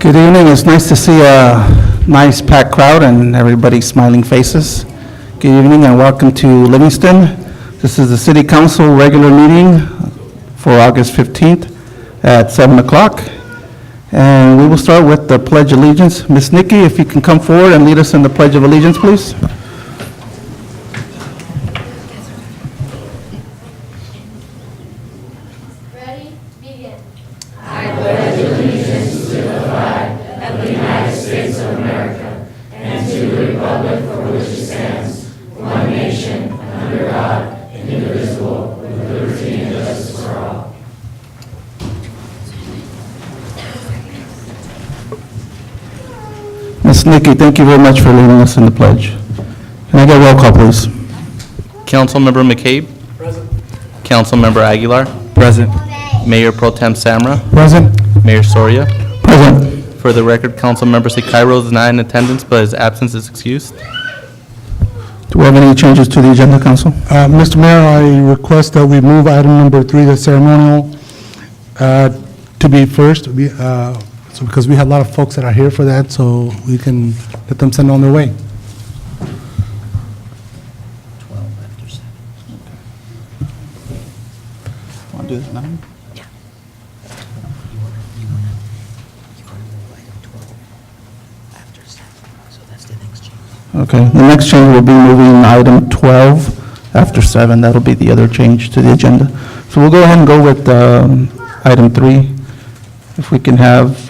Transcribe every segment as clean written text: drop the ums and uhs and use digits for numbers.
Good evening. It's nice to see a nice packed crowd and everybody's smiling faces. Good evening and welcome to Livingston. This is the City Council regular meeting for August 15th at 7 o'clock. And we will start with the Pledge of Allegiance. Ms. Nikki, if you can come forward and lead us in the Pledge of Allegiance, please. Ready? Begin. Ms. Nikki, thank you very much for leading us in the pledge. Can I get a roll call, please? Councilmember McCabe. Present. Councilmember Aguilar. Present. Mayor Pro Tem Samra. Present. Mayor Soria. Present. For the record, Councilmember Sicairo is not in attendance, but his absence is excused. Do we have any changes to the agenda, Council? Mr. Mayor, I request that we move item number 3, the ceremonial, to be first, so because we have a lot of folks that are here for that, so we can let them send on their way. Want to do this now? Okay, the next change will be moving item 12 after 7. That'll be the other change to the agenda. So we'll go ahead and go with item 3. If we can have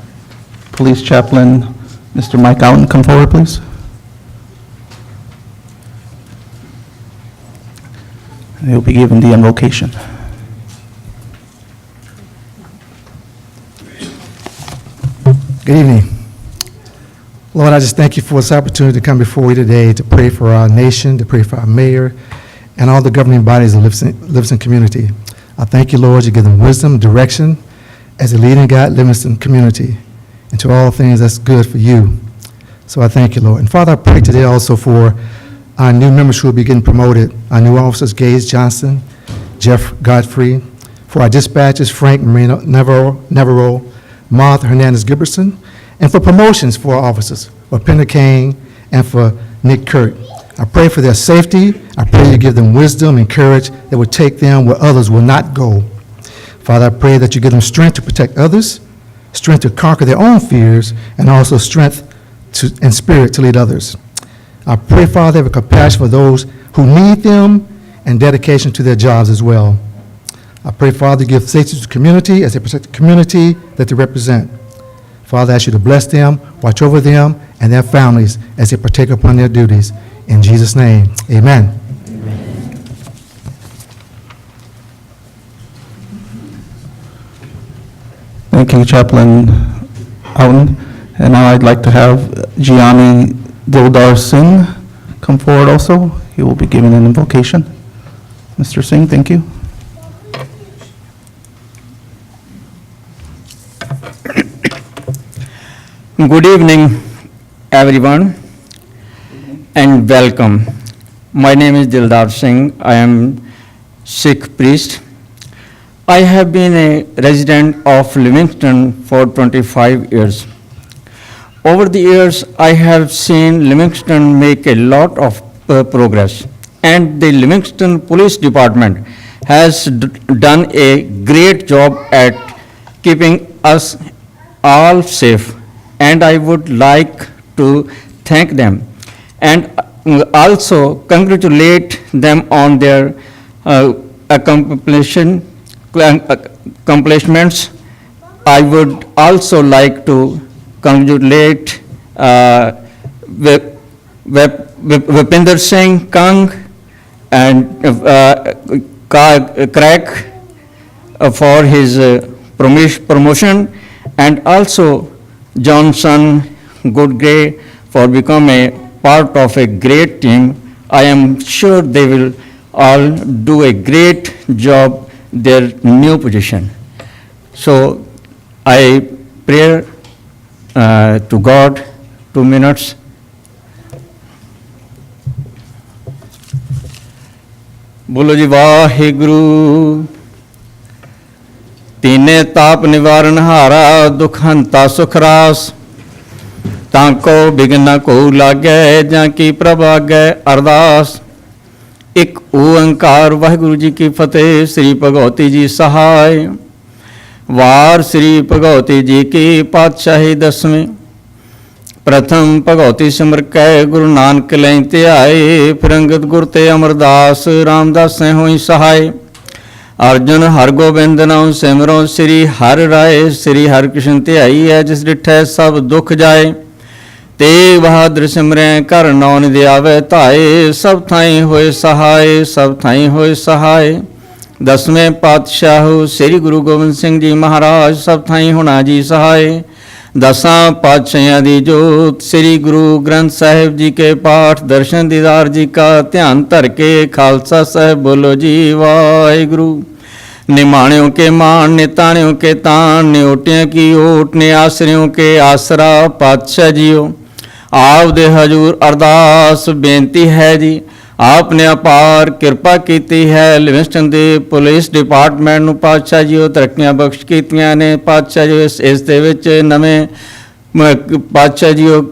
Police Chaplain Mr. Mike Outen come forward, please. And he'll be given the invocation. Good evening. Lord, I just thank you for this opportunity to come before you today to pray for our nation, to pray for our mayor, and all the governing bodies of Livingston community. I thank you, Lord, you give them wisdom, direction as a leading guide Livingston community into all things that's good for you. So I thank you, Lord. And Father, I pray today also for our new members who will be getting promoted, our new officers, Gaze Johnson, Jeff Godfrey, for our dispatchers, Frank Navarro, Martha Hernandez-Giberson, and for promotions for our officers, for Pender Kane and for Nick Kurt. I pray for their safety. I pray you give them wisdom and courage that will take them where others will not go. Father, I pray that you give them strength to protect others, strength to conquer their own fears, and also strength and spirit to lead others. I pray, Father, have a compassion for those who need them and dedication to their jobs as well. I pray, Father, give safety to the community as they protect the community that they represent. Father, I ask you to bless them, watch over them, and their families as they partake upon their duties. In Jesus' name, amen. Thank you, Chaplain Outen. And now I'd like to have Gianni Dildar Singh come forward also. He will be giving an invocation. Mr. Singh, thank you. Good evening, everyone, and welcome. My name is Dildar Singh. I am Sikh priest. I have been a resident of Livingston for 25 years. Over the years, I have seen Livingston make a lot of progress, and the Livingston Police Department has done a great job at keeping us all safe. And I would like to thank them and also congratulate them on their accomplishments. I would also like to congratulate Vipinder Singh Kang and Craig for his promotion, and also Johnson Goodgray for becoming a part of a great team. I am sure they will all do a great job their new position. So I pray to God 2 minutes. बोलो जी वाहिगुरु तीने ताप निवारण हारा दुख हंता सुख रास ਤਾਂ ਕੋ ਬਿਘਨ ਨ ਕੋ ਲਾਗੈ ਜਾਂ ਕੀ ਪ੍ਰਭ ਆਗੈ ਅਰਦਾਸ। ਇੱਕ ਓੰਕਾਰ ਵਾਹਿਗੁਰੂ ਜੀ ਕੀ ਫਤਿਹ। ਸ੍ਰੀ ਭਗਵਤੀ ਜੀ ਸਹਾਇ। ਵਾਰ ਸ੍ਰੀ ਭਗਵਤੀ ਜੀ ਕੀ ਪਾਤਸ਼ਾਹੀ ਦਸਵੇਂ। ਪ੍ਰਥਮ ਭਗਵਤੀ ਸਿਮਰ ਕੈ ਗੁਰੂ ਨਾਨਕ ਲੈ ਧਿਆਏ। ਫਿਰ ਅੰਗਦ ਗੁਰ ਤੇ ਅਮਰਦਾਸ ਰਾਮਦਾਸ ਹੋਈ ਸਹਾਇ। ਅਰਜੁਨ ਹਰਗੋਬਿੰਦ ਨਾਮ ਸਿਮਰੋ ਸ੍ਰੀ ਹਰਿ ਰਾਏ। ਸ੍ਰੀ ਹਰਿਕ੍ਰਿਸ਼ਨ ਧਿਆਈ ਹੈ ਜਿਸ ਡਿਠੈ ਸਭ ਦੁਖ ਜਾਏ। ਤੇਗ ਬਹਾਦਰ ਸਿਮਰੈ ਘਰ ਨੌ ਨਿਧ ਆਵੈ ਧਾਏ। ਸਭ ਥਾਈਂ ਹੋਏ ਸਹਾਇ ਸਭ ਥਾਈਂ ਹੋਏ ਸਹਾਇ। ਦਸਵੇਂ ਪਾਤਸ਼ਾਹ ਸ੍ਰੀ ਗੁਰੂ ਗੋਬਿੰਦ ਸਿੰਘ ਜੀ ਮਹਾਰਾਜ ਸਭ ਥਾਈਂ ਹੋਣਾ ਜੀ ਸਹਾਇ। ਦਸਾਂ ਪਾਤਸ਼ਾਹਾਂ ਦੀ ਜੋਤ ਸ੍ਰੀ ਗੁਰੂ ਗ੍ਰੰਥ ਸਾਹਿਬ ਜੀ ਕੇ ਪਾਠ ਦਰਸ਼ਨ ਦੀਦਾਰ ਜੀ ਕਾ ਧਿਆਨ ਧਰ ਕੇ ਖਾਲਸਾ ਸਾਹਿਬ ਬੋਲੋ ਜੀ ਵਾਹਿਗੁਰੂ। ਨਿਮਾਣਿਓ ਕੇ ਮਾਣ ਨਿਤਾਣਿਓ ਕੇ ਤਾਣ ਨਿਓਟਿਆਂ ਕੀ ਓਟ ਨੇ ਆਸਰਿਓ ਕੇ ਆਸਰਾ। ਪਾਤਸ਼ਾਹ ਜੀਓ ਆਪ ਦੇ ਹਜ਼ੂਰ ਅਰਦਾਸ ਬੇਨਤੀ ਹੈ ਜੀ। ਆਪ ਨੇ ਅਪਾਰ ਕਿਰਪਾ ਕੀਤੀ ਹੈ। ਲਿਵਿੰਗਸਟਨ ਦੇ ਪੁਲਿਸ ਡਿਪਾਰਟਮੈਂਟ ਨੂੰ ਪਾਤਸ਼ਾਹ ਜੀ ਉਹ ਤਰੱਕੀਆਂ ਬਖਸ਼ ਕੀਤੀਆਂ ਨੇ। ਪਾਤਸ਼ਾਹ ਜੀ ਇਸ ਦੇ ਵਿੱਚ ਨਵੇਂ ਪਾਤਸ਼ਾਹ ਜੀ ਉਹ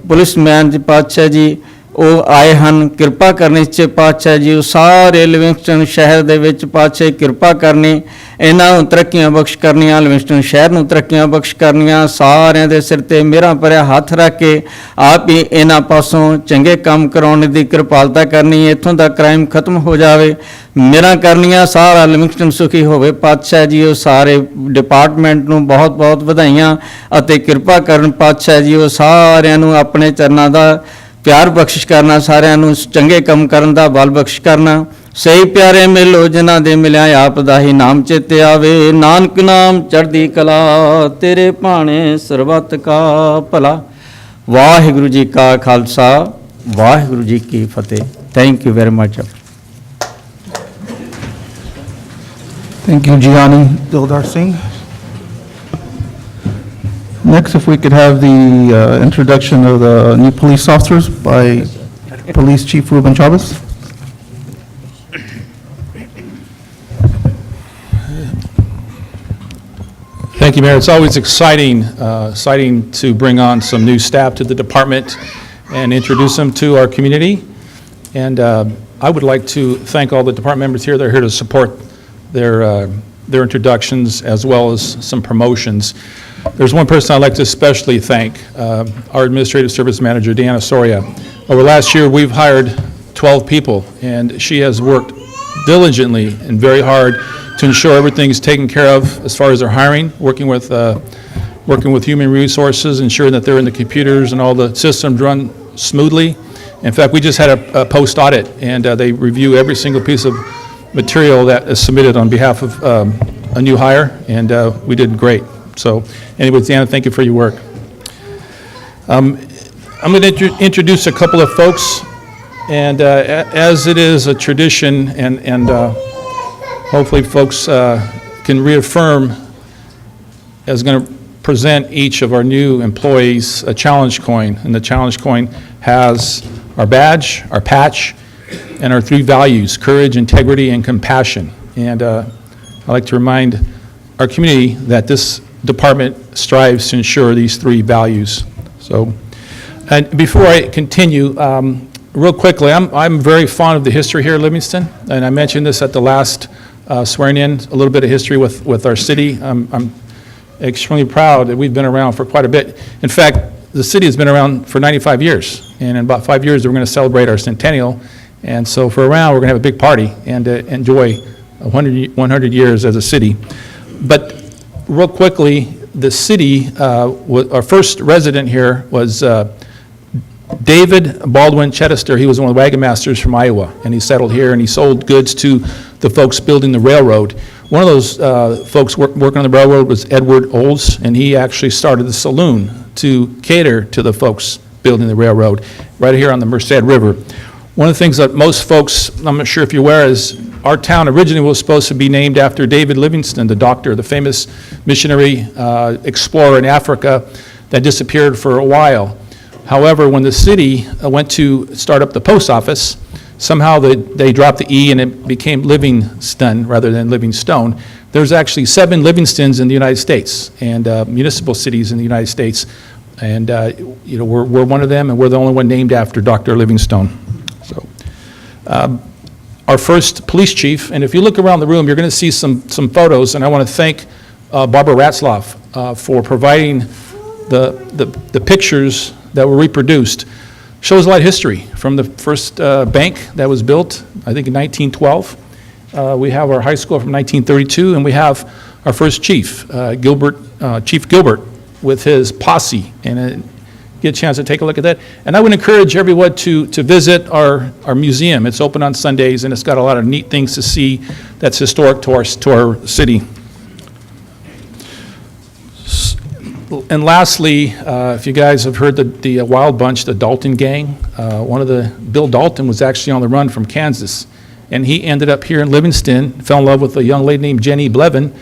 ਪੁਲਿਸਮੈਨ ਜੀ ਪਾਤਸ਼ਾਹ ਜੀ ਉਹ ਆਏ ਹਨ। ਕਿਰਪਾ ਕਰਨੀ ਚ ਪਾਤਸ਼ਾਹ ਜੀ ਉਹ ਸਾਰੇ ਲਿਵਿੰਗਸਟਨ ਸ਼ਹਿਰ ਦੇ ਵਿੱਚ ਪਾਤਸ਼ਾਹ ਕਿਰਪਾ ਕਰਨੀ। ਇਹਨਾਂ ਨੂੰ ਤਰੱਕੀਆਂ ਬਖਸ਼ ਕਰਨੀਆਂ। ਲਿਵਿੰਗਸਟਨ ਸ਼ਹਿਰ ਨੂੰ ਤਰੱਕੀਆਂ ਬਖਸ਼ ਕਰਨੀਆਂ। ਸਾਰਿਆਂ ਦੇ ਸਿਰ ਤੇ ਮੇਰਾ ਭਰਿਆ ਹੱਥ ਰੱਖ ਕੇ ਆਪ ਹੀ ਇਹਨਾਂ ਪਾਸੋਂ ਚੰਗੇ ਕੰਮ ਕਰਾਉਣ ਦੀ ਕਿਰਪਾਲਤਾ ਕਰਨੀ। ਇੱਥੋਂ ਦਾ ਕ੍ਰਾਈਮ ਖਤਮ ਹੋ ਜਾਵੇ ਮੇਰਾ ਕਰਨੀਆਂ। ਸਾਰਾ ਲਿਵਿੰਗਸਟਨ ਸੁਖੀ ਹੋਵੇ। ਪਾਤਸ਼ਾਹ ਜੀ ਉਹ ਸਾਰੇ ਡਿਪਾਰਟਮੈਂਟ ਨੂੰ ਬਹੁਤ ਬਹੁਤ ਵਧਾਈਆਂ ਅਤੇ ਕਿਰਪਾ ਕਰਨ। ਪਾਤਸ਼ਾਹ ਜੀ ਉਹ ਸਾਰਿਆਂ ਨੂੰ ਆਪਣੇ ਚਰਨਾਂ ਦਾ ਪਿਆਰ ਬਖਸ਼ਿਸ਼ ਕਰਨਾ। ਸਾਰਿਆਂ ਨੂੰ ਚੰਗੇ ਕੰਮ ਕਰਨ ਦਾ ਬਲ ਬਖਸ਼ ਕਰਨਾ। ਸਹੀ ਪਿਆਰੇ ਮਿਲੋ ਜਿਨ੍ਹਾਂ ਦੇ ਮਿਲਿਆ ਆਪ ਦਾ ਹੀ ਨਾਮ ਚੇਤੇ ਆਵੇ। ਨਾਨਕ ਨਾਮ ਚੜ੍ਹਦੀ ਕਲਾ ਤੇਰੇ ਭਾਣੇ ਸਰਬੱਤ ਕਾ ਭਲਾ। ਵਾਹਿਗੁਰੂ ਜੀ ਕਾ ਖਾਲਸਾ ਵਾਹਿਗੁਰੂ ਜੀ ਕੀ ਫਤਿਹ। Thank you very much. Thank you, Gianni Dildar Singh. Next, if we could have the introduction of the new police officers by Police Chief Ruben Chavez. Thank you, Mayor. It's always exciting to bring on some new staff to the department and introduce them to our community. And I would like to thank all the department members here. They're here to support their introductions as well as some promotions. There's one person I'd like to especially thank, our Administrative Service Manager, Deanna Soria. Over last year, we've hired 12 people, and she has worked diligently and very hard to ensure everything is taken care of as far as their hiring, working with human resources, ensuring that they're in the computers and all the systems run smoothly. In fact, we just had a post audit, and they review every single piece of material that is submitted on behalf of a new hire, and we did great. So anyways, Deanna, thank you for your work. I'm going to introduce a couple of folks, and as it is a tradition, and hopefully folks can reaffirm, as going to present each of our new employees a challenge coin, and the challenge coin has our badge, our patch, and our three values: courage, integrity, and compassion. And I'd like to remind our community that this department strives to ensure these three values. So, and before I continue, real quickly, I'm very fond of the history here at Livingston, and I mentioned this at the last swearing in, a little bit of history with our city. I'm extremely proud that we've been around for quite a bit. In fact, the city has been around for 95 years, and in about 5 years, we're going to celebrate our centennial. And so for around, we're going to have a big party and enjoy 100 years as a city. But real quickly, the city, our first resident here was David Baldwin Chedester. He was one of the wagon masters from Iowa, and he settled here, and he sold goods to the folks building the railroad. One of those folks working on the railroad was Edward Olds, and he actually started the saloon to cater to the folks building the railroad right here on the Merced River. One of the things that most folks, I'm not sure if you're aware, is our town originally was supposed to be named after David Livingston, the doctor, the famous missionary explorer in Africa that disappeared for a while. However, when the city went to start up the post office, somehow they dropped the E and it became Livingston rather than Livingstone. There's actually 7 Livingstons in the United States and municipal cities in the United States. And, we're one of them, and we're the only one named after Dr. Livingstone. So, our first police chief, and if you look around the room, you're going to see some photos, and I want to thank Barbara Ratzloff for providing the pictures that were reproduced. Shows a lot of history from the first bank that was built, I think in 1912. We have our high school from 1932, and we have our first chief, Chief Gilbert, with his posse, and get a chance to take a look at that. And I would encourage everyone to visit our museum. It's open on Sundays, and it's got a lot of neat things to see that's historic to our city. And lastly, if you guys have heard the Wild Bunch, the Dalton Gang, Bill Dalton was actually on the run from Kansas, and he ended up here in Livingston, fell in love with a young lady named Jenny Blevin,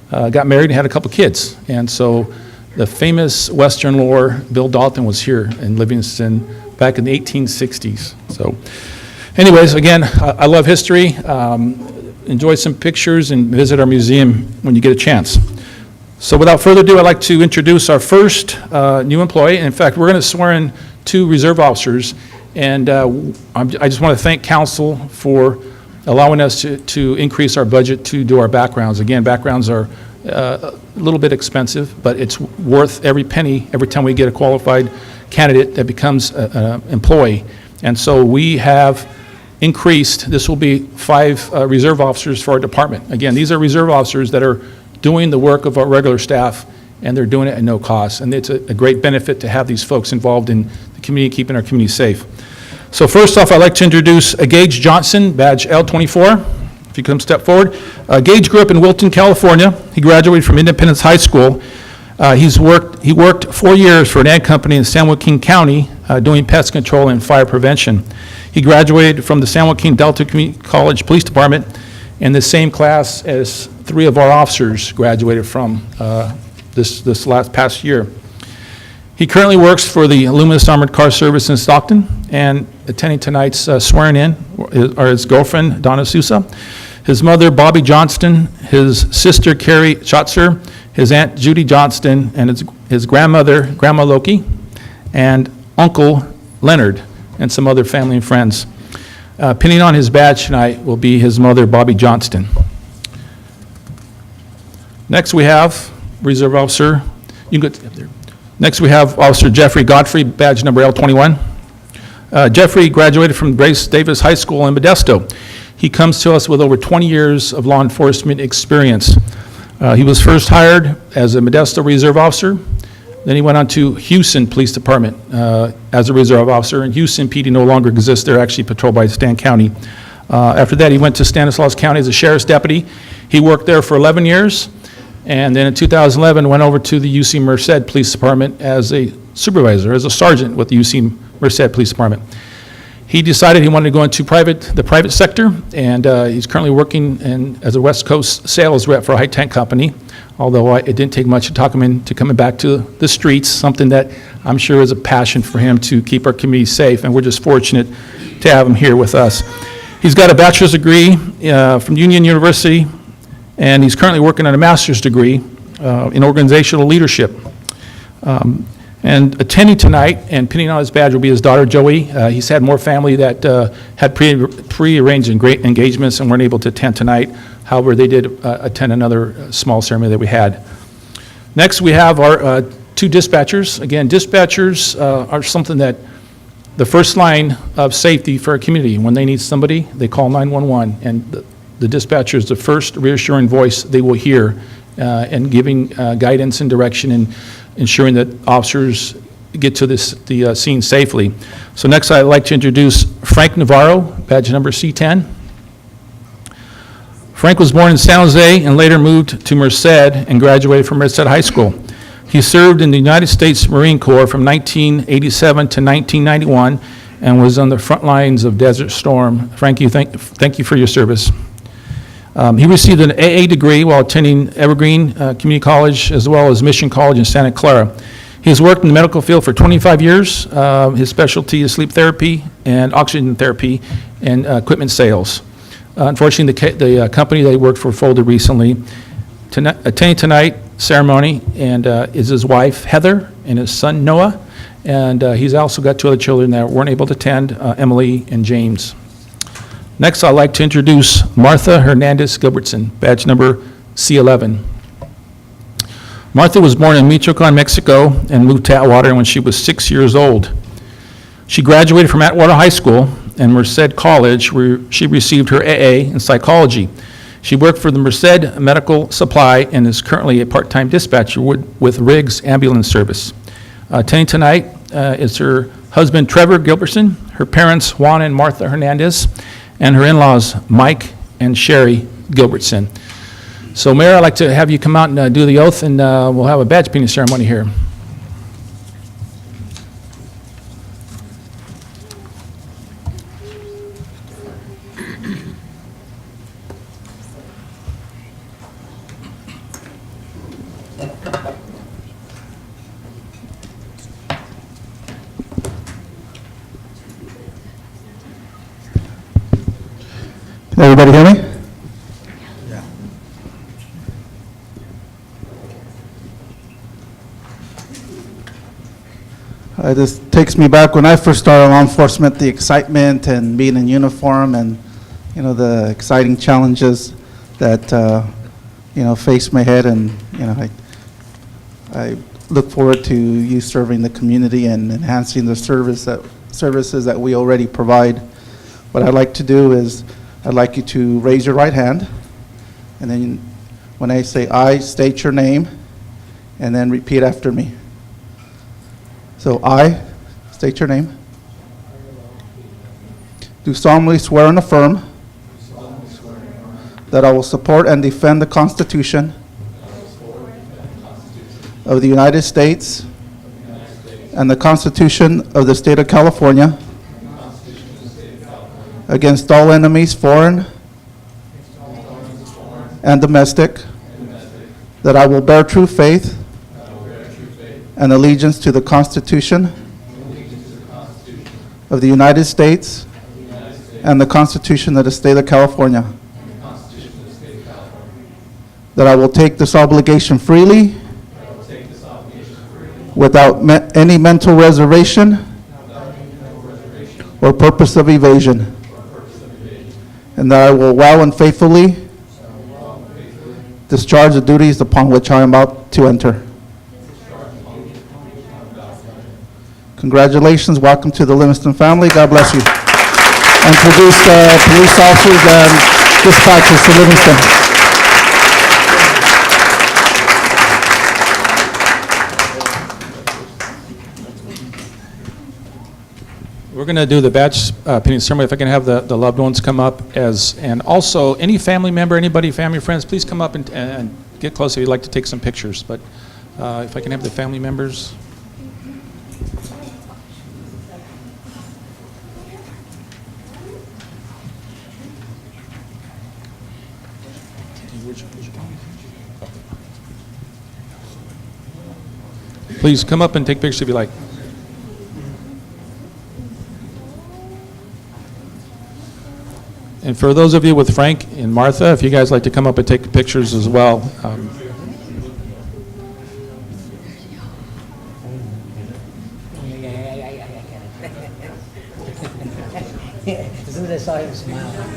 got married and had a couple kids. And so the famous Western lore, Bill Dalton, was here in Livingston back in the 1860s. So anyways, again, I love history. Enjoy some pictures and visit our museum when you get a chance. So without further ado, I'd like to introduce our first new employee. In fact, we're going to swear in 2 reserve officers. And I just want to thank council for allowing us to increase our budget to do our backgrounds. Again, backgrounds are a little bit expensive, but it's worth every penny every time we get a qualified candidate that becomes an employee. And so we have increased, this will be 5 reserve officers for our department. Again, these are reserve officers that are doing the work of our regular staff, and they're doing it at no cost. And it's a great benefit to have these folks involved in the community, keeping our community safe. So first off, I'd like to introduce Gage Johnson, badge L24. If you come step forward. Gage grew up in Wilton, California. He graduated from Independence High School. He worked 4 years for an ag company in San Joaquin County doing pest control and fire prevention. He graduated from the San Joaquin Delta Community College Police Department in the same class as 3 of our officers graduated from this past year. He currently works for the Luminous Armored Car Service in Stockton, and attending tonight's swearing in are his girlfriend, Donna Sousa, his mother, Bobby Johnston, his sister, Carrie Schatzer, his aunt, Judy Johnston, and his grandmother, Grandma Loki, and Uncle Leonard, and some other family and friends. Pinning on his badge tonight will be his mother, Bobby Johnston. Next we have Reserve Officer, you can go up there. Next we have Officer Jeffrey Godfrey, badge number L21. Jeffrey graduated from Grace Davis High School in Modesto. He comes to us with over 20 years of law enforcement experience. He was first hired as a Modesto Reserve Officer. Then he went on to Houston Police Department as a Reserve Officer. And Houston PD no longer exists. They're actually patrolled by Stan County. After that, he went to Stanislaus County as a Sheriff's Deputy. He worked there for 11 years. And then in 2011, went over to the UC Merced Police Department as a supervisor, as a sergeant with the UC Merced Police Department. He decided he wanted to go into the private sector, and he's currently working as a West Coast sales rep for a high-tech company, although it didn't take much to talk him into coming back to the streets, something that I'm sure is a passion for him to keep our community safe, and we're just fortunate to have him here with us. He's got a bachelor's degree from Union University, and he's currently working on a master's degree in organizational leadership. And attending tonight and pinning on his badge will be his daughter, Joey. He's had more family that had pre-arranged engagements and weren't able to attend tonight. However, they did attend another small ceremony that we had. Next, we have our 2 dispatchers. Again, dispatchers are something that the first line of safety for our community. When they need somebody, they call 911, and the dispatcher is the first reassuring voice they will hear and giving guidance and direction and ensuring that officers get to the scene safely. So next I'd like to introduce Frank Navarro, badge number C10. Frank was born in San Jose and later moved to Merced and graduated from Merced High School. He served in the United States Marine Corps from 1987 to 1991 and was on the front lines of Desert Storm. Frank, thank you for your service. He received an AA degree while attending Evergreen Community College as well as Mission College in Santa Clara. He has worked in the medical field for 25 years. His specialty is sleep therapy and oxygen therapy and equipment sales. Unfortunately, the company that he worked for folded recently. Attending tonight ceremony, and is his wife, Heather, and his son, Noah. And he's also got 2 other children that weren't able to attend, Emily and James. Next, I'd like to introduce Martha Hernandez Gilbertson, badge number C11. Martha was born in Michoacan, Mexico, and moved to Atwater when she was 6 years old. She graduated from Atwater High School and Merced College, where she received her AA in psychology. She worked for the Merced Medical Supply and is currently a part-time dispatcher with Riggs Ambulance Service. Attending tonight is her husband, Trevor Gilbertson, her parents, Juan and Martha Hernandez, and her in-laws, Mike and Sherry Gilbertson. So, Mayor, I'd like to have you come out and do the oath, and we'll have a badge pinning ceremony here. Can everybody hear me? This takes me back when I first started law enforcement, the excitement and being in uniform and, the exciting challenges that, face my head. And, I look forward to you serving the community and enhancing the services that we already provide. What I'd like to do is I'd like you to raise your right hand, and then when I say I, state your name, and then repeat after me. So I, state your name, do solemnly swear and affirm that I will support and defend the Constitution of the United States and the Constitution of the State of California against all enemies, foreign and domestic, that I will bear true faith and allegiance to the Constitution of the United States and the Constitution of the State of California, that I will take this obligation freely without any mental reservation or purpose of evasion, and that I will well and faithfully discharge the duties upon which I am about to enter. Congratulations, welcome to the Livingston family, God bless you. Introduce police officers and dispatchers to Livingston. We're going to do the badge pinning ceremony. If I can have the loved ones come up, and also any family member, anybody, family, friends, please come up and get close if you'd like to take some pictures. But if I can have the family members. Please come up and take pictures if you like. And for those of you with Frank and Martha, if you guys like to come up and take pictures as well. As soon as I saw him smile.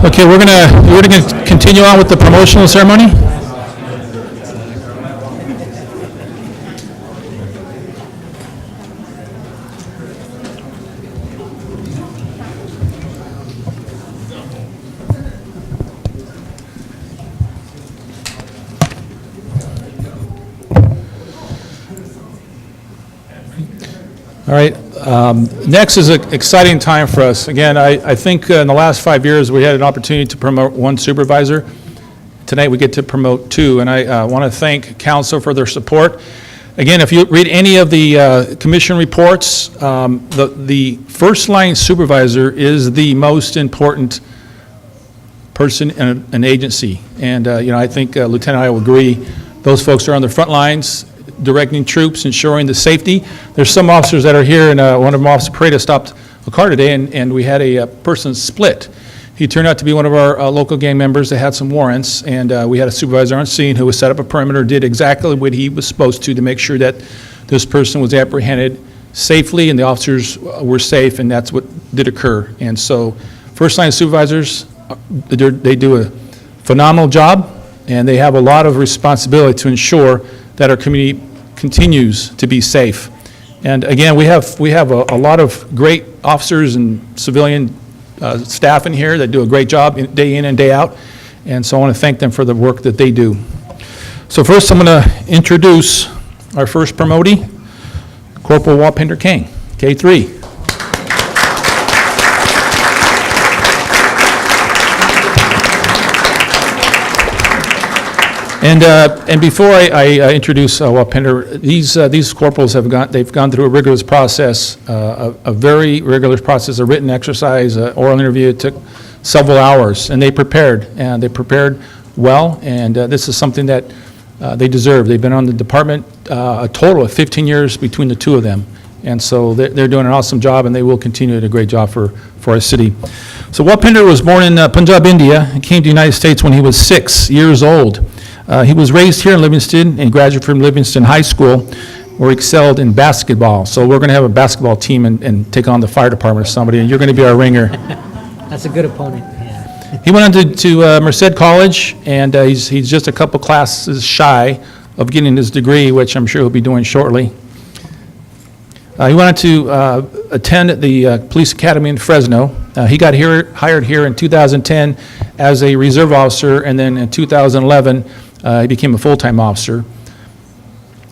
Okay, we're gonna continue on with the promotional ceremony. All right, next is an exciting time for us. Again, I think in the last 5 years, we had an opportunity to promote one supervisor. Tonight, we get to promote two, and I want to thank council for their support. Again, if you read any of the commission reports, the first-line supervisor is the most important person in an agency. And, I think Lieutenant I will agree, those folks are on the front lines, directing troops, ensuring the safety. There's some officers that are here, and one of them, Officer Paredes, stopped a car today, and we had a person split. He turned out to be one of our local gang members that had some warrants, and we had a supervisor on scene who was set up a perimeter, did exactly what he was supposed to make sure that this person was apprehended safely and the officers were safe, and that's what did occur. And so first-line supervisors, they do a phenomenal job, and they have a lot of responsibility to ensure that our community continues to be safe. And again, we have a lot of great officers and civilian staff in here that do a great job day in and day out, and so I want to thank them for the work that they do. So first, I'm going to introduce our first promotee, Corporal Walpinder King, K3. And before I introduce Walpinder, these corporals they've gone through a rigorous process, a very rigorous process, a written exercise, oral interview. It took several hours, and they prepared well, and this is something that they deserve. They've been on the department a total of 15 years between the two of them, and so they're doing an awesome job, and they will continue to do a great job for our city. So Walpinder was born in Punjab, India, and came to the United States when he was 6 years old. He was raised here in Livingston and graduated from Livingston High School, where he excelled in basketball. So we're going to have a basketball team and take on the fire department or somebody, and you're going to be our ringer. That's a good opponent, yeah. He went on to Merced College, and he's just a couple classes shy of getting his degree, which I'm sure he'll be doing shortly. He went on to attend the Police Academy in Fresno. He got hired here in 2010 as a reserve officer, and then in 2011, he became a full-time officer.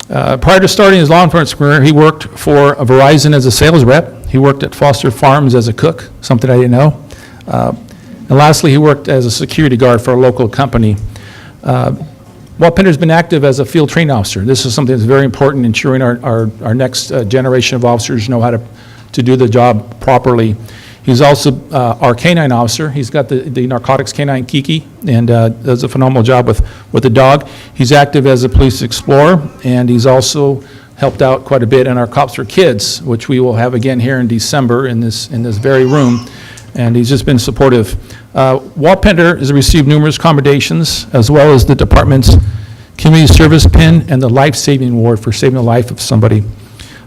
Prior to starting his law enforcement career, he worked for Verizon as a sales rep. He worked at Foster Farms as a cook, something I didn't know. And lastly, he worked as a security guard for a local company. Walpinder's been active as a field training officer. This is something that's very important, ensuring our next generation of officers know how to do the job properly. He's also our canine officer. He's got the narcotics canine Kiki, and does a phenomenal job with the dog. He's active as a police explorer, and he's also helped out quite a bit in our Cops for Kids, which we will have again here in December in this very room, and he's just been supportive. Walpinder has received numerous commendations, as well as the department's Community Service Pin and the Life Saving Award for saving the life of somebody.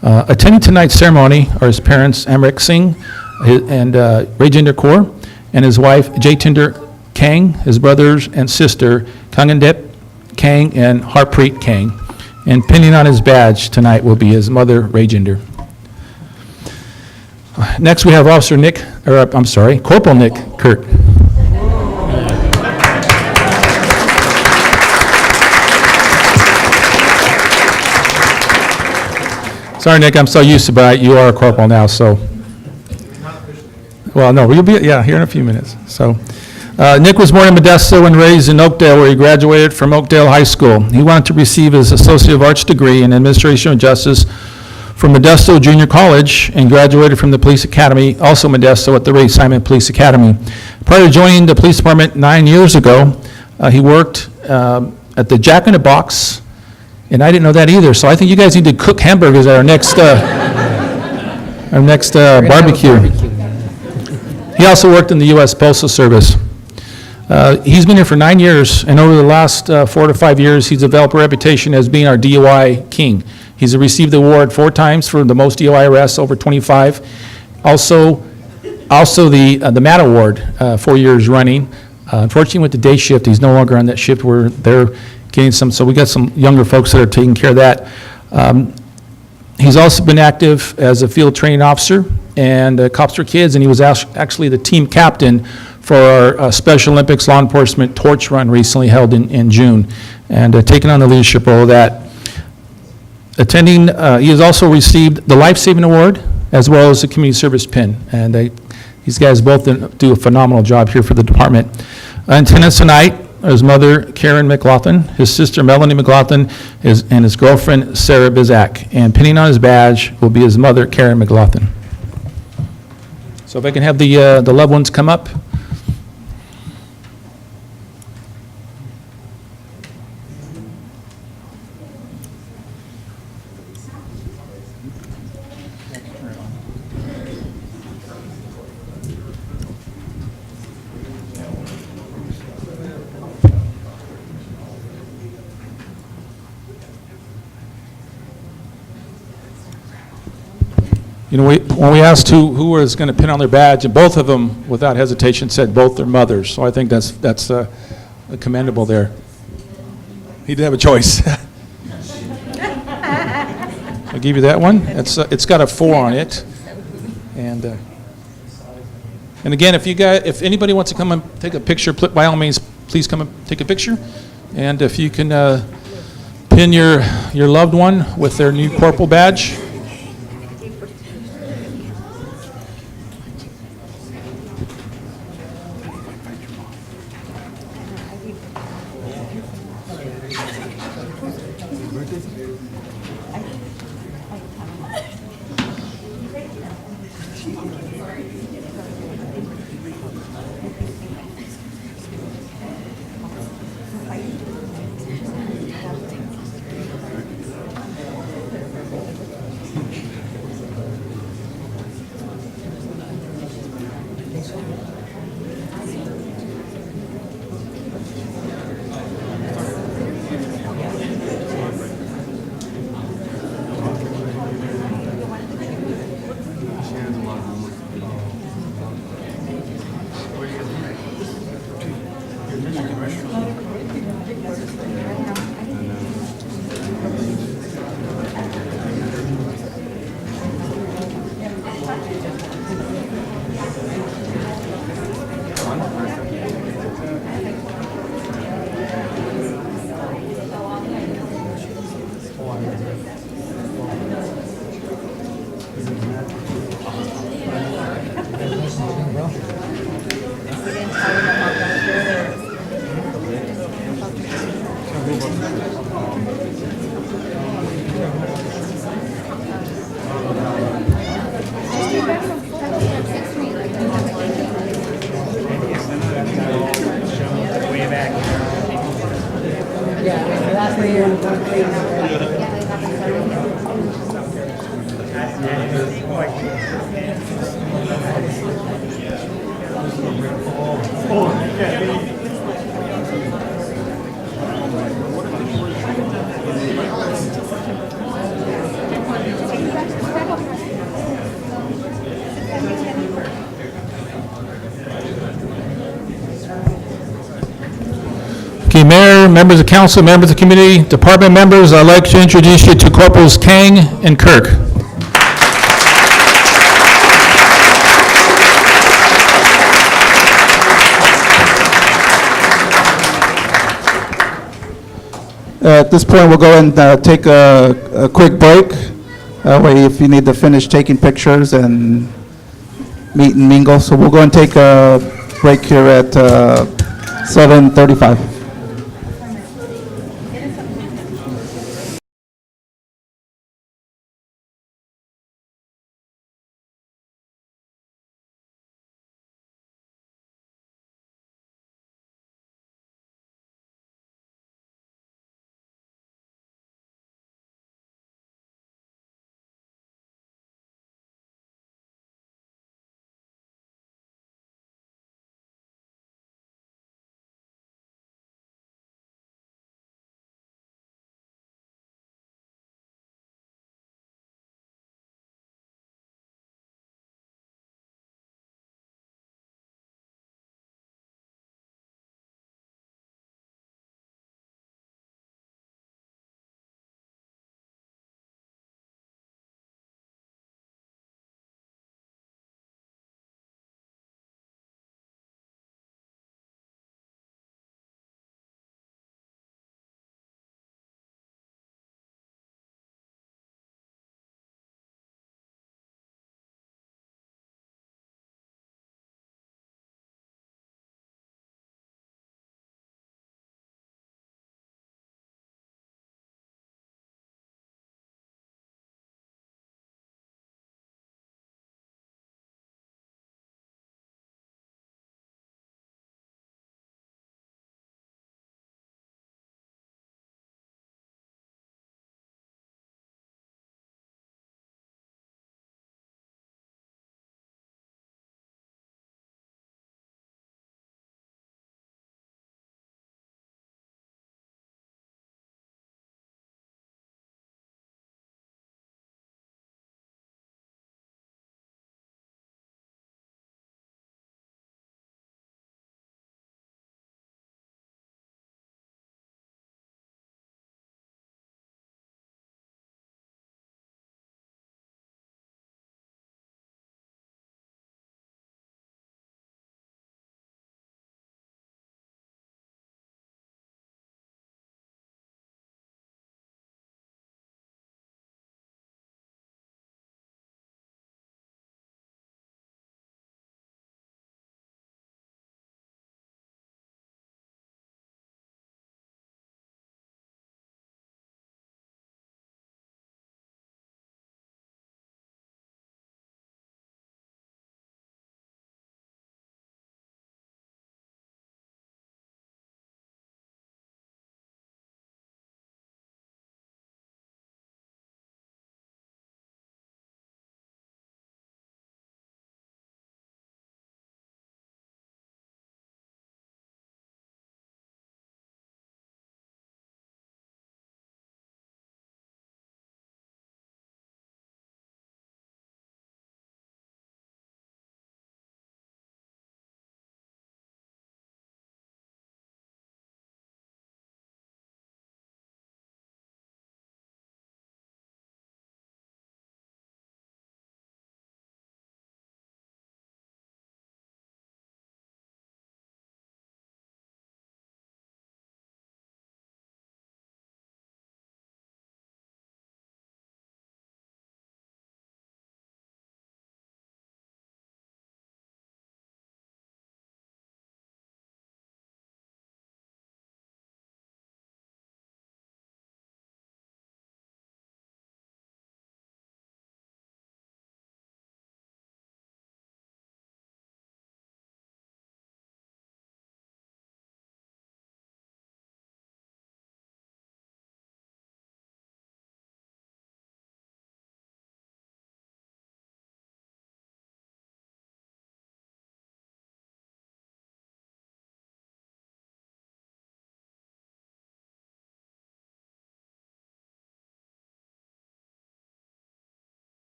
Attending tonight's ceremony are his parents, Amrik Singh and Rajinder Kaur, and his wife, Jatinder Kang, his brothers and sister, Kangandep Kang and Harpreet Kang. And pinning on his badge tonight will be his mother, Rajinder. Next, we have Corporal Nick Kurt. Sorry, Nick, I'm so used to it. You are a corporal now, so. Well, no, you'll be here in a few minutes. So, Nick was born in Modesto and raised in Oakdale, where he graduated from Oakdale High School. He wanted to receive his Associate of Arts degree in Administration of Justice from Modesto Junior College and graduated from the Police Academy, also Modesto, at the Ray Simon Police Academy. Prior to joining the police department 9 years ago, he worked at the Jack in the Box, and I didn't know that either, so I think you guys need to cook hamburgers at our next barbecue. He also worked in the U.S. Postal Service. He's been here for 9 years, and over the last 4 to 5 years, he's developed a reputation as being our DUI king. He's received the award 4 times for the most DUI arrests, over 25. Also, Also, the Matt Award, 4 years running. Unfortunately, with the day shift, he's no longer on that shift. They're getting some, so we got some younger folks that are taking care of that. He's also been active as a field training officer and Cops for Kids, and he was actually the team captain for our Special Olympics Law Enforcement Torch Run recently held in June, and taking on the leadership role of that. Attending, he has also received the Life Saving Award as well as the Community Service Pin, and these guys both do a phenomenal job here for the department. In attendance tonight, his mother, Karen McLaughlin, his sister, Melanie McLaughlin, and his girlfriend, Sarah Bizak. And pinning on his badge will be his mother, Karen McLaughlin. So if I can have the loved ones come up. You know, when we asked who was going to pin on their badge, and both of them, without hesitation, said both their mothers. So I think that's commendable there. He did have a choice. I'll give you that one. It's got a 4 on it, and again, if anybody wants to come and take a picture, by all means, please come and take a picture. And if you can pin your loved one with their new corporal badge. Okay, Mayor, members of council, members of the committee, department members, I'd like to introduce you to Corporals Kang and Kirk. At this point, we'll go and take a quick break. That way, if you need to finish taking pictures and meet and mingle. So we'll go and take a break here at 7:35.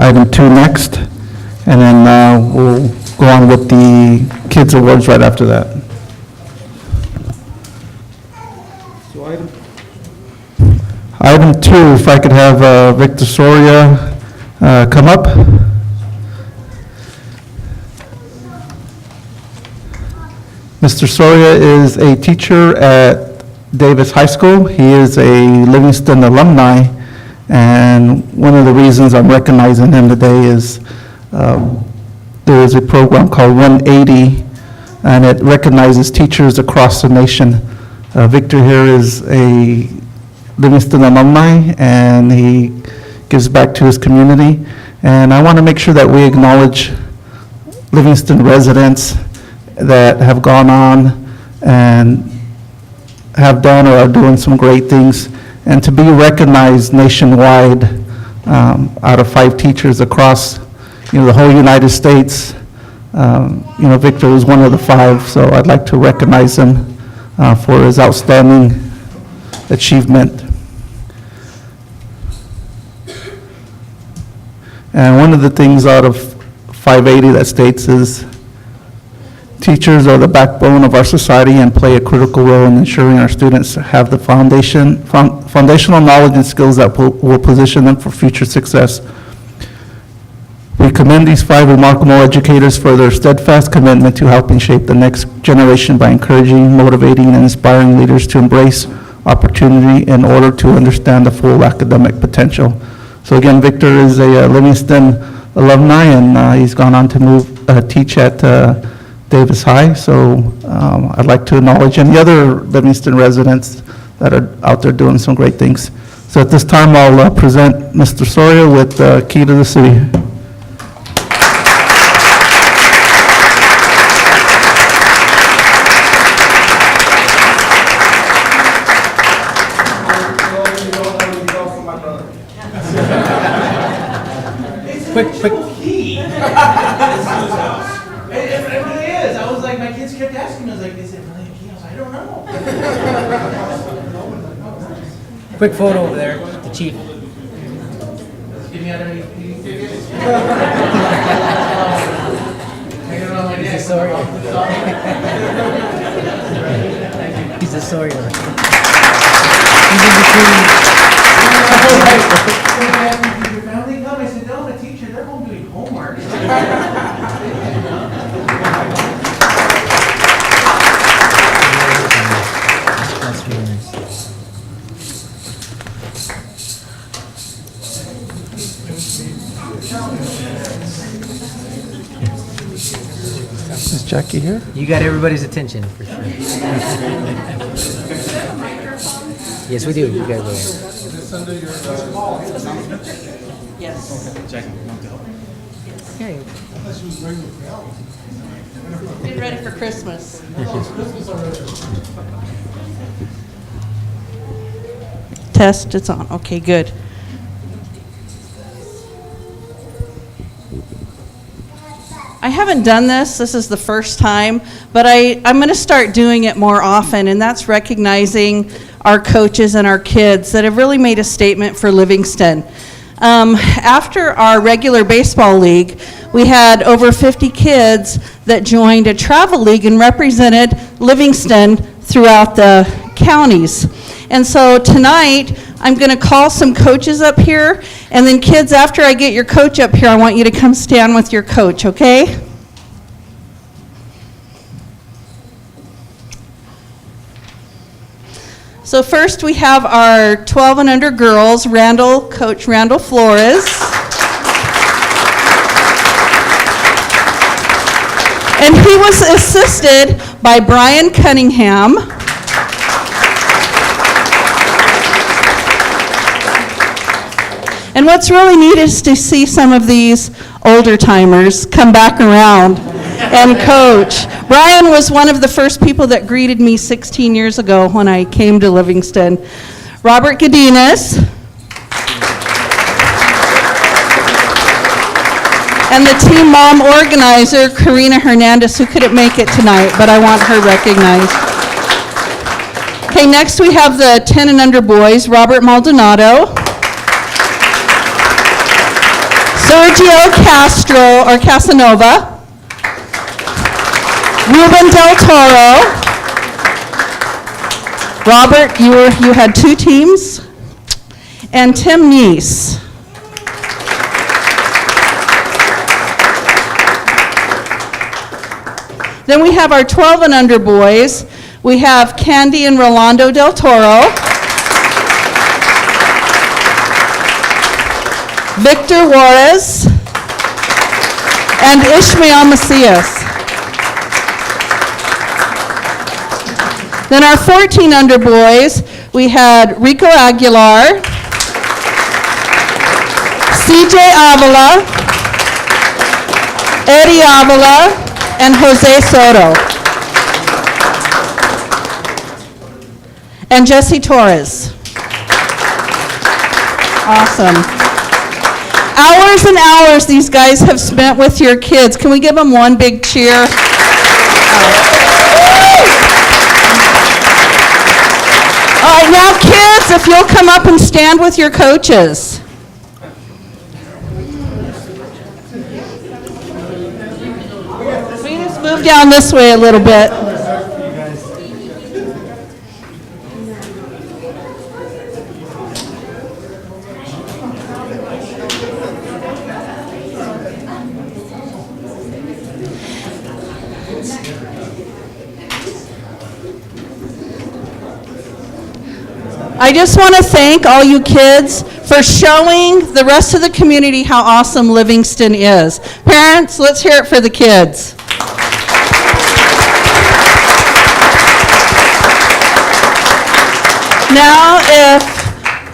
item 2 next, and then we'll go on with the Kids Awards right after that. Item 2, if I could have Victor Soria come up. Mr. Soria is a teacher at Davis High School. He is a Livingston alumni, and one of the reasons I'm recognizing him today is there is a program called 180, and it recognizes teachers across the nation. Victor here is a Livingston alumni, and he gives back to his community. And I want to make sure that we acknowledge Livingston residents that have gone on and have done or are doing some great things, and to be recognized nationwide out of 5 teachers across, the whole United States. Victor is one of the 5, so I'd like to recognize him for his outstanding achievement. And one of the things out of 580 that states is, teachers are the backbone of our society and play a critical role in ensuring our students have the foundational knowledge and skills that will position them for future success. We commend these 5 remarkable educators for their steadfast commitment to helping shape the next generation by encouraging, motivating, and inspiring leaders to embrace opportunity in order to understand the full academic potential. So again, Victor is a Livingston alumni, and he's gone on to teach at Davis High. So I'd like to acknowledge any other Livingston residents that are out there doing some great things. So at this time, I'll present Mr. Soria with the key to the city. Quick. It really is. I was like, my kids kept asking me, I was like, is it really a key? I was like, I don't know. Quick photo over there, the chief. Get me out of here. He's a Sawyer. He's a Sawyer. He's in between. Your family come? I said, no, I'm a teacher. They're home doing homework. That's really nice. Is Jackie here? You got everybody's attention for sure. Yes, we do. You guys will. Okay. Getting ready for Christmas. Test, it's on. Okay, good. I haven't done this. This is the first time, but I'm going to start doing it more often, and that's recognizing our coaches and our kids that have really made a statement for Livingston. After our regular baseball league, we had over 50 kids that joined a travel league and represented Livingston throughout the counties. And so tonight, I'm going to call some coaches up here, and then kids, after I get your coach up here, I want you to come stand with your coach, okay? So first, we have our 12 and under girls, Coach Randall Flores. And he was assisted by Brian Cunningham. And what's really neat is to see some of these older timers come back around and coach. Brian was one of the first people that greeted me 16 years ago when I came to Livingston. Robert Godinez. And the team mom organizer, Karina Hernandez, who couldn't make it tonight, but I want her recognized. Okay, next we have the 10 and under boys, Robert Maldonado. Sergio Castro, or Casanova. Ruben Del Toro. Robert, you had 2 teams. And Tim Neese. Then we have our 12 and under boys. We have Candy and Rolando Del Toro. Victor Juarez. And Ishmael Macias. Then our 14 under boys, we had Rico Aguilar, CJ Avila, Eddie Avila, and Jose Soto. And Jesse Torres. Awesome. Hours and hours these guys have spent with your kids. Can we give them one big cheer? All right, now kids, if you'll come up and stand with your coaches. We just move down this way a little bit. I just want to thank all you kids for showing the rest of the community how awesome Livingston is. Parents, let's hear it for the kids. Now, if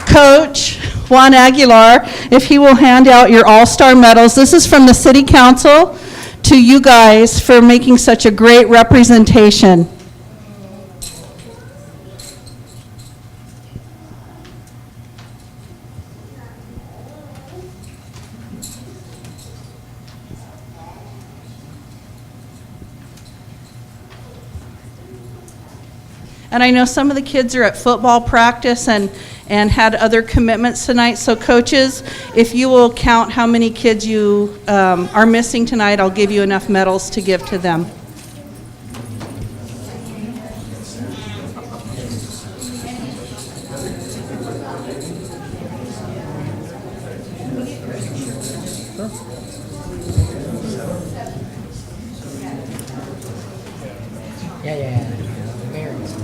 Coach Juan Aguilar, if he will hand out your all-star medals. This is from the City Council to you guys for making such a great representation. And I know some of the kids are at football practice and had other commitments tonight. So coaches, if you will count how many kids you are missing tonight, I'll give you enough medals to give to them. Yeah. Mary's.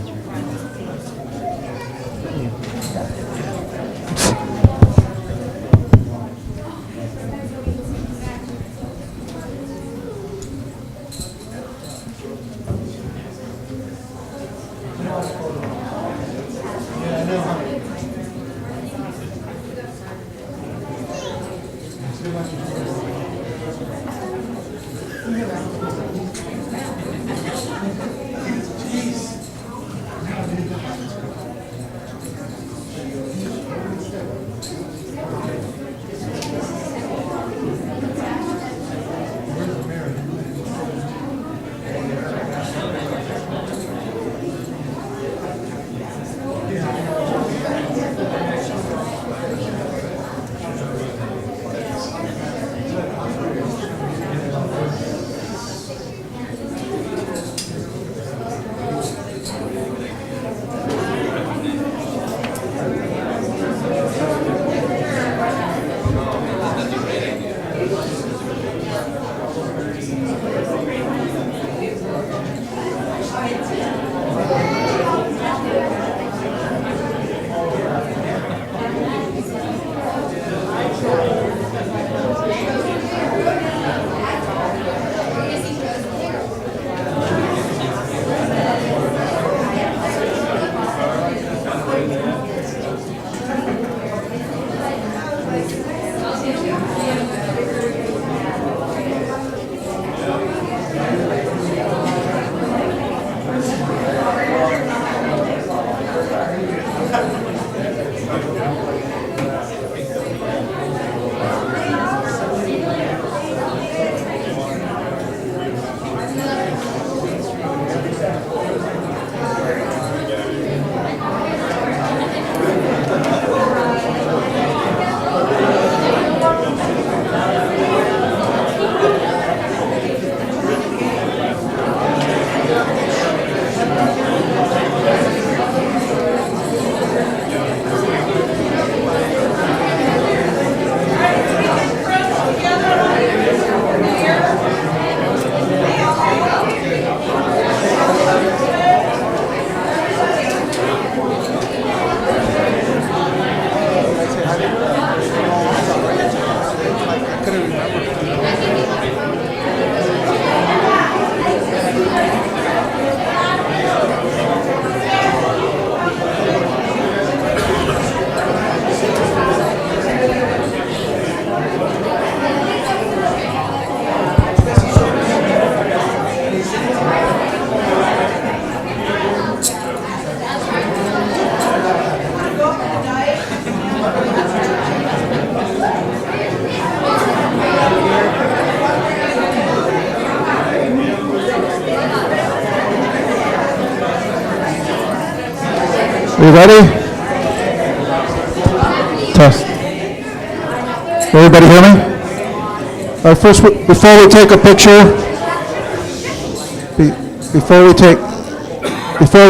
We ready? Test. Everybody hear me? First, before we take a picture, before we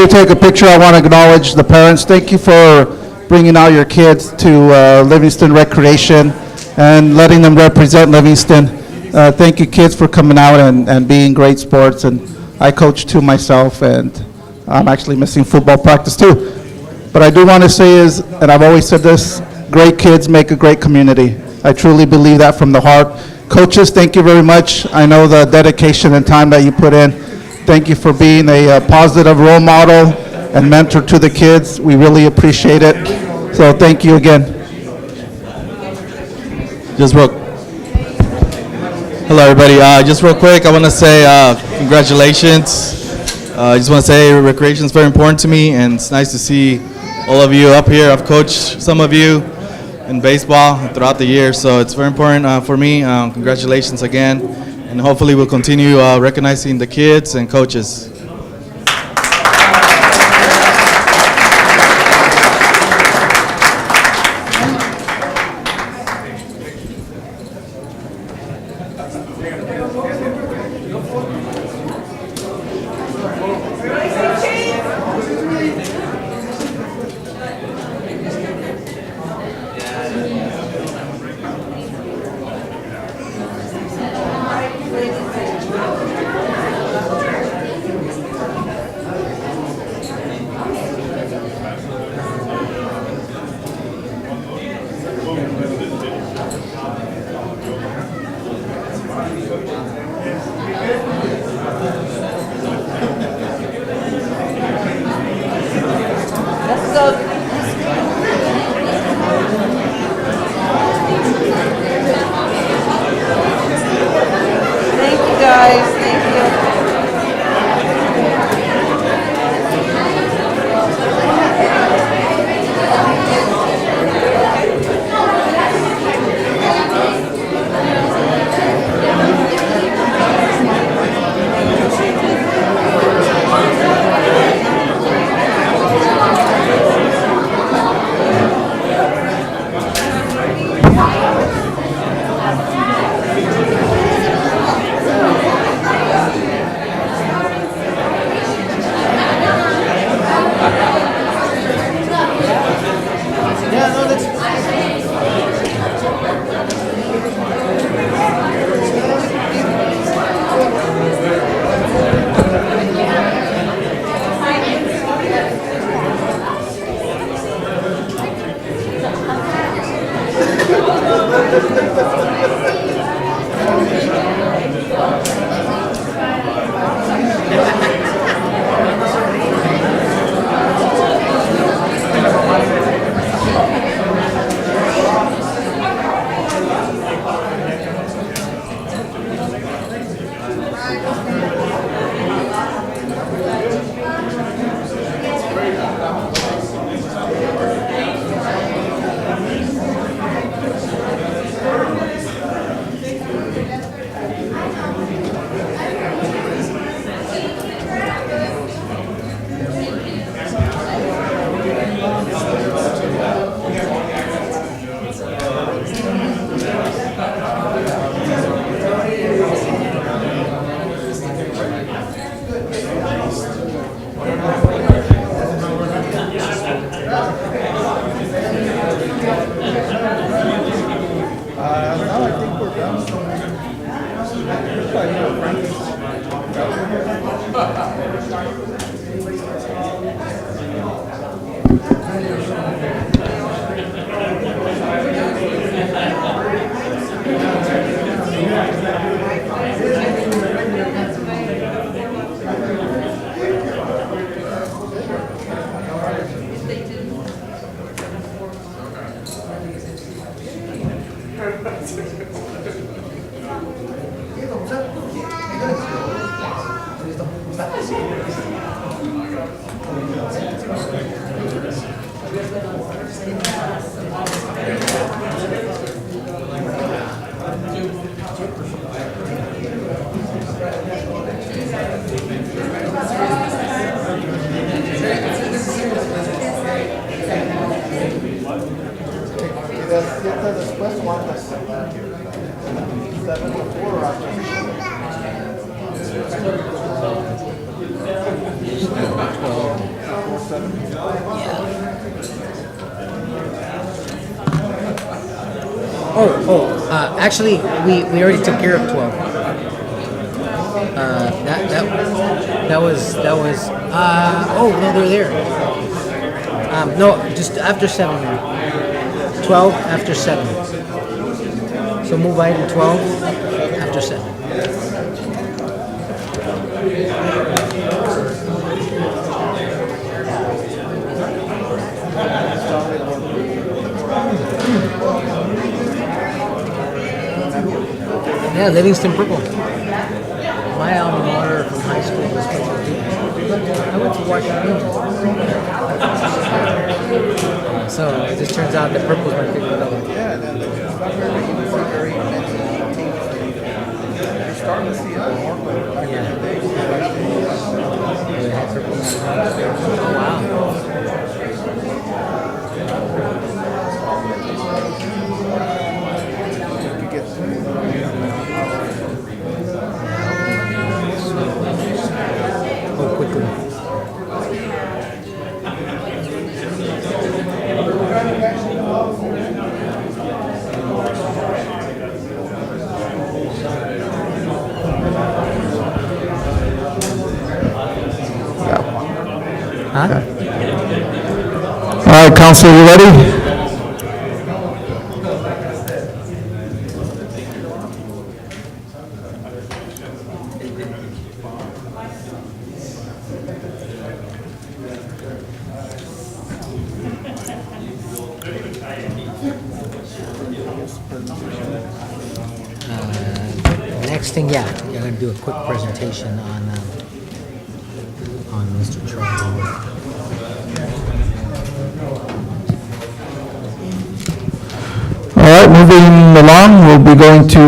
take a picture, I want to acknowledge the parents. Thank you for bringing out your kids to Livingston Recreation and letting them represent Livingston. Thank you, kids, for coming out and being great sports. And I coach too myself, and I'm actually missing football practice too. But I do want to say is, and I've always said this, great kids make a great community. I truly believe that from the heart. Coaches, thank you very much. I know the dedication and time that you put in. Thank you for being a positive role model and mentor to the kids. We really appreciate it. So thank you again. Hello, everybody. Just real quick, I want to say congratulations. I just want to say recreation is very important to me, and it's nice to see all of you up here. I've coached some of you in baseball throughout the year, so it's very important for me. Congratulations again, and hopefully we'll continue recognizing the kids and coaches. Let's go. Thank you, guys. Thank you. Actually, we already took care of 12. That was. Oh no, they're there. No, just after 7. 12 after 7. So move item 12 after 7. Yeah, Livingston purple. My alma mater from high school was purple too. I went to Washington. So it just turns out that purple is my favorite color. Oh, wow. Oh, quickly. Huh? All right, council, you ready? Next thing, yeah, you're gonna do a quick presentation on Mr. Charles. All right, moving along, we'll be going to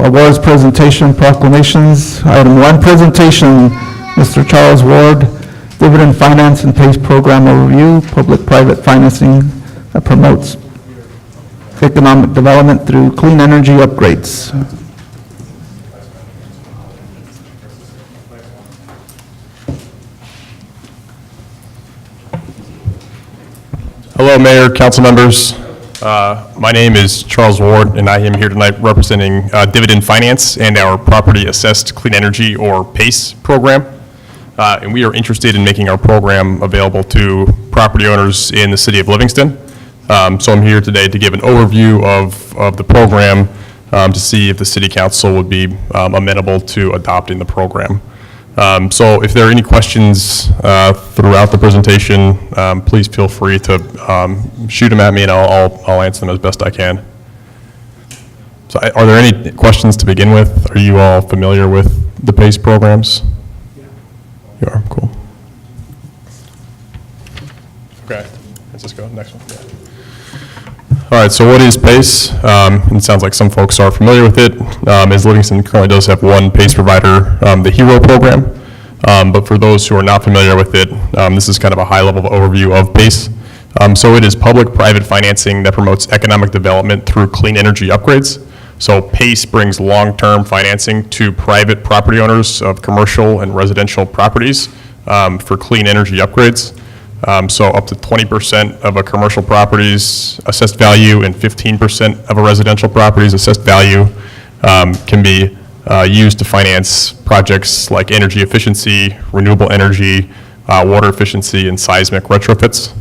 awards presentation proclamations. Item 1, presentation, Mr. Charles Ward, Dividend Finance and PACE Program Overview, public-private financing that promotes economic development through clean energy upgrades. Hello, Mayor, council members. My name is Charles Ward, and I am here tonight representing Dividend Finance and our Property Assessed Clean Energy, or PACE, program. And we are interested in making our program available to property owners in the city of Livingston. So I'm here today to give an overview of the program to see if the city council would be amenable to adopting the program. So if there are any questions throughout the presentation, please feel free to shoot them at me and I'll answer them as best I can. So are there any questions to begin with? Are you all familiar with the PACE programs? You are, cool. Okay, let's just go next one. Yeah. All right, so what is PACE? It sounds like some folks are familiar with it, as Livingston currently does have one PACE provider, the HERO program. But for those who are not familiar with it, this is kind of a high-level overview of PACE. So it is public-private financing that promotes economic development through clean energy upgrades. So PACE brings long-term financing to private property owners of commercial and residential properties for clean energy upgrades. So up to 20% of a commercial property's assessed value and 15% of a residential property's assessed value can be used to finance projects like energy efficiency, renewable energy, water efficiency, and seismic retrofits.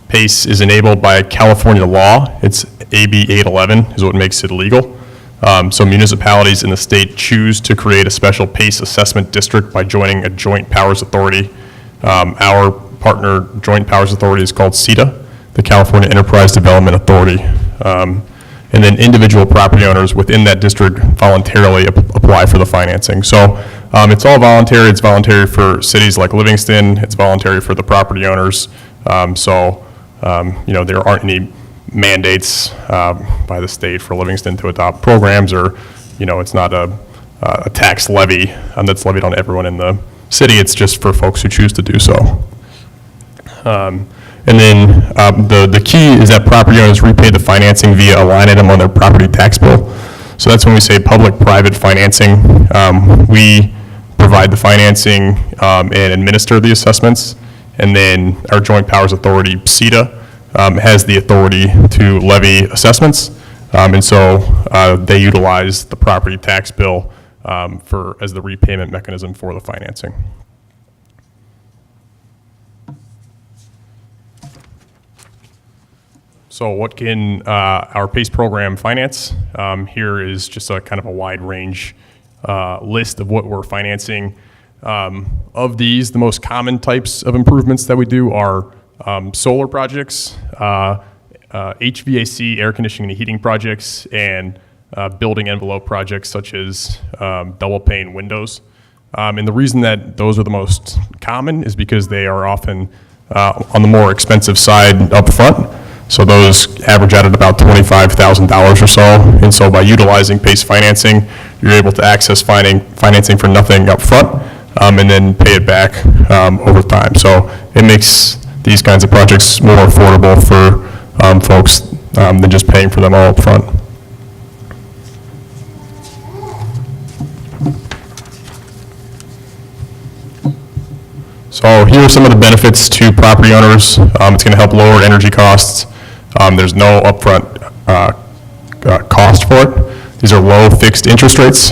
PACE is enabled by California law. It's AB 811 is what makes it legal. So municipalities in the state choose to create a special PACE assessment district by joining a joint powers authority. Our partner joint powers authority is called CETA, the California Enterprise Development Authority. And then individual property owners within that district voluntarily apply for the financing. So it's all voluntary. It's voluntary for cities like Livingston. It's voluntary for the property owners. You know, there aren't any mandates by the state for Livingston to adopt programs, or, you know, it's not a tax levy that's levied on everyone in the city. It's just for folks who choose to do so. And then the key is that property owners repay the financing via a line item on their property tax bill. So that's when we say public-private financing. We provide the financing and administer the assessments, and then our Joint Powers Authority, CETA, has the authority to levy assessments, and so they utilize the property tax bill as the repayment mechanism for the financing. So what can our PACE program finance? Here is just a kind of a wide range list of what we're financing. Of these, the most common types of improvements that we do are solar projects, HVAC, air conditioning and heating projects, and building envelope projects such as double pane windows. And the reason that those are the most common is because they are often on the more expensive side up front. So those average out at about $25,000 or so. And so by utilizing PACE financing, you're able to access financing for nothing up front and then pay it back over time. So it makes these kinds of projects more affordable for folks than just paying for them all up front. So here are some of the benefits to property owners. It's going to help lower energy costs. There's no upfront cost for it. These are low fixed interest rates.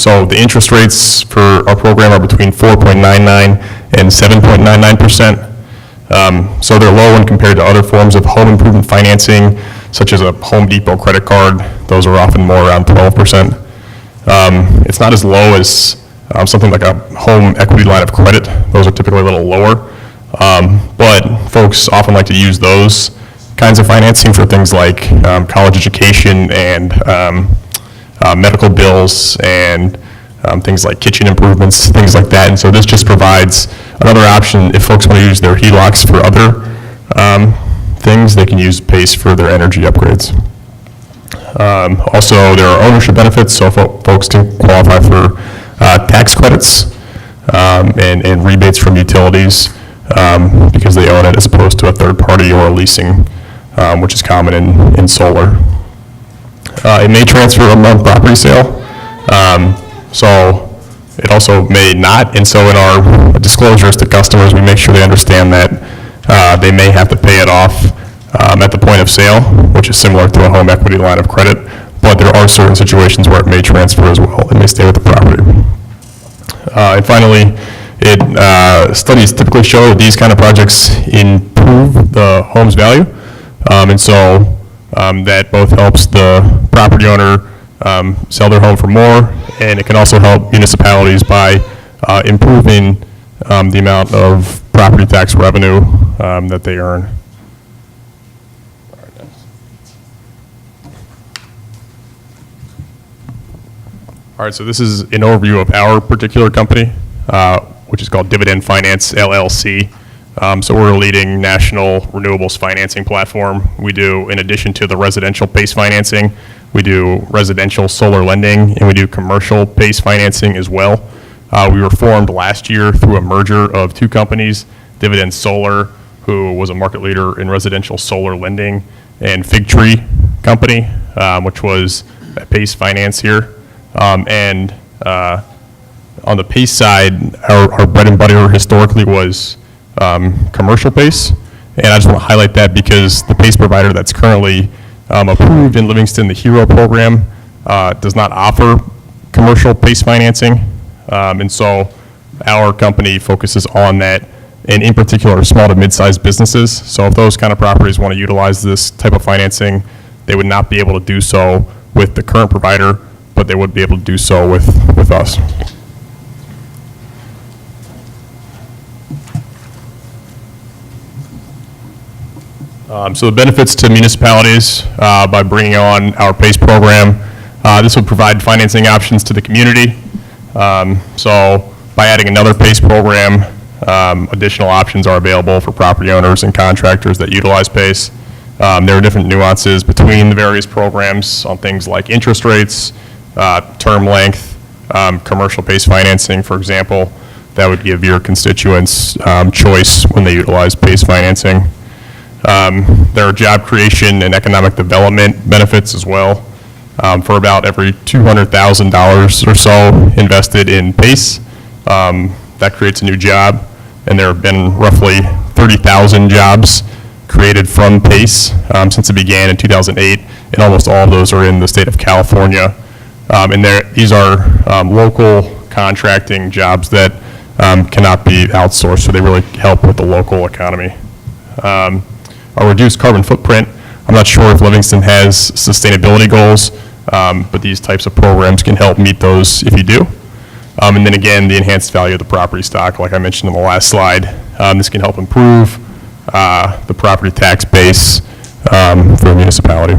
So the interest rates for our program are between 4.99 and 7.99%. So they're low when compared to other forms of home improvement financing, such as a Home Depot credit card. Those are often more around 12%. It's not as low as something like a home equity line of credit. Those are typically a little lower. But folks often like to use those kinds of financing for things like college education and medical bills and things like kitchen improvements, things like that. And so this just provides another option if folks want to use their HELOCs for other things, they can use PACE for their energy upgrades. Also, there are ownership benefits, so folks can qualify for tax credits and rebates from utilities because they own it as opposed to a third party or leasing, which is common in solar. It may transfer among property sale, so it also may not, and so in our disclosures to customers, we make sure they understand that they may have to pay it off at the point of sale, which is similar to a home equity line of credit, but there are certain situations where it may transfer as well. It may stay with the property. And finally, studies typically show that these kind of projects improve the home's value, and so that both helps the property owner sell their home for more, and it can also help municipalities by improving the amount of property tax revenue that they earn. All right, so this is an overview of our particular company, which is called Dividend Finance, LLC. So we're a leading national renewables financing platform. We do, in addition to the residential PACE financing, we do residential solar lending, and we do commercial PACE financing as well. We were formed last year through a merger of two companies, Dividend Solar, who was a market leader in residential solar lending, and Fig Tree Company, which was a PACE finance here. And on the PACE side, our bread and butter historically was commercial PACE, and I just want to highlight that because the PACE provider that's currently approved in Livingston, the HERO program, does not offer commercial PACE financing, and so our company focuses on that, and in particular small to mid-sized businesses. So if those kind of properties want to utilize this type of financing, they would not be able to do so with the current provider, but they would be able to do so with us. So the benefits to municipalities by bringing on our PACE program, this would provide financing options to the community. So by adding another PACE program, additional options are available for property owners and contractors that utilize PACE. There are different nuances between the various programs on things like interest rates, term length, commercial PACE financing, for example. That would give your constituents choice when they utilize PACE financing. There are job creation and economic development benefits as well. for about every $200,000 or so invested in PACE. That creates a new job, and there have been roughly 30,000 jobs created from PACE since it began in 2008, and almost all of those are in the state of California. And these are local contracting jobs that cannot be outsourced, so they really help with the local economy. Our reduced carbon footprint, I'm not sure if Livingston has sustainability goals, but these types of programs can help meet those if you do. And then again, the enhanced value of the property stock, like I mentioned in the last slide. This can help improve the property tax base for a municipality.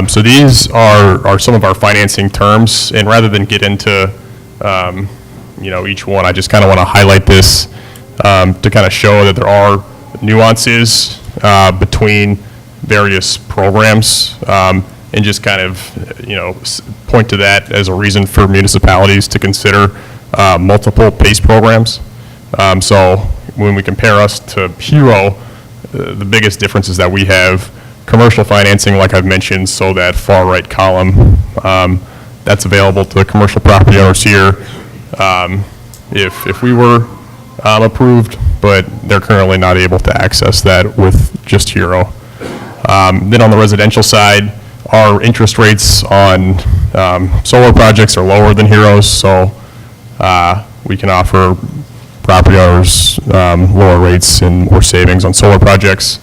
So these are some of our financing terms, and rather than get into each one, I just kind of want to highlight this to kind of show that there are nuances between various programs, and just kind of point to that as a reason for municipalities to consider multiple PACE programs. So when we compare us to HERO, the biggest difference is that we have commercial financing, like I've mentioned, so that far right column, that's available to commercial property owners here if we were approved, but they're currently not able to access that with just HERO. Then on the residential side, our interest rates on solar projects are lower than HERO's, so we can offer property owners lower rates and more savings on solar projects.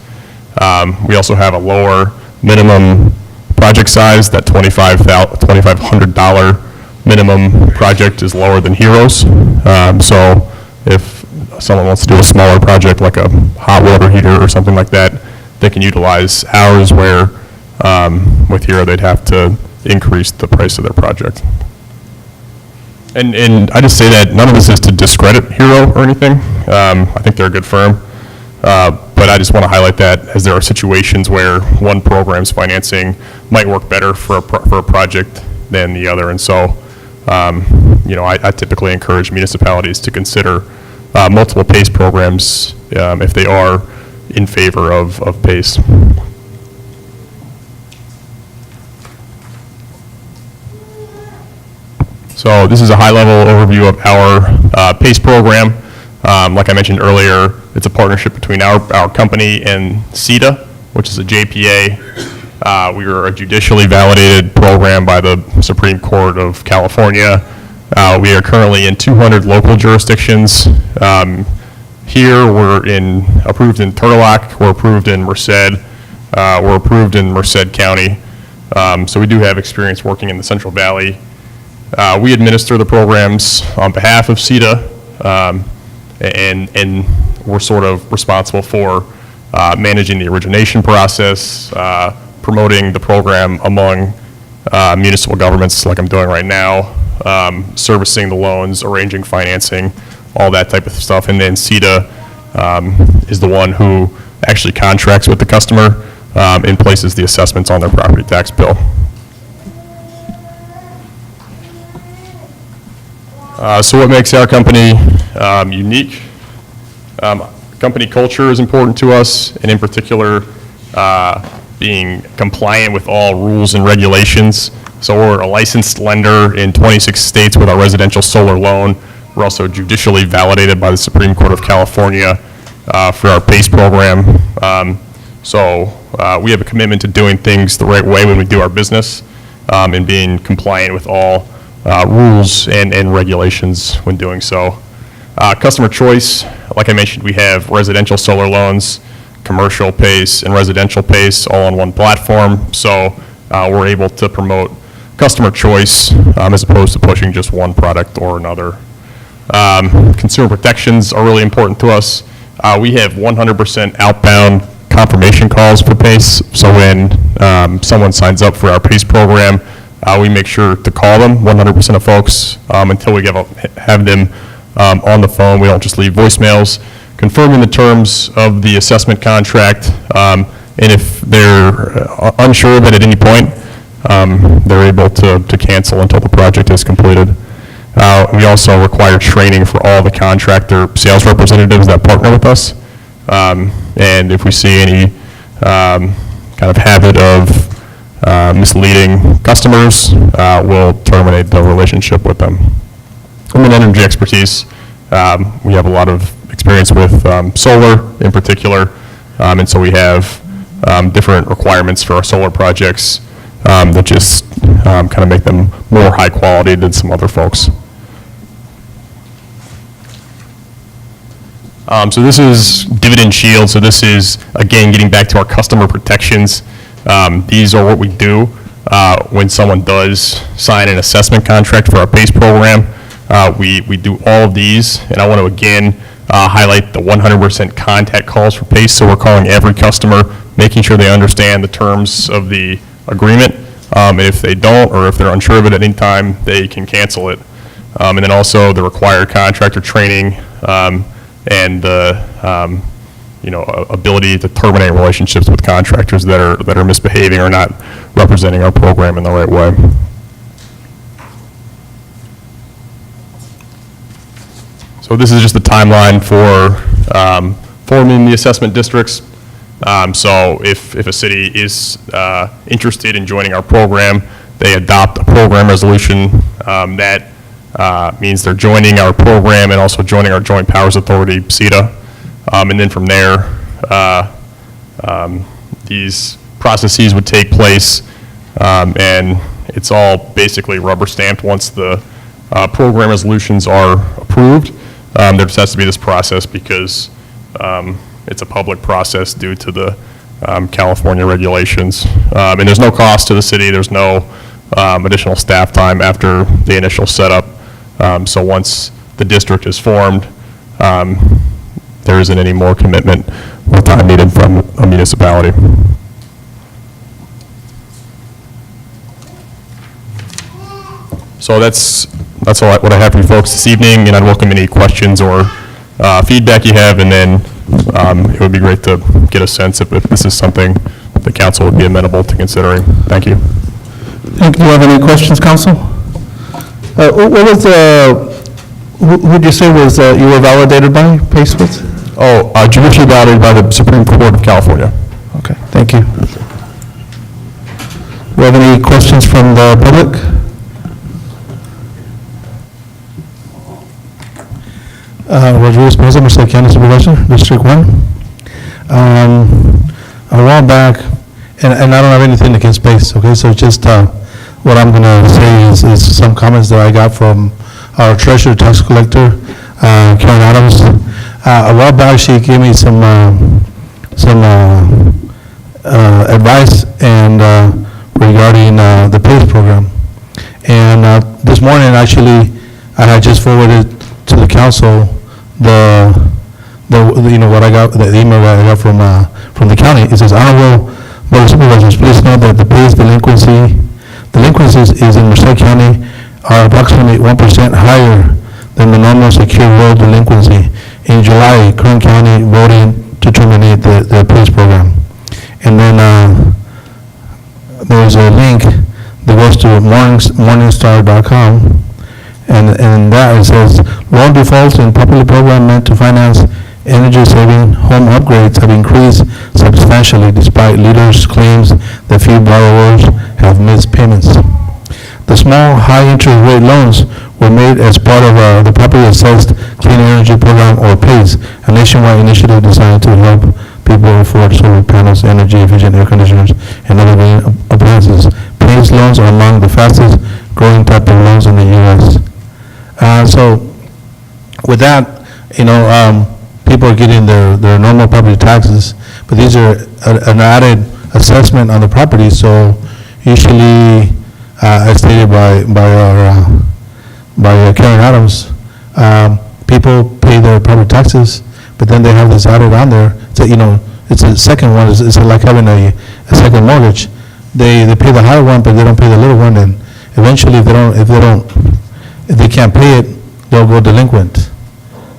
We also have a lower minimum project size. That $2,500 minimum project is lower than HERO's. So if someone wants to do a smaller project like a hot water heater or something like that, they can utilize ours, where with HERO they'd have to increase the price of their project. And I just say that none of this is to discredit HERO or anything. I think they're a good firm. But I just want to highlight that, as there are situations where one program's financing might work better for a project than the other. And so, I typically encourage municipalities to consider multiple PACE programs if they are in favor of PACE. So this is a high-level overview of our PACE program. Like I mentioned earlier, it's a partnership between our company and CETA, which is a JPA. We are a judicially validated program by the Supreme Court of California. We are currently in 200 local jurisdictions. Here, we're approved in Turtle Rock, we're approved in Merced, we're approved in Merced County. So we do have experience working in the Central Valley. We administer the programs on behalf of CETA, and we're sort of responsible for managing the origination process, promoting the program among municipal governments like I'm doing right now, servicing the loans, arranging financing, all that type of stuff. And then CETA is the one who actually contracts with the customer and places the assessments on their property tax bill. So what makes our company unique? Company culture is important to us, and in particular, being compliant with all rules and regulations. So we're a licensed lender in 26 states with our residential solar loan. We're also judicially validated by the Supreme Court of California for our PACE program. So we have a commitment to doing things the right way when we do our business, and being compliant with all rules and regulations when doing so. Customer choice, like I mentioned, we have residential solar loans, commercial PACE, and residential PACE all on one platform. So we're able to promote customer choice as opposed to pushing just one product or another. Consumer protections are really important to us. We have 100% outbound confirmation calls for PACE. So when someone signs up for our PACE program, we make sure to call them, 100% of folks, until we have them on the phone. We don't just leave voicemails, confirming the terms of the assessment contract, and if they're unsure of it at any point, they're able to cancel until the project is completed. We also require training for all the contractor sales representatives that partner with us. And if we see any kind of habit of misleading customers, we'll terminate the relationship with them. And then energy expertise, we have a lot of experience with solar in particular, and so we have different requirements for our solar projects that just kind of make them more high quality than some other folks. So this is Dividend Shield. So this is, again, getting back to our customer protections. These are what we do when someone does sign an assessment contract for our PACE program. We do all of these, and I want to again highlight the 100% contact calls for PACE. So we're calling every customer, making sure they understand the terms of the agreement. And if they don't, or if they're unsure of it at any time, they can cancel it. And then also the required contractor training and the ability to terminate relationships with contractors that are misbehaving or not representing our program in the right way. So this is just the timeline for forming the assessment districts. So if a city is interested in joining our program, they adopt a program resolution that means they're joining our program and also joining our Joint Powers Authority, CETA. And then from there, these processes would take place, and it's all basically rubber stamped once the program resolutions are approved. There just has to be this process because it's a public process due to the California regulations. And there's no cost to the city. There's no additional staff time after the initial setup. So once the district is formed, there isn't any more commitment or time needed from a municipality. So that's all what I have for you folks this evening, and I'd welcome any questions or feedback you have, and then it would be great to get a sense if this is something the council would be amenable to considering. Thank you. Do you have any questions, council? What was who did you say was you were validated by PACE with? Oh, judicially validated by the Supreme Court of California. Okay, thank you. Do you have any questions from the public? Rodriguez Pérez, Merced County Supervisor, District 1. A while back, and I don't have anything against PACE, okay, so just what I'm going to say is some comments that I got from our treasurer tax collector, Karen Adams. A while back, she gave me some advice and regarding the PACE program. And this morning, actually, I had just forwarded to the council what I got, the email that I got from the county. It says, Honorable Board of Supervisors, please know that the PACE delinquencies in Merced County are approximately 1% higher than the normal secure road delinquency. In July, Kern County voted to terminate the PACE program. And then there's a link that goes to morningstar.com. And that it says, loan defaults in popular program meant to finance energy-saving home upgrades have increased substantially despite leaders' claims that few borrowers have missed payments. The small, high-interest rate loans were made as part of the Properly Assessed Clean Energy Program, or PACE, a nationwide initiative designed to help people afford solar panels, energy-efficient air conditioners, and other green appliances. PACE loans are among the fastest-growing type of loans in the U.S. So with that, people are getting their normal property taxes, but these are an added assessment on the property. So usually, as stated by Karen Adams, people pay their property taxes, but then they have this added on there. So it's a second one. It's like having a second mortgage. They pay the higher one, but they don't pay the little one. And eventually, if they can't pay it, they'll go delinquent.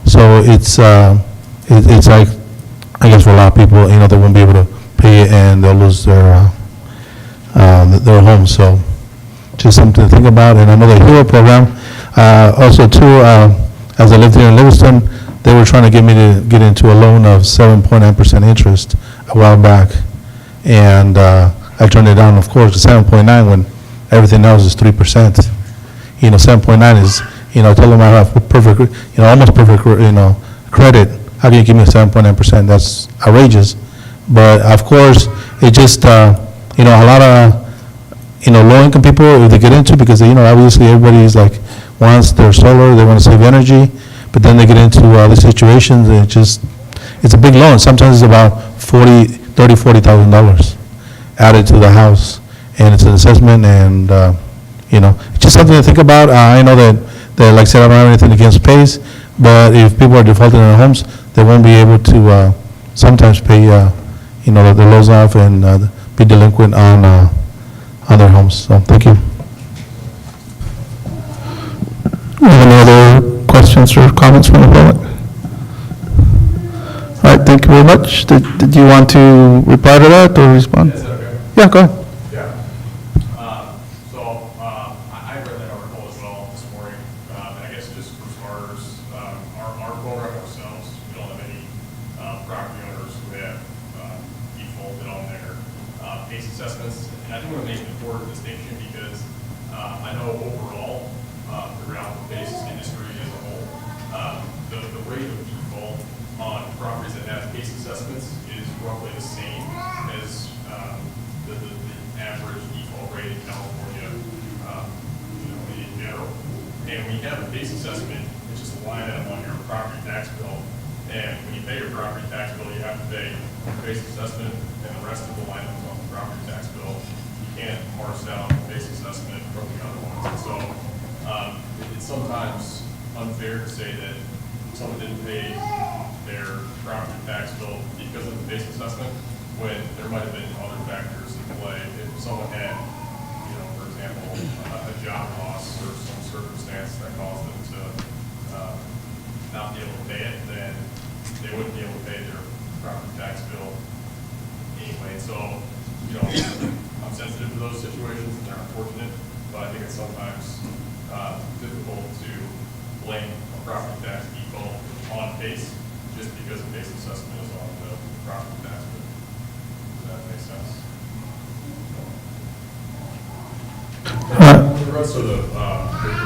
So it's like, I guess for a lot of people, they won't be able to pay it and they'll lose their home. So just something to think about. And another HERO program, also too, as I lived here in Livingston, they were trying to get me to get into a loan of 7.9% interest a while back. And I turned it down, of course, to 7.9 when everything else is 3%. 7.9 is, I told them I have perfect, almost perfect, credit. How can you give me 7.9%? That's outrageous. But of course, it just, a lot of, low-income people, if they get into, because, obviously everybody's like, wants their solar, they want to save energy, but then they get into these situations, it's a big loan. Sometimes it's about $40,000 added to the house, and it's an assessment, and, it's just something to think about. I know that, like I said, I don't have anything against PACE, but if people are defaulting on their homes, they won't be able to sometimes pay, their loans off and be delinquent on their homes. So, thank you. Any other questions or comments from the public? All right, thank you very much. Did you want to reply to that or respond? Is that okay? Yeah, go ahead. Yeah. I read that article as well this morning, and I guess just for starters, our program ourselves, we don't have any property owners who have defaulted on their PACE assessments. And I do want to make an important distinction because I know overall, throughout the PACE industry as a whole, the rate of default on properties that have PACE assessments is roughly the same as the average default rate in California, in general. And when you have a PACE assessment, it's just a line item on your property tax bill. And when you pay your property tax bill, you have to pay the PACE assessment and the rest of the line items on the property tax bill. You can't parse out the PACE assessment from the other ones. And so it's sometimes unfair to say that someone didn't pay their property tax bill because of the PACE assessment, when there might have been other factors in play. If someone had, for example, a job loss or some circumstance that caused them to not be able to pay it, then they wouldn't be able to pay their property tax bill anyway. So, I'm sensitive to those situations, and they're unfortunate, but I think it's sometimes difficult to blame a property tax default on PACE just because the PACE assessment is on the property tax bill. Does that make sense? With regards to the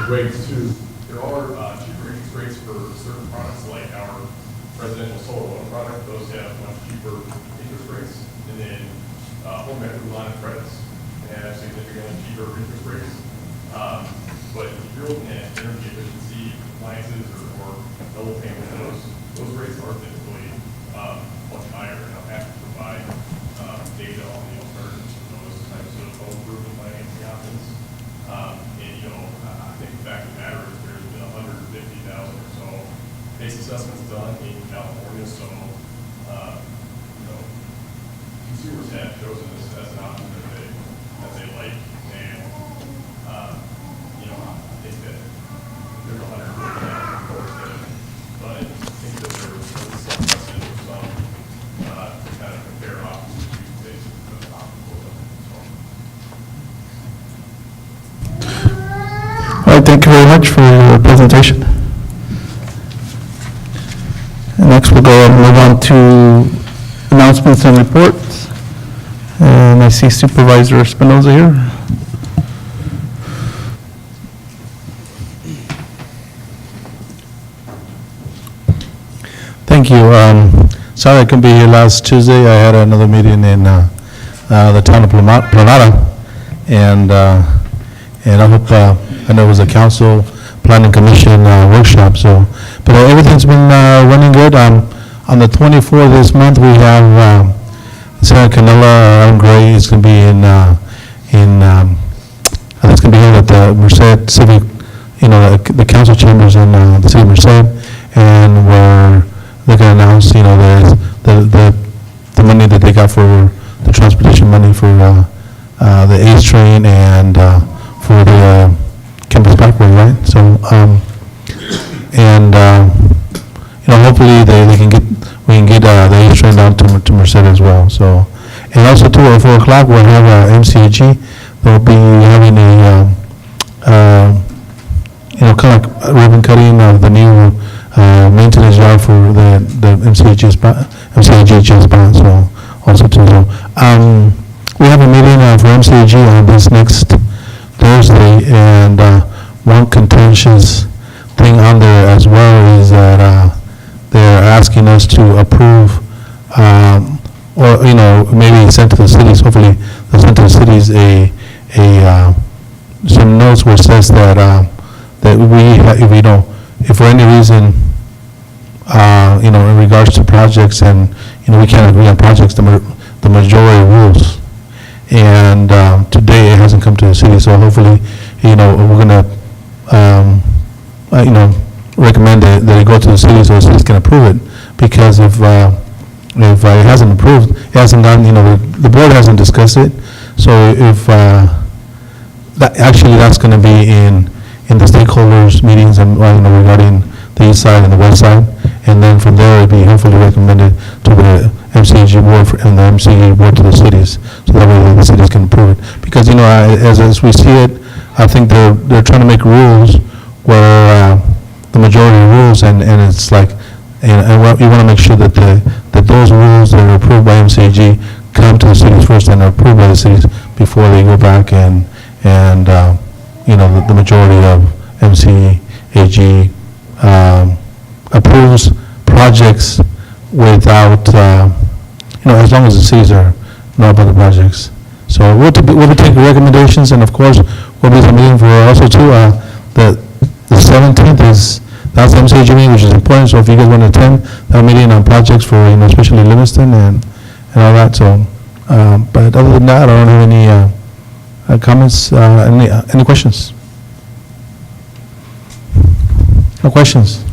rates too, there are cheaper interest rates for certain products like our residential solar loan product. Those have much cheaper interest rates. And then home equity line of credits have significantly cheaper interest rates. But if you're looking at energy efficiency appliances or double pane windows, those rates are typically much higher, and I'll have to provide data on the alternatives to those types of home improvement financing options. I think the fact of the matter is there's been 150,000 or so PACE assessments done in California, so consumers have chosen this as an option that they like, and I think that there's 150,000 of course, but I think that there's some precedent or some to kind of compare options to PACE for the option for them. All right, thank you very much for your presentation. And next, we'll go and move on to announcements and reports. And I see Supervisor Espinoza here. Thank you. Sorry I couldn't be here last Tuesday. I had another meeting in the town of Planada, and I hope, I know it was a council planning commission workshop, but everything's been running good. On the 24th of this month, we have Senator Canela Aaron Gray is going to be I think it's going to be here at the Merced Civic, the council chambers in the city of Merced, and we're going to announce, the money that they got for the transportation money for the ACE train and for the Campus Parkway, right? So, hopefully we can get the ACE train down to Merced as well. So, and also too at 4 o'clock we'll have MCAG. They'll be having a kind of like ribbon cutting of the new maintenance job for the MCHS bond, so also too. So, we have a meeting for MCAG on this next Thursday, and one contentious thing on there as well is that they're asking us to approve, or, maybe send to the cities, hopefully they'll send to the cities some notes where it says that, if for any reason, in regards to projects and, we can't agree on projects, the majority rules. And today it hasn't come to the city, so hopefully, we're going to, recommend that it go to the city so the cities can approve it. Because if it hasn't approved, it hasn't gone, the board hasn't discussed it. So if, that's going to be in the stakeholders meetings and, regarding the east side and the west side. And then from there, it'd be hopefully recommended to the MCAG board and the MCA board to the cities, so that way the cities can approve it. Because, as we see it, I think they're trying to make rules where the majority rules, and it's like, and we want to make sure that that those rules that are approved by MCAG come to the cities first and are approved by the cities before they go back and the majority of MCAG approves projects without, as long as the cities know about the projects. So we'll be taking recommendations, and of course, we'll be submitting for also too, the 17th that's the MCAG meeting, which is important, so if you guys want to attend that meeting on projects for, especially Livingston and all that, so, but other than that, I don't have any comments, any questions? No questions?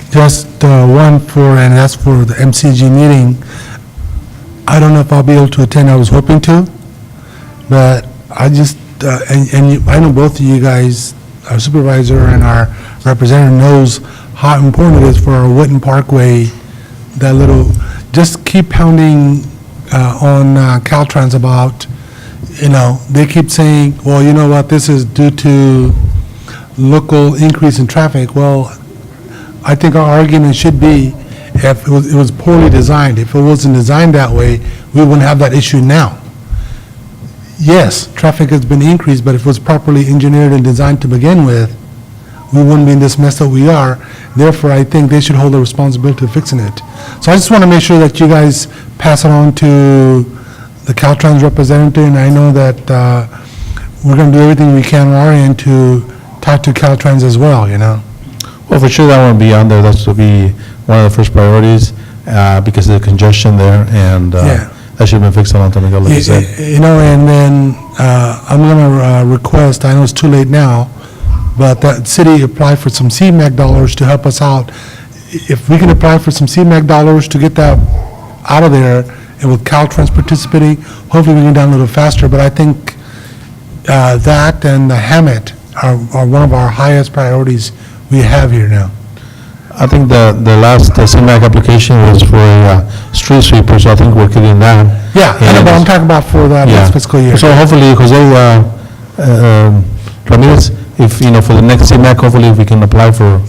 Just one and that's for the MCG meeting. I don't know if I'll be able to attend, I was hoping to, but I just, I know both of you guys, our supervisor and our representative knows how important it is for our Witten Parkway, that little, just keep pounding on Caltrans about, they keep saying, well, you know what, this is due to local increase in traffic. Well, I think our argument should be, if it was poorly designed, if it wasn't designed that way, we wouldn't have that issue now. Yes, traffic has been increased, but if it was properly engineered and designed to begin with, we wouldn't be in this mess that we are. Therefore, I think they should hold the responsibility of fixing it. So I just want to make sure that you guys pass it on to the Caltrans representative, and I know that we're going to do everything we can on our end to talk to Caltrans as well, Well, for sure, that won't be on there. That's to be one of the first priorities because of the congestion there, and that should have been fixed a long time ago, like you said. And then I'm going to request, I know it's too late now, but that city apply for some CMAQ dollars to help us out. If we can apply for some CMAQ dollars to get that out of there, and with Caltrans participating, hopefully we can get down a little faster. But I think that and the Hammett are one of our highest priorities we have here now. I think the last CMAQ application was for a street sweeper, so I think we're getting that. Yeah, I know, but I'm talking about for the next fiscal year. So hopefully, Jose Ramirez, if, for the next CMAQ, hopefully if we can apply for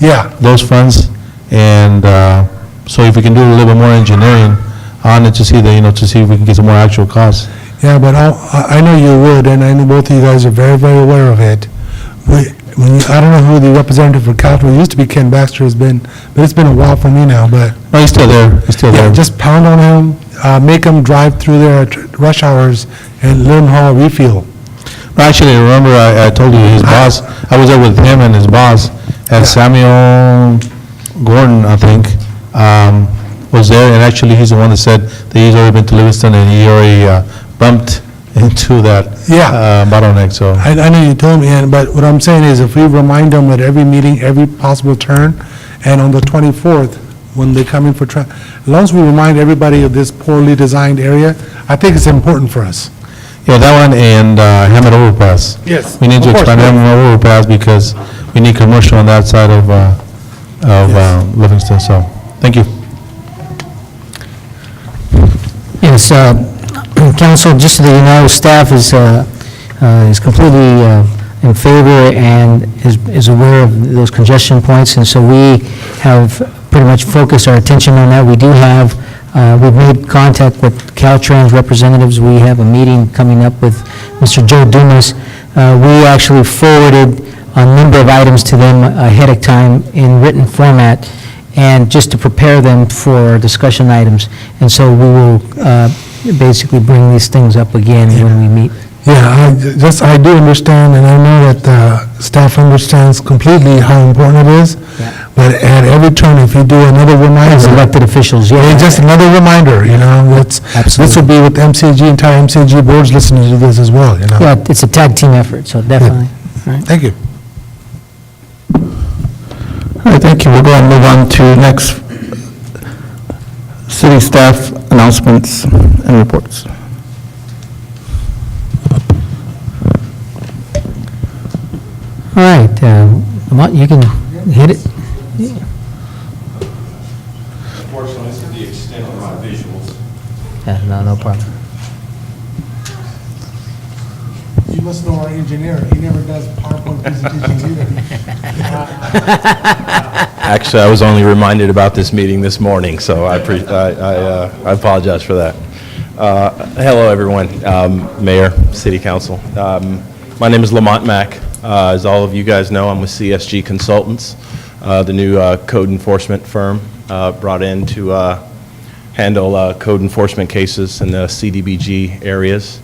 those funds, and so if we can do a little bit more engineering on it to see to see if we can get some more actual costs. Yeah, but I know you would, and I know both of you guys are very, very aware of it. I don't know who the representative for Caltrans, used to be Ken Baxter, but it's been a while for me now, but. No, he's still there, Just pound on him, make him drive through there at rush hours and let him haul a refuel. No, actually, remember I told you his boss, I was there with him and his boss, and Samuel Gordon, I think, was there, and actually he's the one that said that he's already been to Livingston and he already bumped into that bottleneck, so. I know you told me, but what I'm saying is if we remind them at every meeting, every possible turn, and on the 24th, when they come in for, as long as we remind everybody of this poorly designed area, I think it's important for us. Yeah, that one and Hammett Overpass. Yes. We need to expand Hammett Overpass because we need commercial on that side of Livingston, so, thank you. Yes, Council, just so that you know, staff is completely in favor and is aware of those congestion points, and so we have pretty much focus our attention on that. We do have, we've made contact with Caltrans representatives. We have a meeting coming up with Mr. Joe Dumas. We actually forwarded a number of items to them ahead of time in written format, and just to prepare them for discussion items. And so we will basically bring these things up again when we meet. Yeah, I do understand, and I know that staff understands completely how important it is. Yeah. But at every turn, if you do another reminder. As elected officials, yeah. It's just another reminder, this will be with MCG, entire MCG boards listening to this as well, Yeah, it's a tag team effort, so definitely. All right. Thank you. All right, thank you. We'll go and move on to next city staff announcements and reports. All right, Lamont, you can hit it. Unfortunately, this is the extent of my visuals. Yeah, no problem. You must know our engineer. He never does PowerPoint presentations either. Actually, I was only reminded about this meeting this morning, so I apologize for that. Hello, everyone, Mayor, City Council. My name is Lamont Mack. As all of you guys know, I'm with CSG Consultants, the new code enforcement firm brought in to handle code enforcement cases in the CDBG areas.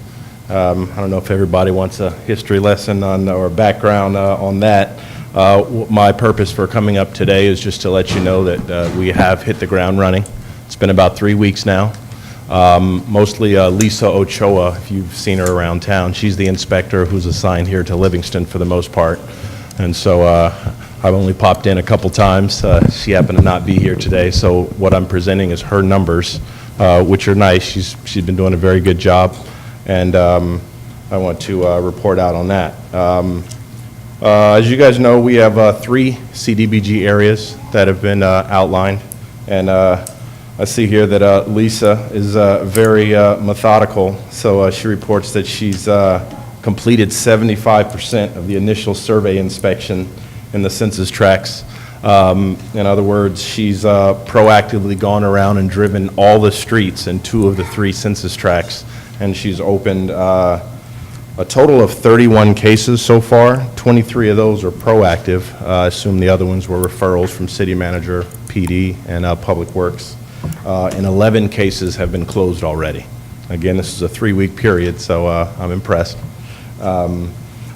I don't know if everybody wants a history lesson on or background on that. My purpose for coming up today is just to let you know that we have hit the ground running. It's been about 3 weeks now. Mostly Lisa Ochoa, if you've seen her around town. She's the inspector who's assigned here to Livingston for the most part. And so I've only popped in a couple times. She happened to not be here today, so what I'm presenting is her numbers, which are nice. She's been doing a very good job, and I want to report out on that. As you guys know, we have 3 CDBG areas that have been outlined, and I see here that Lisa is very methodical, so she reports that she's completed 75% of the initial survey inspection in the census tracts. In other words, she's proactively gone around and driven all the streets in 2 of the 3 census tracts, and she's opened a total of 31 cases so far. 23 of those are proactive. I assume the other ones were referrals from city manager, PD, and Public Works. And 11 cases have been closed already. Again, this is a 3-week period, so I'm impressed.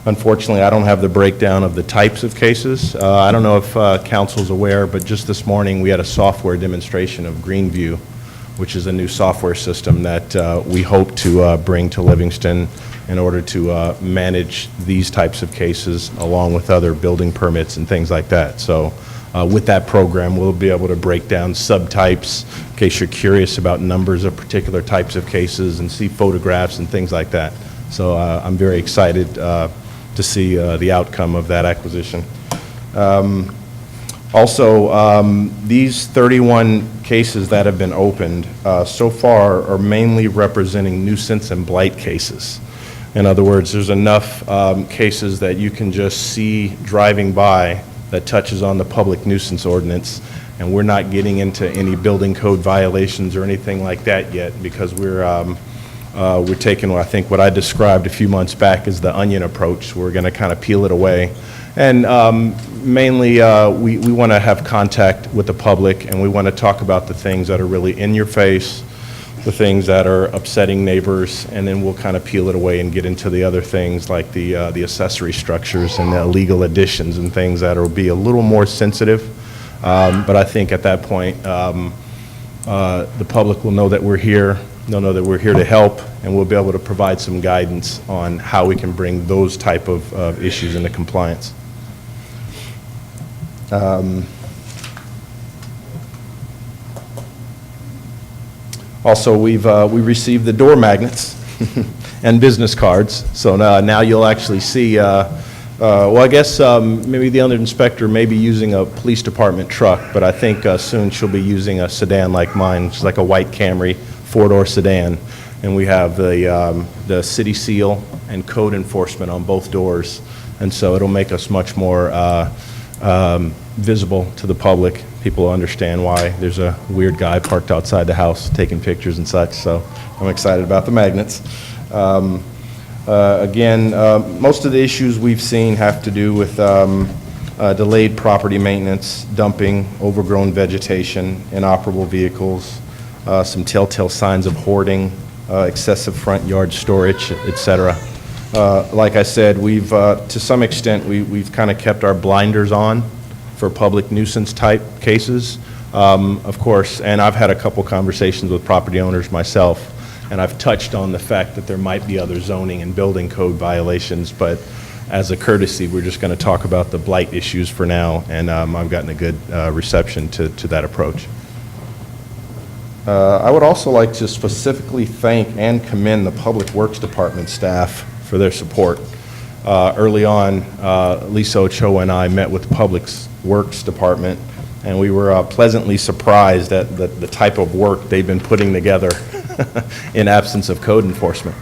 Unfortunately, I don't have the breakdown of the types of cases. I don't know if council's aware, but just this morning we had a software demonstration of Greenview, which is a new software system that we hope to bring to Livingston in order to manage these types of cases along with other building permits and things like that. So with that program, we'll be able to break down subtypes in case you're curious about numbers of particular types of cases and see photographs and things like that. So I'm very excited to see the outcome of that acquisition. Also, these 31 cases that have been opened so far are mainly representing nuisance and blight cases. In other words, there's enough cases that you can just see driving by that touches on the public nuisance ordinance, and we're not getting into any building code violations or anything like that yet, because we're taking, I think, what I described a few months back as the onion approach. We're going to kind of peel it away. And mainly, we want to have contact with the public, and we want to talk about the things that are really in your face, the things that are upsetting neighbors, and then we'll kind of peel it away and get into the other things like the accessory structures and the illegal additions and things that will be a little more sensitive. But I think at that point, the public will know that we're here. They'll know that we're here to help, and we'll be able to provide some guidance on how we can bring those type of issues into compliance. Also, we received the door magnets and business cards, so now you'll actually see, well, I guess maybe the under inspector may be using a police department truck, but I think soon she'll be using a sedan like mine, which is like a white Camry, 4-door sedan, and we have the city seal and code enforcement on both doors, and so it'll make us much more visible to the public. People understand why there's a weird guy parked outside the house taking pictures and such, so I'm excited about the magnets. Again, most of the issues we've seen have to do with delayed property maintenance, dumping, overgrown vegetation, inoperable vehicles, some telltale signs of hoarding, excessive front yard storage, et cetera. Like I said, we've, to some extent, we've kind of kept our blinders on for public nuisance type cases. Of course, and I've had a couple conversations with property owners myself, and I've touched on the fact that there might be other zoning and building code violations, but as a courtesy, we're just going to talk about the blight issues for now, and I've gotten a good reception to that approach. I would also like to specifically thank and commend the Public Works Department staff for their support. Early on, Lisa Ochoa and I met with the Public Works Department, and we were pleasantly surprised at the type of work they've been putting together in absence of code enforcement.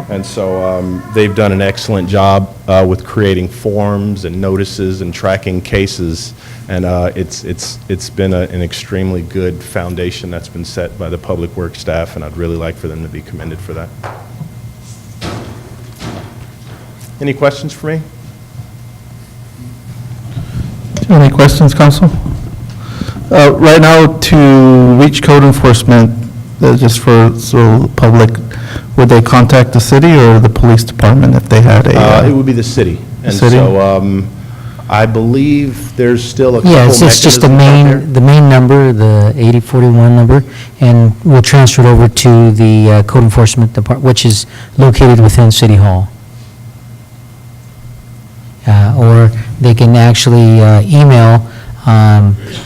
And so they've done an excellent job with creating forms and notices and tracking cases, and it's been an extremely good foundation that's been set by the Public Works staff, and I'd really like for them to be commended for that. Any questions for me? Any questions, Council? Right now, to reach code enforcement, just for, so public, would they contact the city or the police department if they had a? It would be the city. And city? so I believe there's still a couple Yeah, it's just the mechanisms out there. main number, the 8041 number, and we'll transfer it over to the code enforcement department, which is located within City Hall. Or they can actually email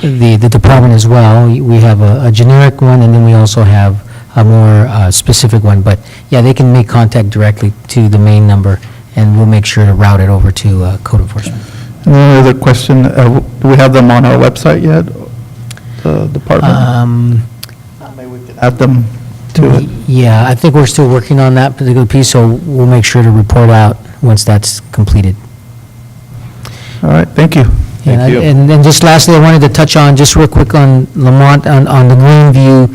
the department as well. We have a generic one, and then we also have a more specific one. But yeah, they can make contact directly to the main number, and we'll make sure to route it over to code enforcement. Any other question? Do we have them on our website yet, the department? Maybe we can add them to it. Yeah, I think we're still working on that particular piece, so we'll make sure to report out once that's completed. All right, thank you. Yeah, and then just lastly, I wanted to touch on, just real quick on Lamont, on the Greenview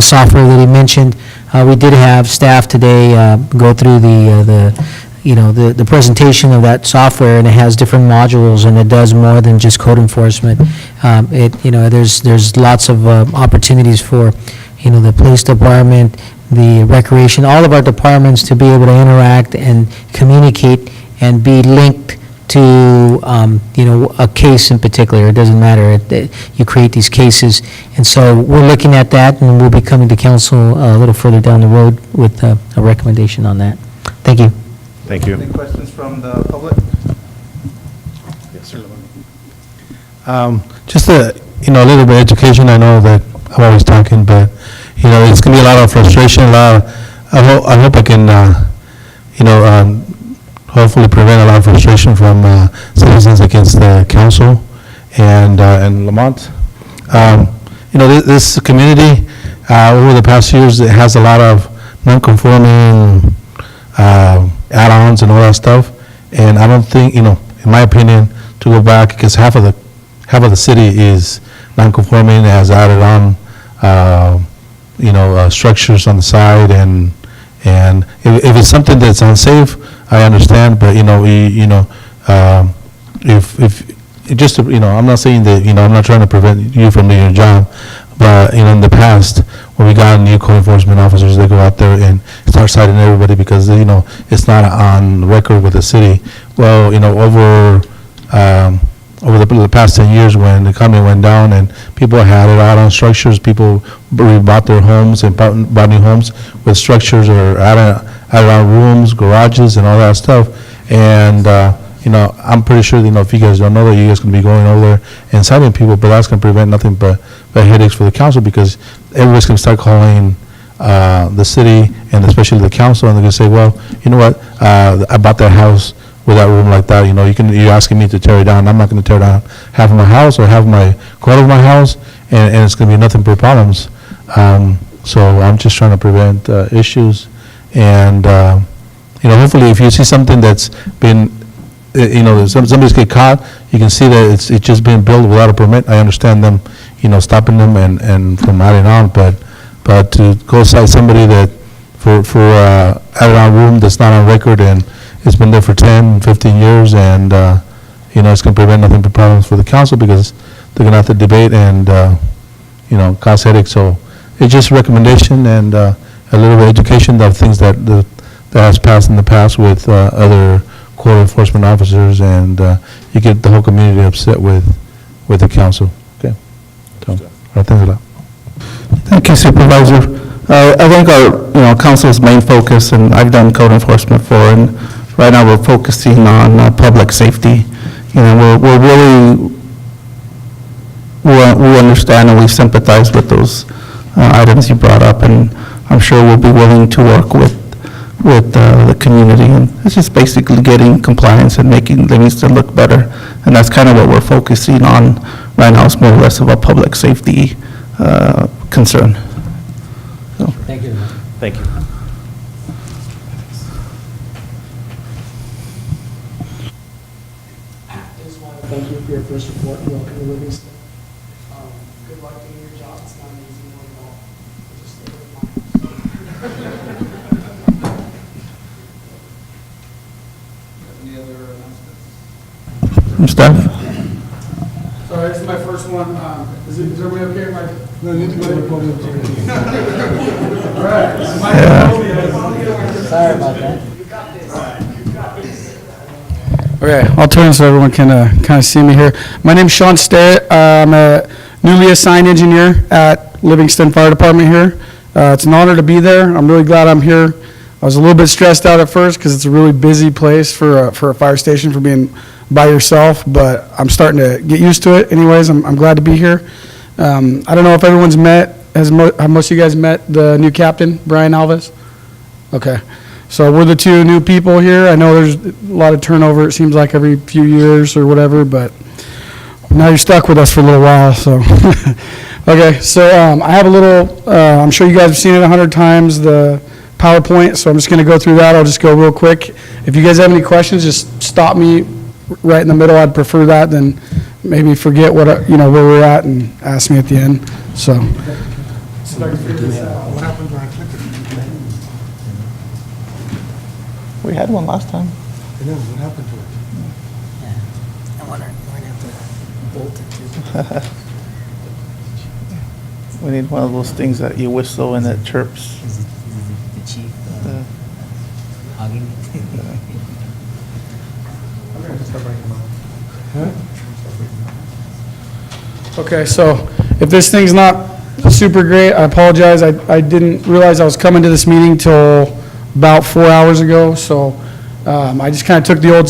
software that he mentioned. We did have staff today go through the presentation of that software, and it has different modules, and it does more than just code enforcement. There's lots of opportunities for, the police department, the recreation, all of our departments to be able to interact and communicate and be linked to, a case in particular. It doesn't matter. You create these cases. And so we're looking at that, and we'll be coming to council a little further down the road with a recommendation on that. Thank you. Thank you. Any questions from the public? Yes, sir. Just a little bit of education. I know that I'm always talking, but, it's going to be a lot of frustration, I hope I can, hopefully prevent a lot of frustration from citizens against the council and Lamont. This community, over the past years, it has a lot of non-conforming add-ons and all that stuff, and I don't think, in my opinion, to go back, because half of the city is non-conforming, it has added on, structures on the side, and if it's something that's unsafe, I understand, but, I'm not saying that, I'm not trying to prevent you from doing your job, but, in the past, when we got new code enforcement officers, they go out there and start citing everybody because, it's not on record with the city. Well, over the past 10 years, when the economy went down and people had it out on structures, people bought their homes and bought new homes with structures or added on rooms, garages, and all that stuff. And, I'm pretty sure, if you guys don't know that, you guys can be going over there and citing people, but that's going to prevent nothing but headaches for the council, because everybody's going to start calling the city and especially the council, and they're going to say, well, you know what, I bought that house with that room like that, you're asking me to tear it down. I'm not going to tear down half of my house or half of my quarter of my house, and it's going to be nothing but problems. So I'm just trying to prevent issues, and hopefully if you see something that's been somebody's get caught, you can see that it's just being built without a permit. I understand them, stopping them and from adding on, but to go cite somebody that for added on room that's not on record and it's been there for 10, 15 years and, it's going to prevent nothing but problems for the council because they're going to have to debate and, cause headaches. So it's just a recommendation and a little bit of education of things that has passed in the past with other code enforcement officers, and you get the whole community upset with the council. Okay. So, thanks a lot. Thank you, Supervisor. I think our, council's main focus, and I've done code enforcement for, and right now we're focusing on public safety. We're really, we understand and we sympathize with those items you brought up, and I'm sure we'll be willing to work with the community, and it's just basically getting compliance and making Livingston look better, and that's kind of what we're focusing on right now. It's more or less of a public safety concern. So. Thank you. Thank you. I just want to thank you for your first report and welcome to Livingston. Good luck doing your job. It's not an easy one at all. Just stay with Any other announcements? From staff? Sorry, this is my first one. Is everybody okay? No, you need to go to the podium. All right. This is my Sorry about that. Okay, I'll turn so everyone can kind of see me here. My name's Sean Sterrett. I'm a newly assigned engineer at Livingston Fire Department here. It's an honor to be there. I'm really glad I'm here. I was a little bit stressed out at first because it's a really busy place for a fire station for being by yourself, but I'm starting to get used to it. Anyways, I'm glad to be here. I don't know if everyone's met, have most of you guys met the new captain, Brian Alves? Okay. So we're the two new people here. I know there's a lot of turnover, it seems like every few years or whatever, but now you're stuck with us for a little while, so. Okay, so I have a little, I'm sure you guys have seen it 100 times, the PowerPoint, so I'm just gonna go through that. I'll just go real quick. If you guys have any questions, just stop me right in the middle. I'd prefer that than maybe forget what, where we're at and ask me at the end, so. So I can figure this out. What happened when I clicked it? We had one last time. I know, what happened to it? I wonder, we're going to have to bolt it too. We need one of those things that you whistle and it chirps. Is it the chief hugging? Okay, so if this thing's not super great, I apologize. I didn't realize I was coming to this meeting till about 4 hours ago, so I just kind of took the old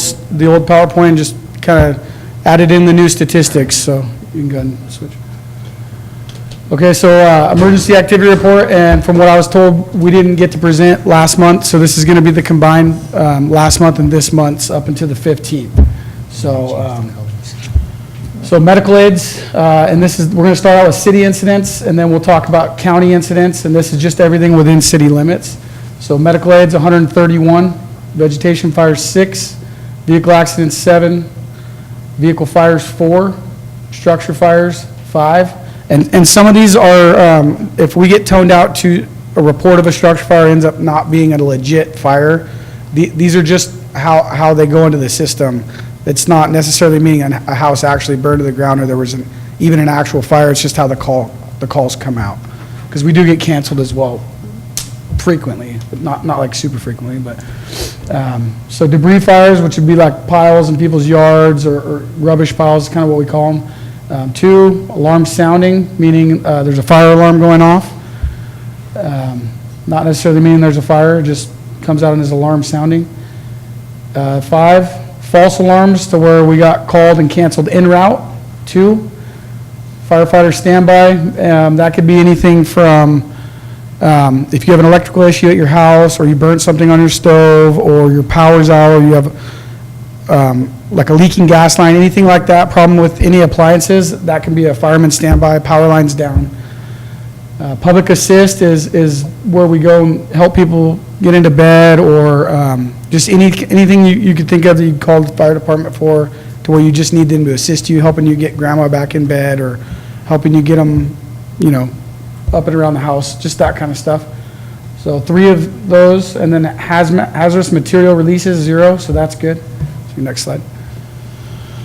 PowerPoint and just kind of added in the new statistics, so you can go ahead and switch. Okay, so emergency activity report, and from what I was told, we didn't get to present last month, so this is going to be the combined last month and this month's up until the 15th. So medical aids, and we're going to start out with city incidents, and then we'll talk about county incidents, and this is just everything within city limits. So medical aids, 131, vegetation fires 6, vehicle accidents 7, vehicle fires 4, structure fires 5, and some of these are, if we get toned out to a report of a structure fire ends up not being a legit fire, these are just how they go into the system. It's not necessarily meaning a house actually burned to the ground or there was even an actual fire. It's just how the calls come out. Because we do get canceled as well frequently, but not like super frequently. But so debris fires, which would be like piles in people's yards or rubbish piles, is kind of what we call them. 2, alarm sounding, meaning there's a fire alarm going off. Not necessarily meaning there's a fire, it just comes out as alarm sounding. 5, false alarms to where we got called and canceled en route. 2, firefighter standby. That could be anything from if you have an electrical issue at your house, or you burnt something on your stove, or your power's out, or you have like a leaking gas line, anything like that, problem with any appliances, that can be a fireman standby, power lines down. Public assist is where we go and help people get into bed, or just anything you could think of that you'd call the fire department for, to where you just need them to assist you, helping you get grandma back in bed, or helping you get them, up and around the house, just that kind of stuff. So 3 of those, and then hazardous material releases, 0, so that's good. Next slide.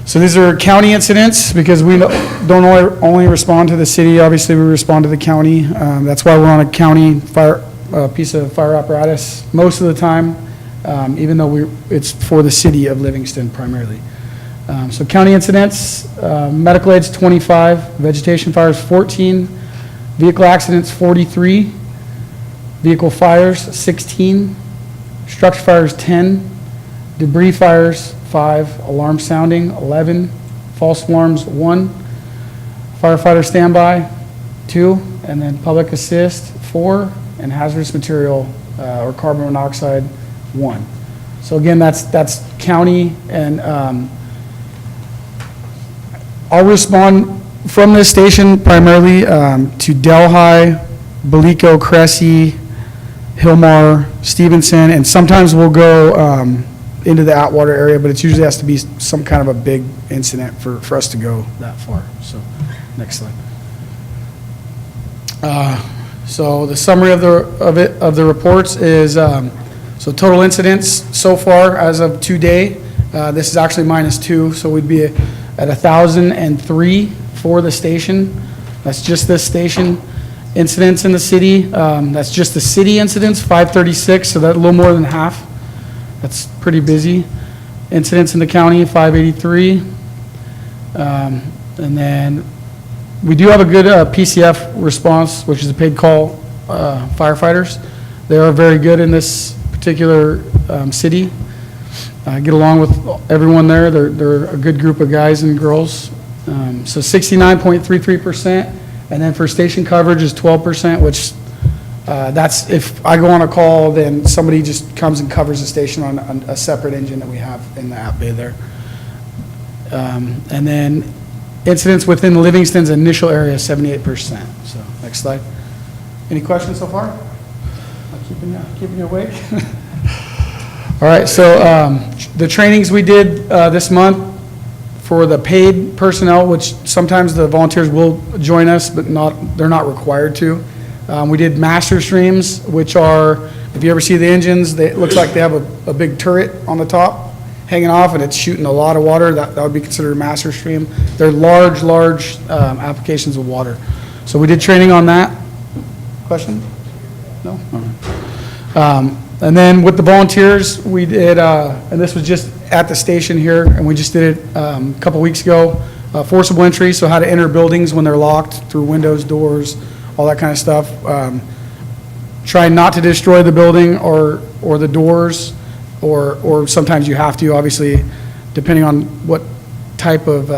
So these are county incidents, because we don't only respond to the city, obviously we respond to the county. That's why we're on a county piece of fire apparatus most of the time, even though it's for the city of Livingston primarily. So county incidents, medical aids 25, vegetation fires 14, vehicle accidents 43, vehicle fires 16, structure fires 10, debris fires 5, alarm sounding 11, false alarms 1, firefighter standby 2, and then public assist 4, and hazardous material or carbon monoxide 1. So again, that's county, and I'll respond from this station primarily to Delhi, Belico, Cressy, Hillmar, Stevenson, and sometimes we'll go into the Atwater area, but it usually has to be some kind of a big incident for us to go that far. So, next slide. So the summary of the reports is so total incidents so far as of today. This is actually -2, so we'd be at 1,003 for the station. That's just this station. Incidents in the city, that's just the city incidents, 536, so that's a little more than half. That's pretty busy. Incidents in the county, 583. And then we do have a good PCF response, which is a paid call firefighters. They are very good in this particular city. I get along with everyone there. They're a good group of guys and girls. So 69.33%, and then for station coverage is 12%, which that's if I go on a call, then somebody just comes and covers the station on a separate engine that we have in the app bay there. And then incidents within Livingston's initial area, 78%. So next slide. Any questions so far? Keeping you awake? All right, so the trainings we did this month for the paid personnel, which sometimes the volunteers will join us, but they're not required to. We did master streams, which are, if you ever see the engines, it looks like they have a big turret on the top hanging off, and it's shooting a lot of water. That would be considered a master stream. They're large applications of water. So we did training on that. Question? No? All right. And then with the volunteers, we did, and this was just at the station here, and we just did it a couple weeks ago, forcible entry, so how to enter buildings when they're locked through windows, doors, all that kind of stuff. Try not to destroy the building or the doors, or sometimes you have to, obviously, depending on what type of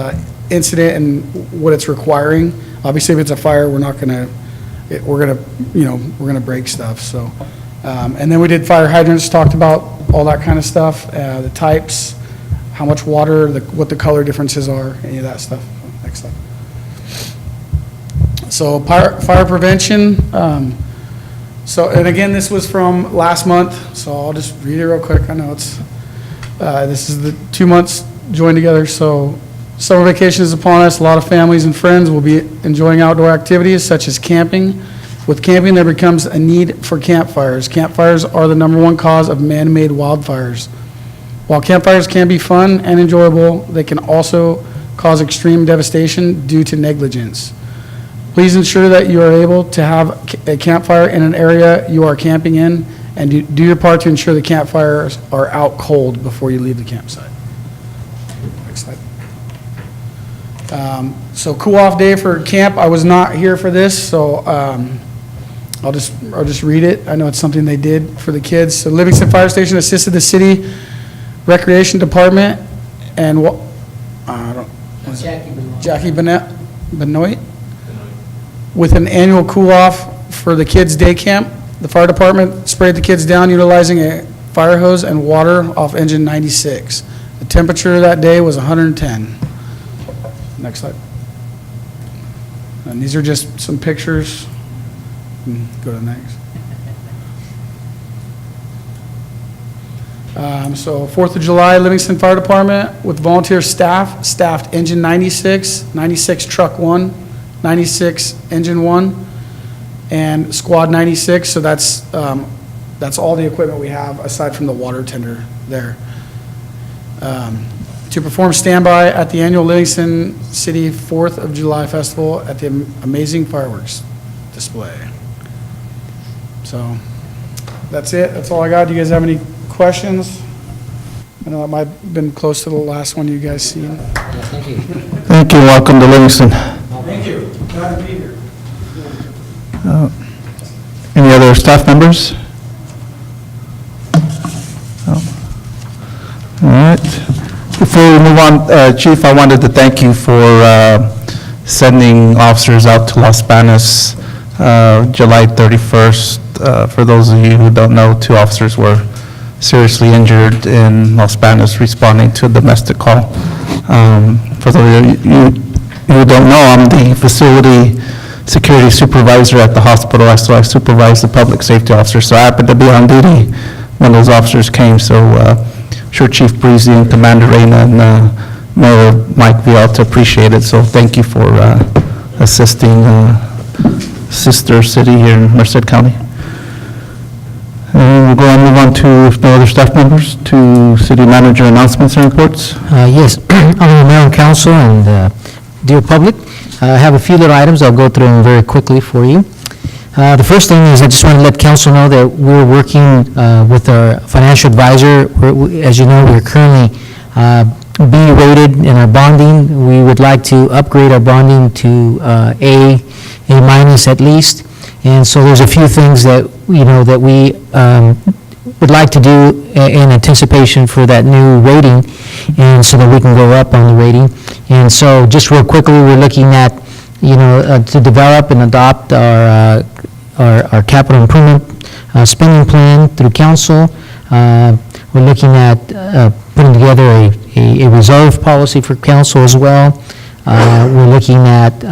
incident and what it's requiring. Obviously, if it's a fire, we're gonna break stuff. So, and then we did fire hydrants, talked about all that kind of stuff, the types, how much water, what the color differences are, any of that stuff. Next slide. So fire prevention. So, and again, this was from last month, so I'll just read it real quick. I know it's, this is the 2 months joined together. So summer vacation is upon us. A lot of families and friends will be enjoying outdoor activities such as camping. With camping, there becomes a need for campfires. Campfires are the #1 cause of man-made wildfires. While campfires can be fun and enjoyable, they can also cause extreme devastation due to negligence. Please ensure that you are able to have a campfire in an area you are camping in, and do your part to ensure the campfires are out cold before you leave the campsite. Next slide. So cool-off day for camp. I was not here for this, so I'll just read it. I know it's something they did for the kids. So Livingston Fire Station assisted the city recreation department and Jackie Benoit with an annual cool-off for the kids' day camp. The fire department sprayed the kids down utilizing a fire hose and water off engine 96. The temperature that day was 110. Next slide. And these are just some pictures. Go to the next. So 4th of July, Livingston Fire Department with volunteer staff, staffed engine 96, 96 truck 1, 96 engine 1, and squad 96. So that's all the equipment we have aside from the water tender there. To perform standby at the annual Livingston City 4th of July Festival at the amazing fireworks display. So that's it. That's all I got. Do you guys have any questions? I know that might have been close to the last one you guys seen. Thank you. Welcome to Livingston. Thank you. Glad to be here. Any other staff members? No. All right. Before we move on, Chief, I wanted to thank you for sending officers out to Los Banos July 31st. For those of you who don't know, 2 officers were seriously injured in Los Banos responding to a domestic call. For those of you who don't know, I'm the facility security supervisor at the hospital, so I supervise the public safety officer. So I happened to be on duty when those officers came, so I'm sure Chief Breezy and Commander Reyna and Mayor Mike Vialta appreciate it, so thank you for assisting sister city here in Merced County. And we'll go and move on to, if no other staff members, to city manager announcements and reports. Yes, Honorable Mayor and Council and dear public, I have a few little items. I'll go through them very quickly for you. The first thing is I just want to let council know that we're working with our financial advisor. As you know, we're currently B rated in our bonding. We would like to upgrade our bonding to A minus at least. And so there's a few things that, that we would like to do in anticipation for that new rating, and so that we can go up on the rating. And so just real quickly, we're looking at, to develop and adopt our capital improvement spending plan through council. We're looking at putting together a reserve policy for council as well. We're looking at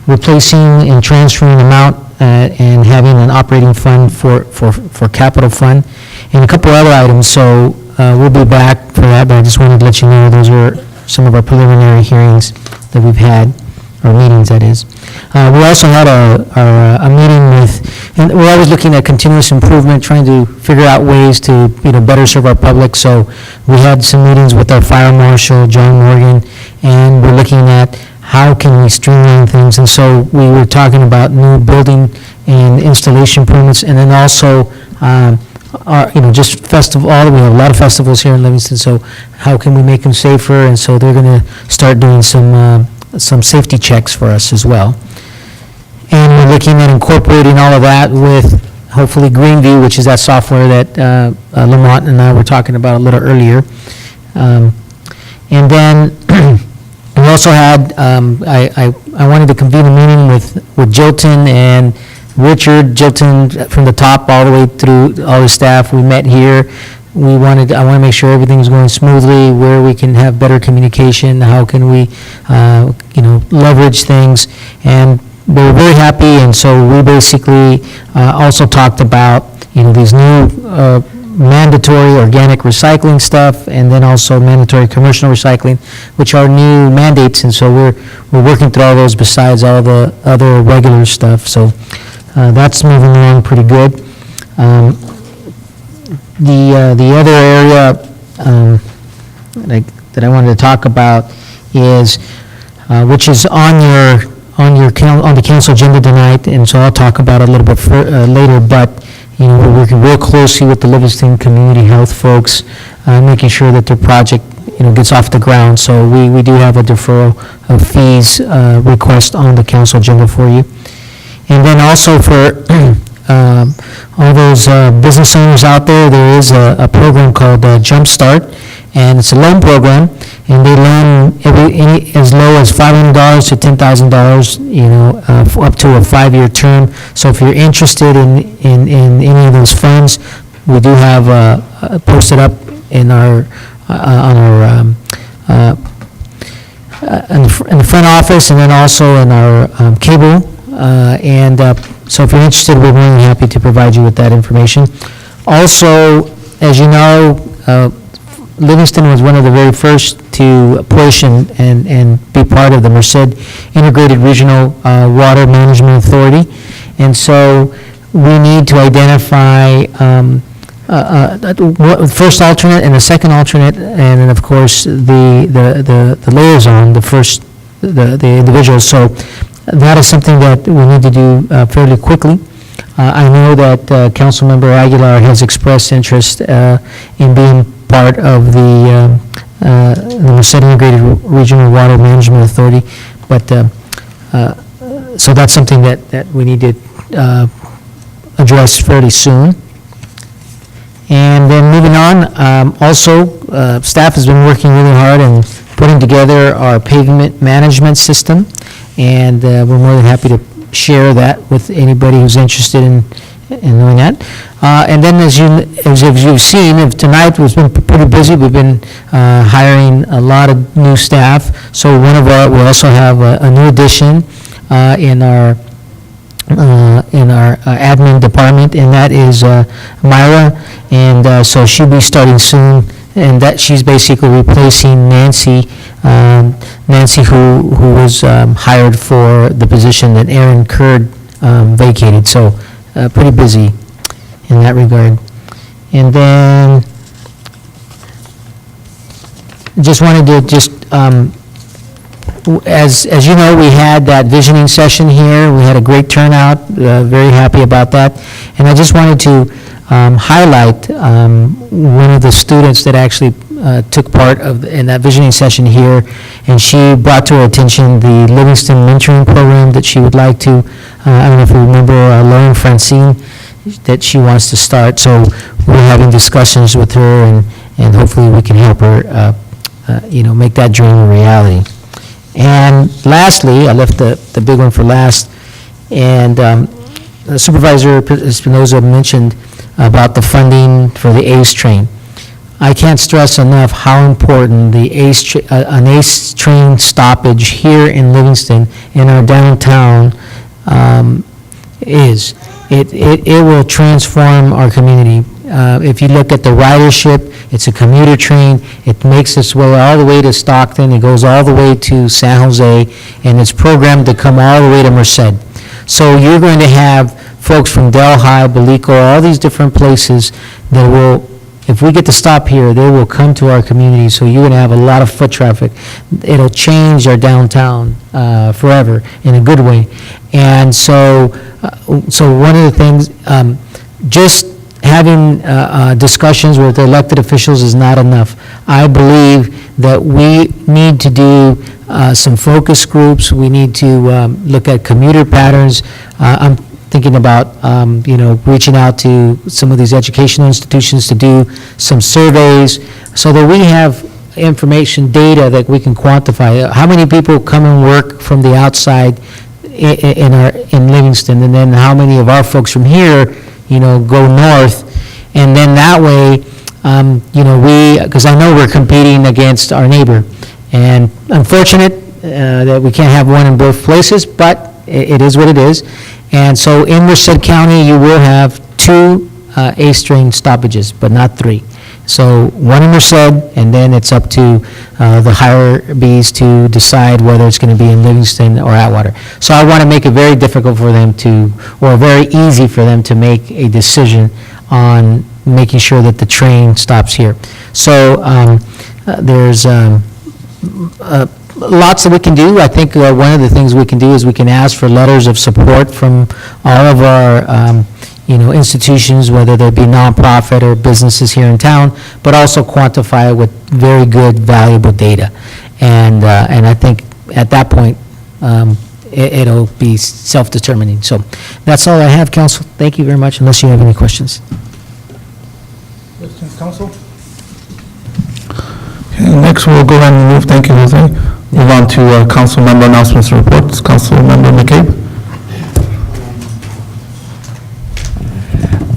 replacing and transferring amount and having an operating fund for capital fund, and a couple other items. So we'll be back for that, but I just wanted to let you know those are some of our preliminary hearings that we've had, or meetings, that is. We also had a meeting with, and we're always looking at continuous improvement, trying to figure out ways to better serve our public. So we had some meetings with our fire marshal, John Morgan, and we're looking at how can we streamline things. And so we were talking about new building and installation permits, and then also just festival, we have a lot of festivals here in Livingston, so how can we make them safer? And so they're going to start doing some safety checks for us as well. And we're looking at incorporating all of that with hopefully Greenview, which is that software that Lamont and I were talking about a little earlier. And then we also had, I wanted to convene a meeting with Jilton and Richard. Jilton from the top all the way through all the staff. We met here. I want to make sure everything's going smoothly, where we can have better communication, how can we, leverage things. And they were very happy, and so we basically also talked about, these new mandatory organic recycling stuff, and then also mandatory commercial recycling, which are new mandates, and so we're working through all those besides all the other regular stuff. So that's moving along pretty good. The other area that I wanted to talk about is, which is on the council agenda tonight, and so I'll talk about it a little bit later, but we're working real closely with the Livingston Community Health folks, making sure that their project, gets off the ground. So we do have a deferral of fees request on the council agenda for you. And then also for all those business owners out there, there is a program called Jumpstart, and it's a loan program, and they loan as low as $500 to $10,000, up to a 5-year term. So if you're interested in any of those funds, we do have posted up in our in the front office, and then also in our cable. So if you're interested, we're really happy to provide you with that information. Also, as you know, Livingston was one of the very first to push and be part of the Merced Integrated Regional Water Management Authority. And so we need to identify first alternate and the second alternate, and then, of course, the liaison, the individuals. So that is something that we need to do fairly quickly. I know that Councilmember Aguilar has expressed interest in being part of the Merced Integrated Regional Water Management Authority, but so that's something that we need to address fairly soon. And then moving on, also, staff has been working really hard and putting together our pavement management system, and we're more than happy to share that with anybody who's interested in knowing that. And then as you've seen, tonight has been pretty busy. We've been hiring a lot of new staff. So we also have a new addition in our admin department, and that is Myra, and so she'll be starting soon, and that she's basically replacing Nancy, who was hired for the position that Aaron Kurd vacated, so pretty busy in that regard. And then just wanted to as you know, we had that visioning session here. We had a great turnout, very happy about that. And I just wanted to highlight one of the students that actually took part in that visioning session here, and she brought to our attention the Livingston mentoring program that she would like to, I don't know if you remember Lauren Francine, that she wants to start. So we're having discussions with her, and hopefully we can help her make that dream a reality. And lastly, I left the big one for last, and Supervisor Espinoza mentioned about the funding for the ACE train. I can't stress enough how important the an ACE train stoppage here in Livingston, in our downtown, is. It will transform our community. If you look at the ridership, it's a commuter train. It makes its way all the way to Stockton. It goes all the way to San Jose, and it's programmed to come all the way to Merced. So you're going to have folks from Delhi, Belico, all these different places that will, if we get to stop here, they will come to our community. So you're going to have a lot of foot traffic. It'll change our downtown forever in a good way. And so one of the things, just having discussions with elected officials is not enough. I believe that we need to do some focus groups. We need to look at commuter patterns. I'm thinking about, reaching out to some of these educational institutions to do some surveys so that we have information, data that we can quantify. How many people come and work from the outside in Livingston, and then how many of our folks from here go north, and then that way, because I know we're competing against our neighbor, and unfortunate that we can't have one in both places, but it is what it is. And so in Merced County, you will have 2 ACE train stoppages, but not 3. So one in Merced, and then it's up to the higher Bs to decide whether it's going to be in Livingston or Atwater. So I want to make it very difficult for them or very easy for them to make a decision on making sure that the train stops here. So there's lots that we can do. I think one of the things we can do is we can ask for letters of support from all of our institutions, whether they be nonprofit or businesses here in town, but also quantify it with very good, valuable data. And I think at that point, it'll be self-determining. So that's all I have, Council. Thank you very much, unless you have any questions. Questions, Council? Okay, next we'll go ahead and move, thank you, Jose. Move on to council member announcements and reports. Council member McCabe.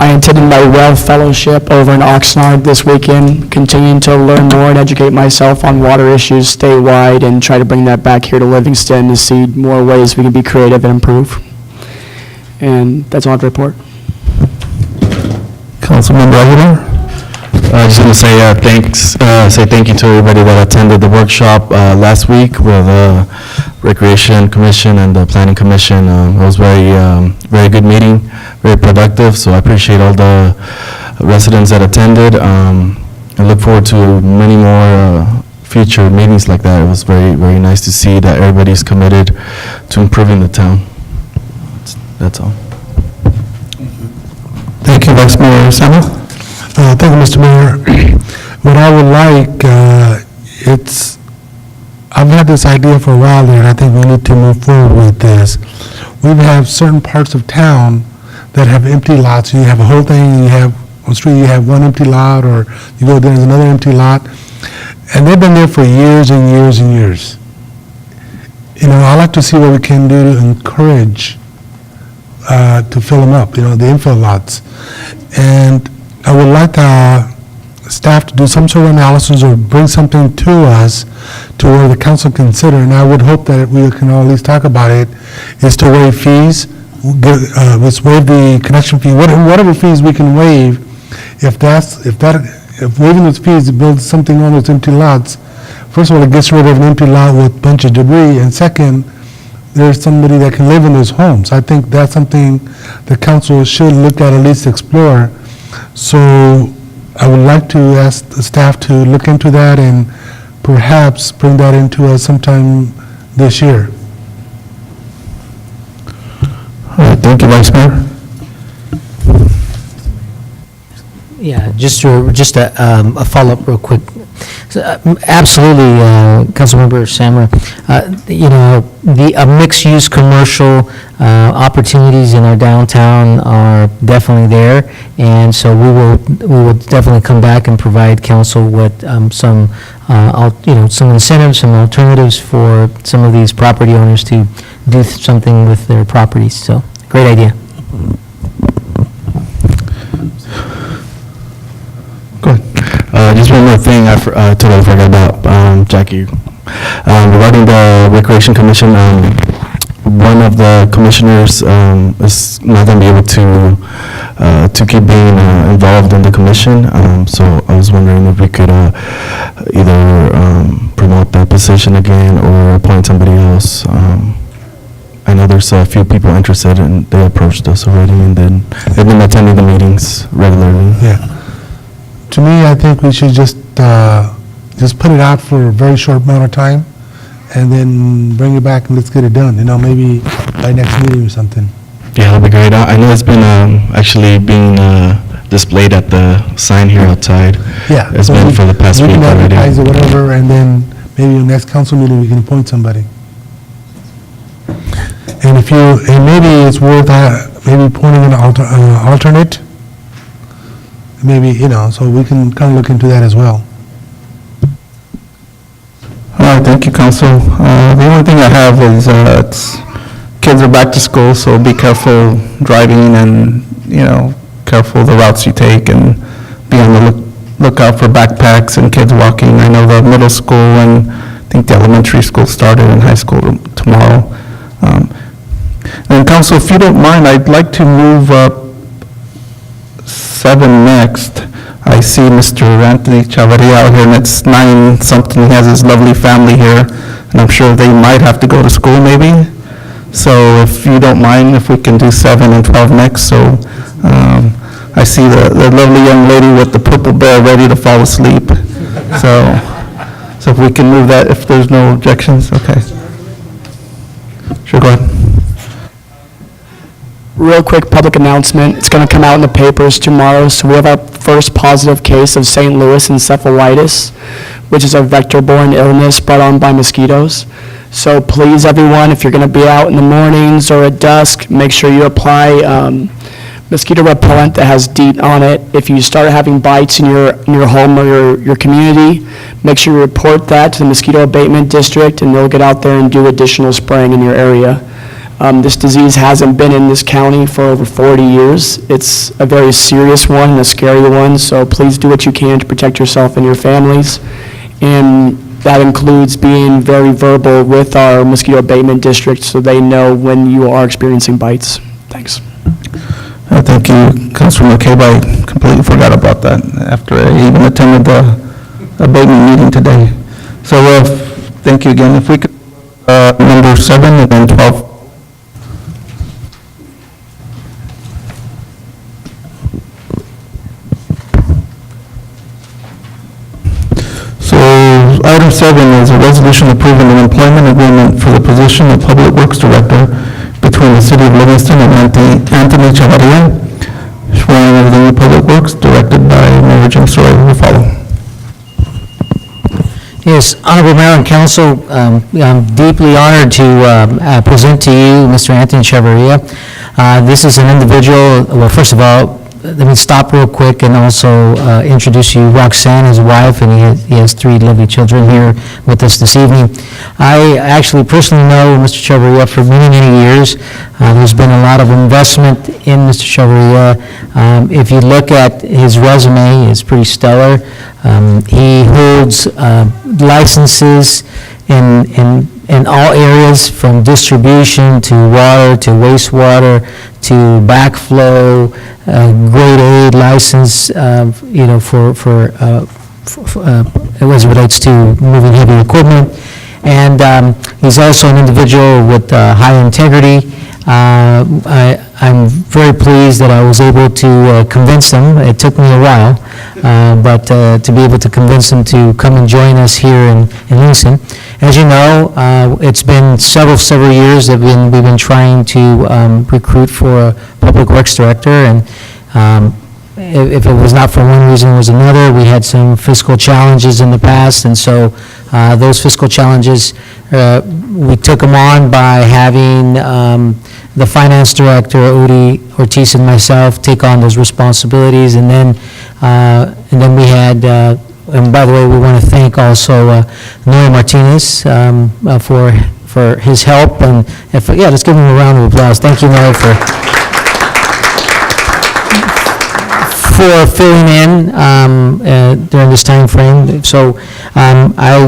I attended my WELL Fellowship over in Oxnard this weekend, continuing to learn more and educate myself on water issues statewide and try to bring that back here to Livingston to see more ways we can be creative and improve. And that's all I have to report. Councilmember Aguilar. I just want to say say thank you to everybody that attended the workshop last week with the Recreation Commission and the Planning Commission. It was very good meeting, very productive, so I appreciate all the residents that attended. I look forward to many more future meetings like that. It was very nice to see that everybody's committed to improving the town. That's all. Thank you, Vice Mayor Sama. Thank you, Mr. Mayor. What I would like, I've had this idea for a while there, and I think we need to move forward with this. We have certain parts of town that have empty lots. You have a whole thing, you have, on the street, you have one empty lot, or you go, there's another empty lot, and they've been there for years and years and years. You know, I like to see what we can do to encourage to fill them up, the infill lots. And I would like staff to do some sort of analysis or bring something to us to where the council consider, and I would hope that we can at least talk about it, is to waive fees. Let's waive the connection fee, whatever fees we can waive. If waiving those fees builds something on those empty lots, first of all, it gets rid of an empty lot with a bunch of debris, and second, there's somebody that can live in those homes. I think that's something the council should look at least explore. So I would like to ask the staff to look into that and perhaps bring that into us sometime this year. All right, thank you, Vice Mayor. Yeah, just a follow-up real quick. So, absolutely, Councilmember Samra, the mixed-use commercial opportunities in our downtown are definitely there, and so we will definitely come back and provide council with some incentives, some alternatives for some of these property owners to do something with their properties. So, great idea. Just one more thing I totally forgot about, Jackie. Regarding the Recreation Commission, one of the commissioners is not going to be able to keep being involved in the commission. So I was wondering if we could either promote that position again or appoint somebody else. I know there's a few people interested, and they approached us already, and then they've been attending the meetings regularly. Yeah. To me, I think we should just put it out for a very short amount of time, and then bring it back and let's get it done, maybe by next meeting or something. Yeah, that'd be great. I know it's been actually being displayed at the sign here outside. Yeah. It's been for the past week already. We can advertise it, whatever, and then maybe in the next council meeting, we can appoint somebody. And maybe it's worth maybe appointing an alternate. Maybe, so we can kind of look into that as well. All right, thank you, Council. The only thing I have is kids are back to school, so be careful driving and, careful the routes you take, and be on the lookout for backpacks and kids walking. I know the middle school and I think the elementary school started and high school tomorrow. And Council, if you don't mind, I'd like to move up 7 next. I see Mr. Anthony Chavarria out here, and it's 9-something. He has his lovely family here, and I'm sure they might have to go to school maybe. So if you don't mind, if we can do 7 and 12 next. So I see the lovely young lady with the purple bear ready to fall asleep. So if we can move that, if there's no objections, okay. Sure, go ahead. Real quick public announcement. It's going to come out in the papers tomorrow. So we have our first positive case of St. Louis encephalitis, which is a vector-borne illness brought on by mosquitoes. So please, everyone, if you're going to be out in the mornings or at dusk, make sure you apply mosquito repellent that has DEET on it. If you start having bites in your home or your community, make sure you report that to the Mosquito Abatement District, and they'll get out there and do additional spraying in your area. This disease hasn't been in this county for over 40 years. It's a very serious one and a scary one, so please do what you can to protect yourself and your families. And that includes being very verbal with our Mosquito Abatement District so they know when you are experiencing bites. Thanks. Thank you, Councilor McCabe. I completely forgot about that after I even attended the abatement meeting today. So thank you again. If we could, number 7 and then 12. So item 7 is a resolution approving an employment agreement for the position of Public Works Director between the City of Livingston and Anthony Chavarria, swearing of the new Public Works, directed by Mayor Jim Sawyer. Will follow. Yes, Honorable Mayor and Council, I'm deeply honored to present to you Mr. Anthony Chavarria. This is an individual, well, first of all, let me stop real quick and also introduce you Roxanne, his wife, and he has 3 lovely children here with us this evening. I actually personally know Mr. Chavarria for many, many years. There's been a lot of investment in Mr. Chavarria. If you look at his resume, it's pretty stellar. He holds licenses in all areas, from distribution to water to wastewater to backflow, grade A license, for as it relates to moving heavy equipment. And he's also an individual with high integrity. I'm very pleased that I was able to convince him. It took me a while, but to be able to convince him to come and join us here in Livingston. As you know, it's been several years that we've been trying to recruit for a Public Works Director, and if it was not for one reason, it was another. We had some fiscal challenges in the past, and so those fiscal challenges, we took them on by having the Finance Director, Udi Ortiz, and myself take on those responsibilities, and then we had, and by the way, we want to thank also Noe Martinez for his help, and let's give him a round of applause. Thank you, Noe, for filling in during this time frame. So I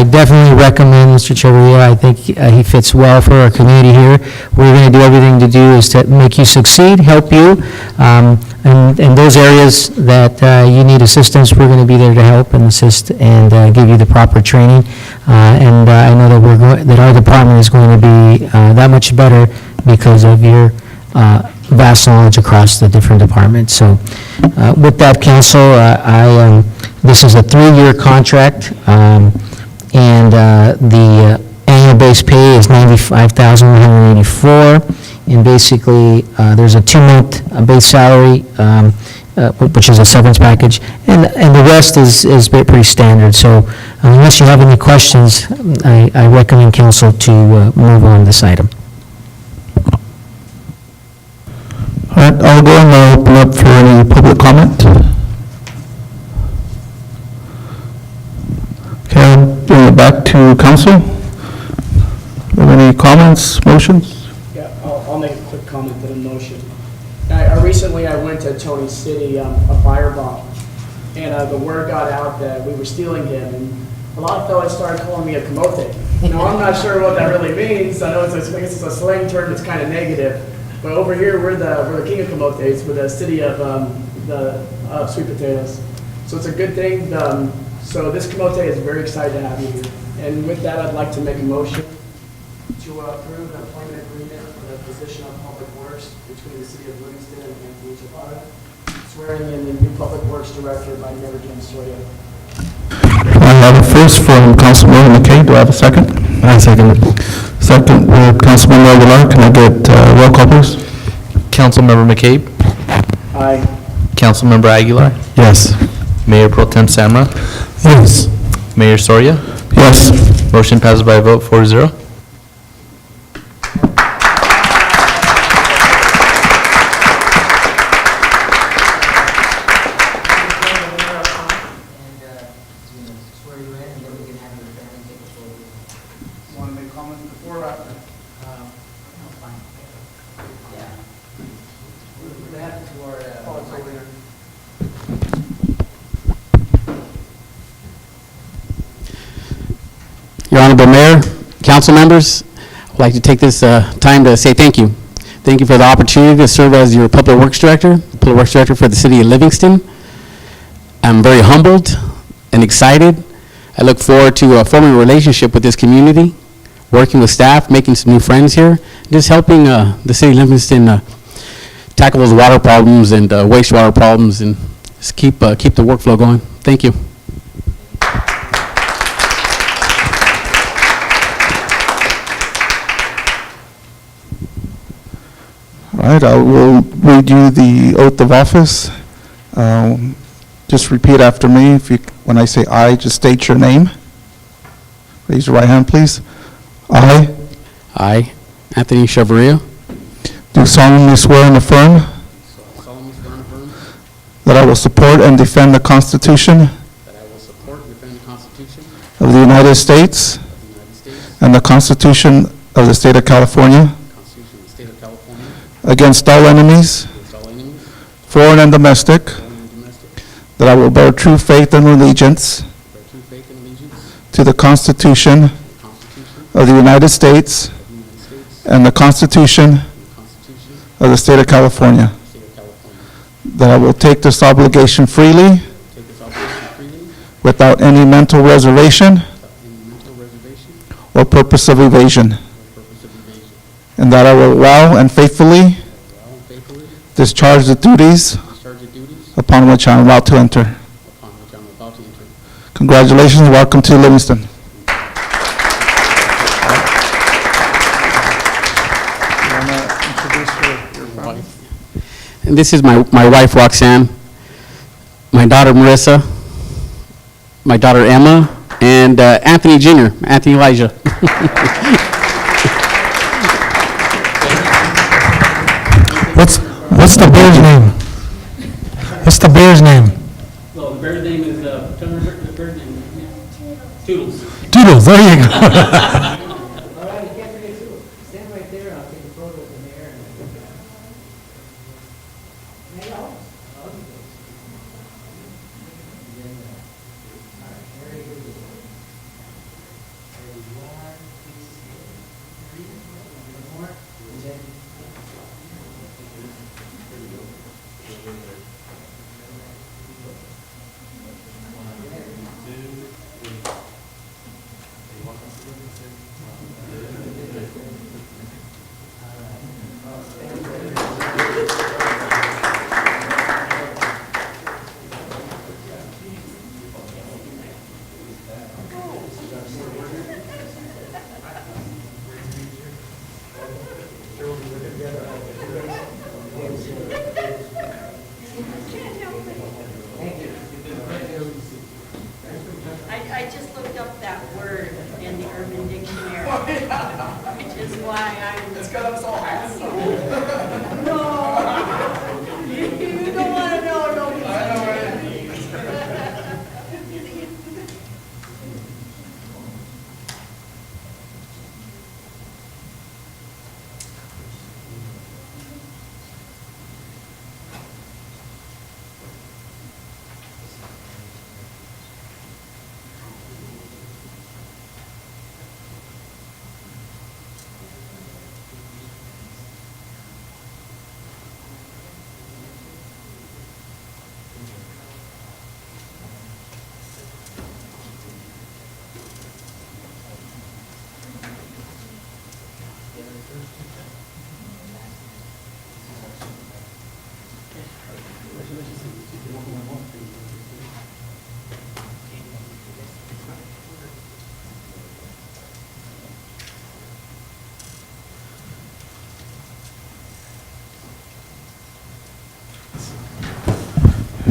definitely recommend Mr. Chavarria. I think he fits well for our community here. We're going to do everything to do is to make you succeed, help you, and in those areas that you need assistance, we're going to be there to help and assist and give you the proper training. And I know that that our department is going to be that much better because of your vast knowledge across the different departments. So with that, Council, this is a 3-year contract, and the annual base pay is $95,184, and basically there's a 2-month base salary, which is a severance package, and the rest is pretty standard. So unless you have any questions, I recommend Council to move on this item. All right, I'll go and open up for any public comment. Okay, I'll bring it back to council. Are there any comments, motions? Yeah, I'll make a quick comment to the motion. Recently, I went to Tony City, a firebomb, and the word got out that we were stealing him, and a lot of fellas started calling me a camote. Now, I'm not sure what that really means. I know I guess it's a slang term that's kind of negative. But over here, we're the king of camotes. We're the city of sweet potatoes. So it's a good thing. So this camote is very excited to have you here. And with that, I'd like to make a motion to approve an employment agreement for the position of Public Works between the city of Livingston and Anthony Chavarria, swearing in the new Public Works Director by Mayor Jim Sawyer. I have a first from Councilmember McKay. Do I have a second? I second it. Second, Councilmember Aguilar. Can I get roll call, please? Councilmember McCabe? Aye. Councilmember Aguilar? Yes. Mayor Pro Tem Samra? Yes. Mayor Soria? Yes. Motion passes by a vote 4-0. Your Honorable Mayor, council members, I'd like to take this time to say thank you. Thank you for the opportunity to serve as your Public Works Director for the City of Livingston. I'm very humbled and excited. I look forward to forming a relationship with this community, working with staff, making some new friends here, just helping the City of Livingston tackle those water problems and wastewater problems, and just keep the workflow going. Thank you. All right, I will read you the oath of office. Just repeat after me. When I say I, just state your name. Raise your right hand, please. I Anthony Chavaria, do solemnly swear and affirm that I will support and defend the Constitution of the United States and the Constitution of the State of California against all enemies, foreign and domestic, that I will bear true faith and allegiance to the Constitution of the United States and the Constitution of the State of California, that I will take this obligation freely without any mental reservation or purpose of evasion, and that I will well and faithfully discharge the duties upon which I am about to enter. Congratulations, welcome to Livingston. and this is my wife Roxanne, my daughter Marissa, my daughter Emma, and Anthony Jr., Anthony Elijah. What's the bear's name? What's the bear's name? Well, the bear's name is, the bear's name is Toodles. Doodles, there you go. All right, you can't forget Toodles. Stand right there, and I'll take a photo with the mayor. I just looked up that word in the Urban Dictionary, which is why I'm... It's got us all happy. No, you don't want to know, no. I know what it means.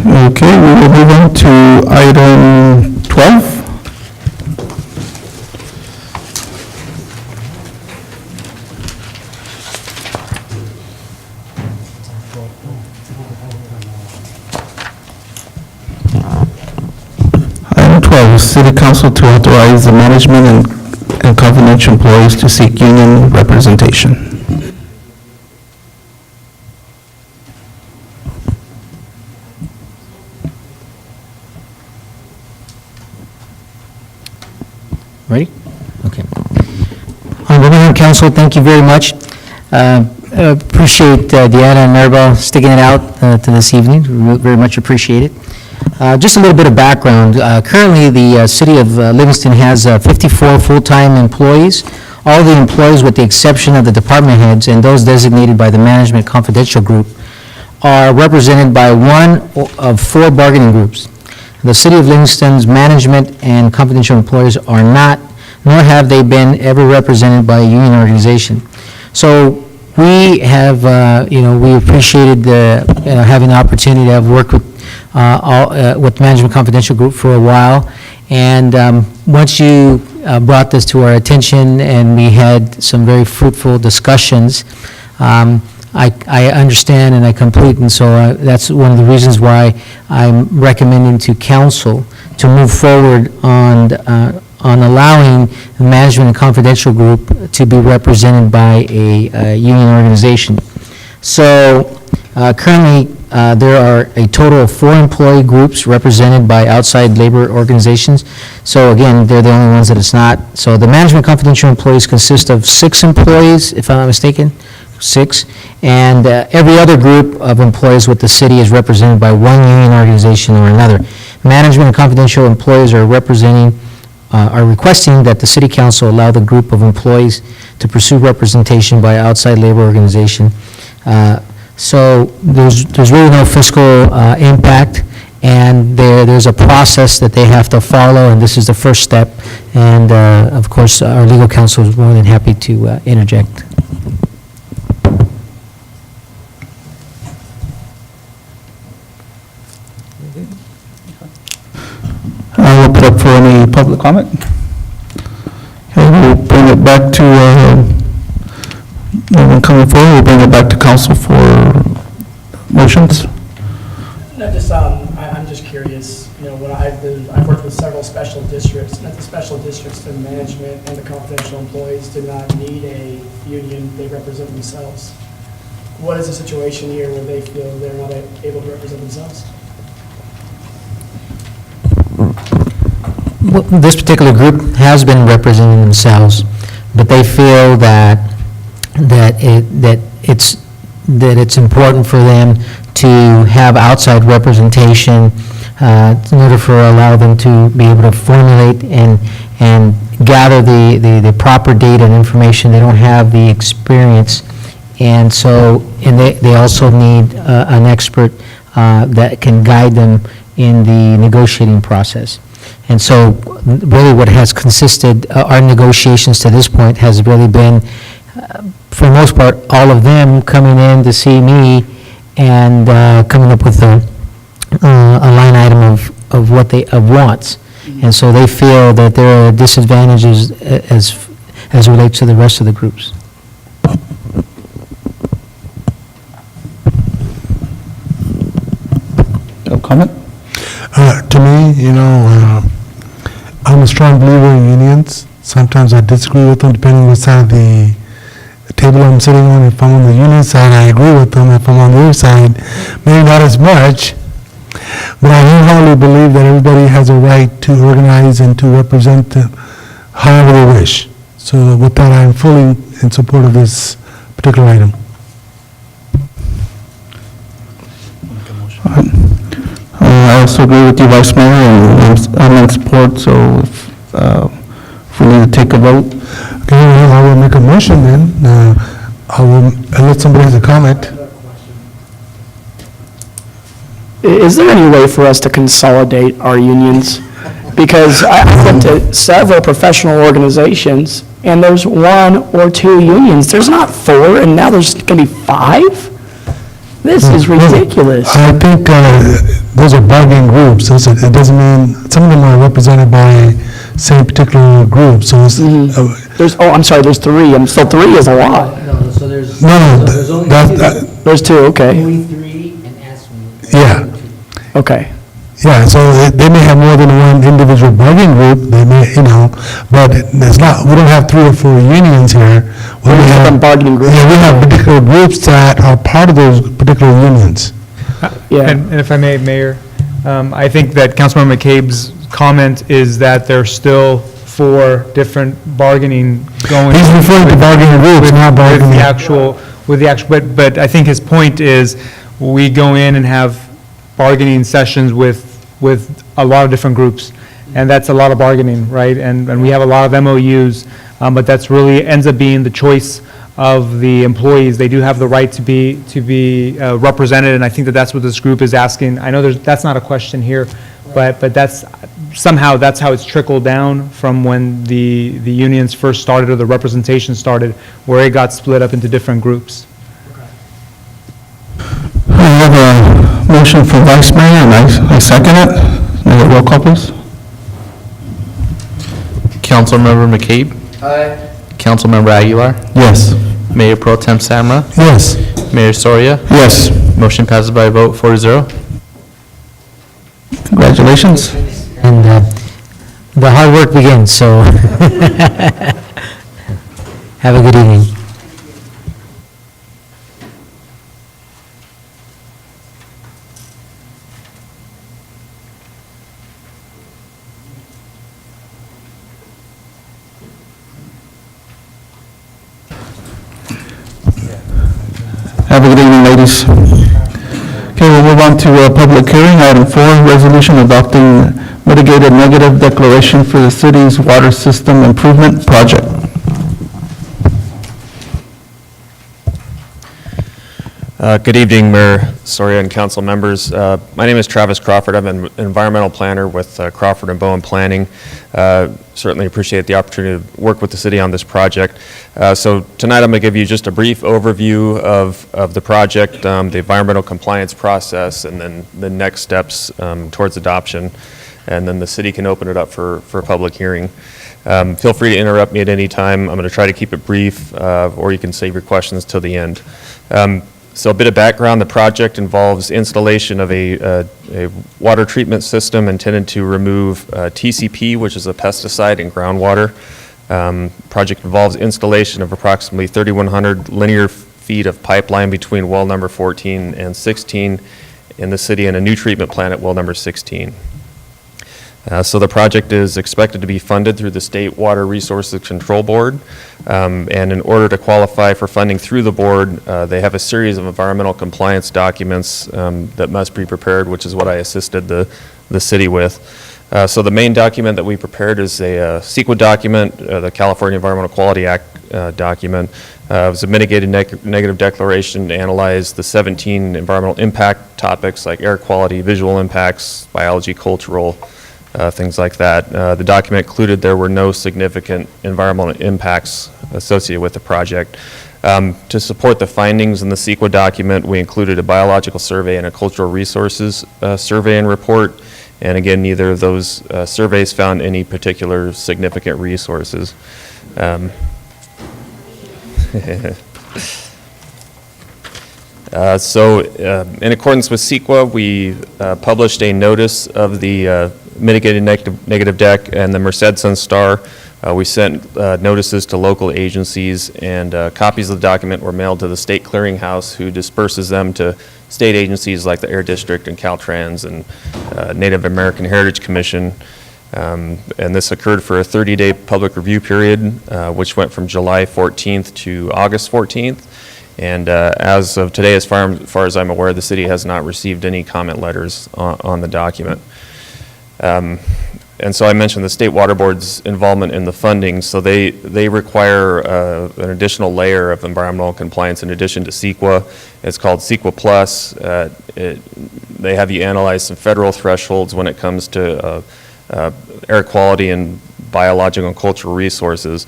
Okay, we will move on to item 12. Item 12, City Council to authorize the management and confidential employees to seek union representation. Ready? Okay. Honorable Mayor and Council, thank you very much. Appreciate Deanna and Maribel sticking it out to this evening. Very much appreciate it. Just a little bit of background. Currently, the city of Livingston has 54 full-time employees. All the employees, with the exception of the department heads and those designated by the Management Confidential Group, are represented by one of 4 bargaining groups. The city of Livingston's management and confidential employees are not, nor have they been ever represented by a union organization. So we have, we appreciated having the opportunity to have worked with with Management Confidential Group for a while. And once you brought this to our attention and we had some very fruitful discussions, I understand and I complete, and so that's one of the reasons why I'm recommending to council to move forward on allowing the Management and Confidential Group to be represented by a union organization. So currently, there are a total of 4 employee groups represented by outside labor organizations. So again, they're the only ones that it's not. So the Management Confidential employees consist of 6 employees, if I'm not mistaken, 6. And every other group of employees with the city is represented by one union organization or another. Management and Confidential employees are reprequesting that the city council allow the group of employees to pursue representation by outside labor organization. So there's really no fiscal impact, and there's a process that they have to follow, and this is the first step. And of course, our legal counsel is more than happy to interject. I'll open up for any public comment. Okay, we'll bring it back to, no one coming forward, we'll bring it back to council for motions. No, just, I'm just curious, when I've worked with several special districts, and at the special districts, the management and the confidential employees do not need a union, they represent themselves. What is the situation here where they feel they're not able to represent themselves? Well, this particular group has been representing themselves, but they feel that it's important for them to have outside representation in order for allow them to be able to formulate and gather the proper data and information. They don't have the experience, and they also need an expert that can guide them in the negotiating process. And so really what has consisted, our negotiations to this point has really been, for the most part, all of them coming in to see me and coming up with a line item of what of wants. And so they feel that there are disadvantages as relates to the rest of the groups. No comment? To me, I'm a strong believer in unions. Sometimes I disagree with them depending on what side of the table I'm sitting on. If I'm on the union side, I agree with them. If I'm on the other side, maybe not as much. But I wholeheartedly believe that everybody has a right to organize and to represent them however they wish. So with that, I'm fully in support of this particular item. I also agree with you, Vice Mayor, and I'm in support, so if we need to take a vote. Okay, well, I will make a motion then. Unless somebody has a comment. Is there any way for us to consolidate our unions? Because I've been to several professional organizations, and there's 1 or 2 unions. There's not 4, and now there's going to be 5? This is ridiculous. I think those are bargaining groups. So it doesn't mean, some of them are represented by same particular group. So it's, I'm sorry, there's 3. So 3 is a lot. No, so there's... There's 2, okay. Only 3 and ASME. Yeah. Okay. Yeah, so they may have more than one individual bargaining group, they may, but there's not, we don't have 3 or 4 unions here. We have bargaining groups. Yeah, we have particular groups that are part of those particular unions. Yeah. And if I may, Mayor, I think that Councilmember McCabe's comment is that there's still 4 different bargaining going. He's referring to bargaining groups, not bargaining. With the actual with the actual, but I think his point is, we go in and have bargaining sessions with a lot of different groups, and that's a lot of bargaining, right? And we have a lot of MOUs, but that's really ends up being the choice of the employees. They do have the right to be represented, and I think that that's what this group is asking. I know that's not a question here, but that's, somehow that's how it's trickled down from when the unions first started, or the representation started, where it got split up into different groups. I have a motion for Vice Mayor, and I second it. May I get roll call, please? Councilmember McCabe? Aye. Councilmember Aguilar? Yes. Mayor Pro Tem Samra? Yes. Mayor Soria? Yes. Motion passes by a vote 4-0. Congratulations. And the hard work begins, so have a good evening. Have a good evening, ladies. Okay, we'll move on to a public hearing. Item 4, resolution adopting mitigated negative declaration for the city's water system improvement project. Good evening, Mayor Soria and council members. My name is Travis Crawford. I'm an environmental planner with Crawford and Bowen Planning. Certainly appreciate the opportunity to work with the city on this project. So tonight I'm going to give you just a brief overview of the project, the environmental compliance process, and then the next steps towards adoption. And then the city can open it up for a public hearing. Feel free to interrupt me at any time. I'm going to try to keep it brief, or you can save your questions till the end. So a bit of background, the project involves installation of a water treatment system intended to remove TCP, which is a pesticide in groundwater. Project involves installation of approximately 3,100 linear feet of pipeline between well number 14 and 16 in the city, and a new treatment plant at well number 16. So the project is expected to be funded through the State Water Resources Control Board, and in order to qualify for funding through the board, they have a series of environmental compliance documents that must be prepared, which is what I assisted the city with. So the main document that we prepared is a CEQA document, the California Environmental Quality Act document. It was a mitigated negative declaration to analyze the 17 environmental impact topics like air quality, visual impacts, biology, cultural, things like that. The document concluded there were no significant environmental impacts associated with the project. To support the findings in the CEQA document, we included a biological survey and a cultural resources survey and report. And again, neither of those surveys found any particular significant resources. So in accordance with CEQA, we published a notice of the mitigated negative deck and the Merced Sun Star. We sent notices to local agencies, and copies of the document were mailed to the state clearinghouse, who disperses them to state agencies like the Air District and Caltrans and Native American Heritage Commission. And this occurred for a 30-day public review period, which went from July 14th to August 14th. And as of today, as far as I'm aware, the city has not received any comment letters on the document. And so I mentioned the State Water Board's involvement in the funding. So they require an additional layer of environmental compliance in addition to CEQA. It's called CEQA Plus. They have you analyze some federal thresholds when it comes to air quality and biological and cultural resources.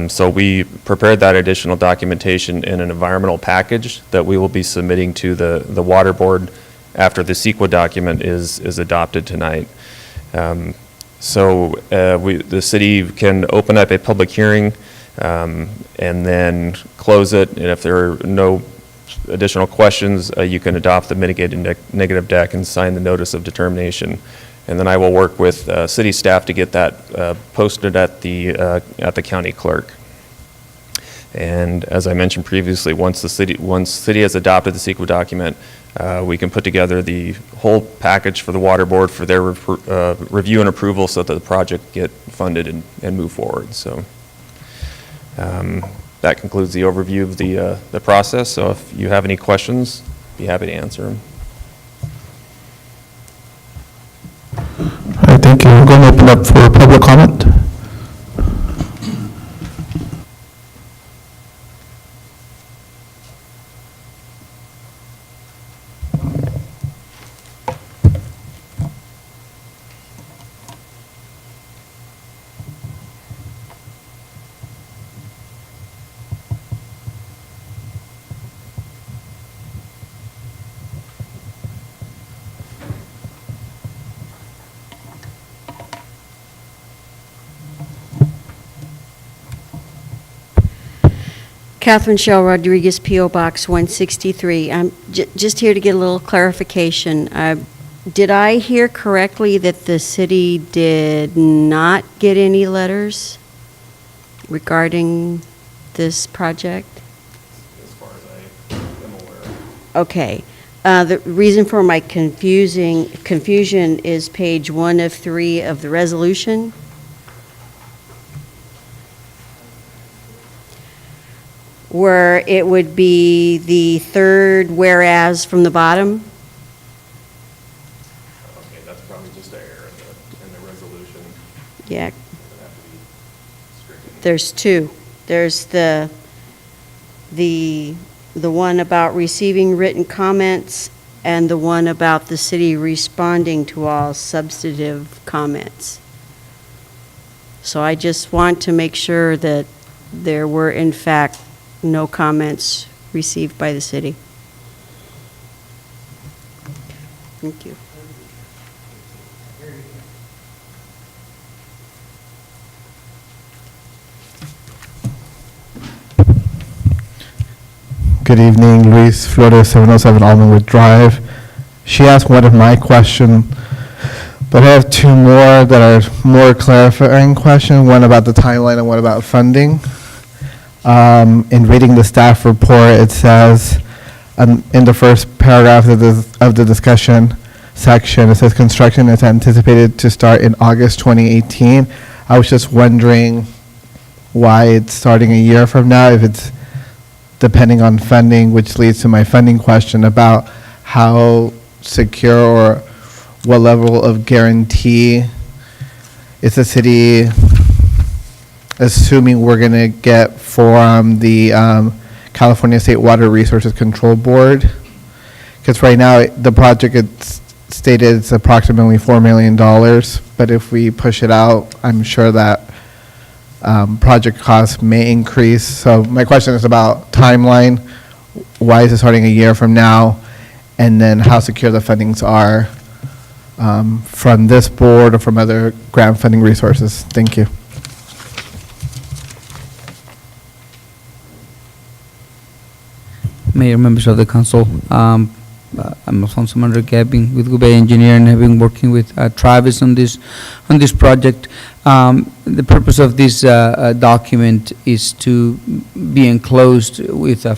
So we prepared that additional documentation in an environmental package that we will be submitting to the Water Board after the CEQA document is adopted tonight. So the city can open up a public hearing and then close it, and if there are no additional questions, you can adopt the mitigated negative deck and sign the notice of determination. And then I will work with city staff to get that posted at the county clerk. And as I mentioned previously, once city has adopted the CEQA document, we can put together the whole package for the Water Board for their review and approval so that the project get funded and move forward. So that concludes the overview of the process. So if you have any questions, be happy to answer them. All right, thank you. We're going to open up for public comment. Catherine Shell Rodriguez, P.O. Box 163. I'm just here to get a little clarification. Did I hear correctly that the city did not get any letters regarding this project? As far as I am aware. Okay. The reason for my confusion is page 1 of 3 of the resolution. Where it would be the third whereas from the bottom. Okay, that's probably just an error in the resolution. Yeah. It would have to be stricken. There's two. There's the one about receiving written comments and the one about the city responding to all substantive comments. So I just want to make sure that there were in fact no comments received by the city. Thank you. Good evening, Luis Flores, 707 Almonwood Drive. She asked one of my questions, but I have two more that are more clarifying questions, one about the timeline and one about funding. In reading the staff report, it says, in the first paragraph of the discussion section, it says construction is anticipated to start in August 2018. I was just wondering why it's starting a year from now, if it's depending on funding, which leads to my funding question about how secure or what level of guarantee is the city assuming we're going to get from the California State Water Resources Control Board? Because right now, the project, it's stated it's approximately $4 million, but if we push it out, I'm sure that project costs may increase. So my question is about timeline. Why is it starting a year from now? And then how secure the fundings are from this board or from other grant funding resources? Thank you. Mayor, members of the council, I'm Alfonso Manrique. I've been with Gubay Engineer and have been working with Travis on this project. The purpose of this document is to be enclosed with a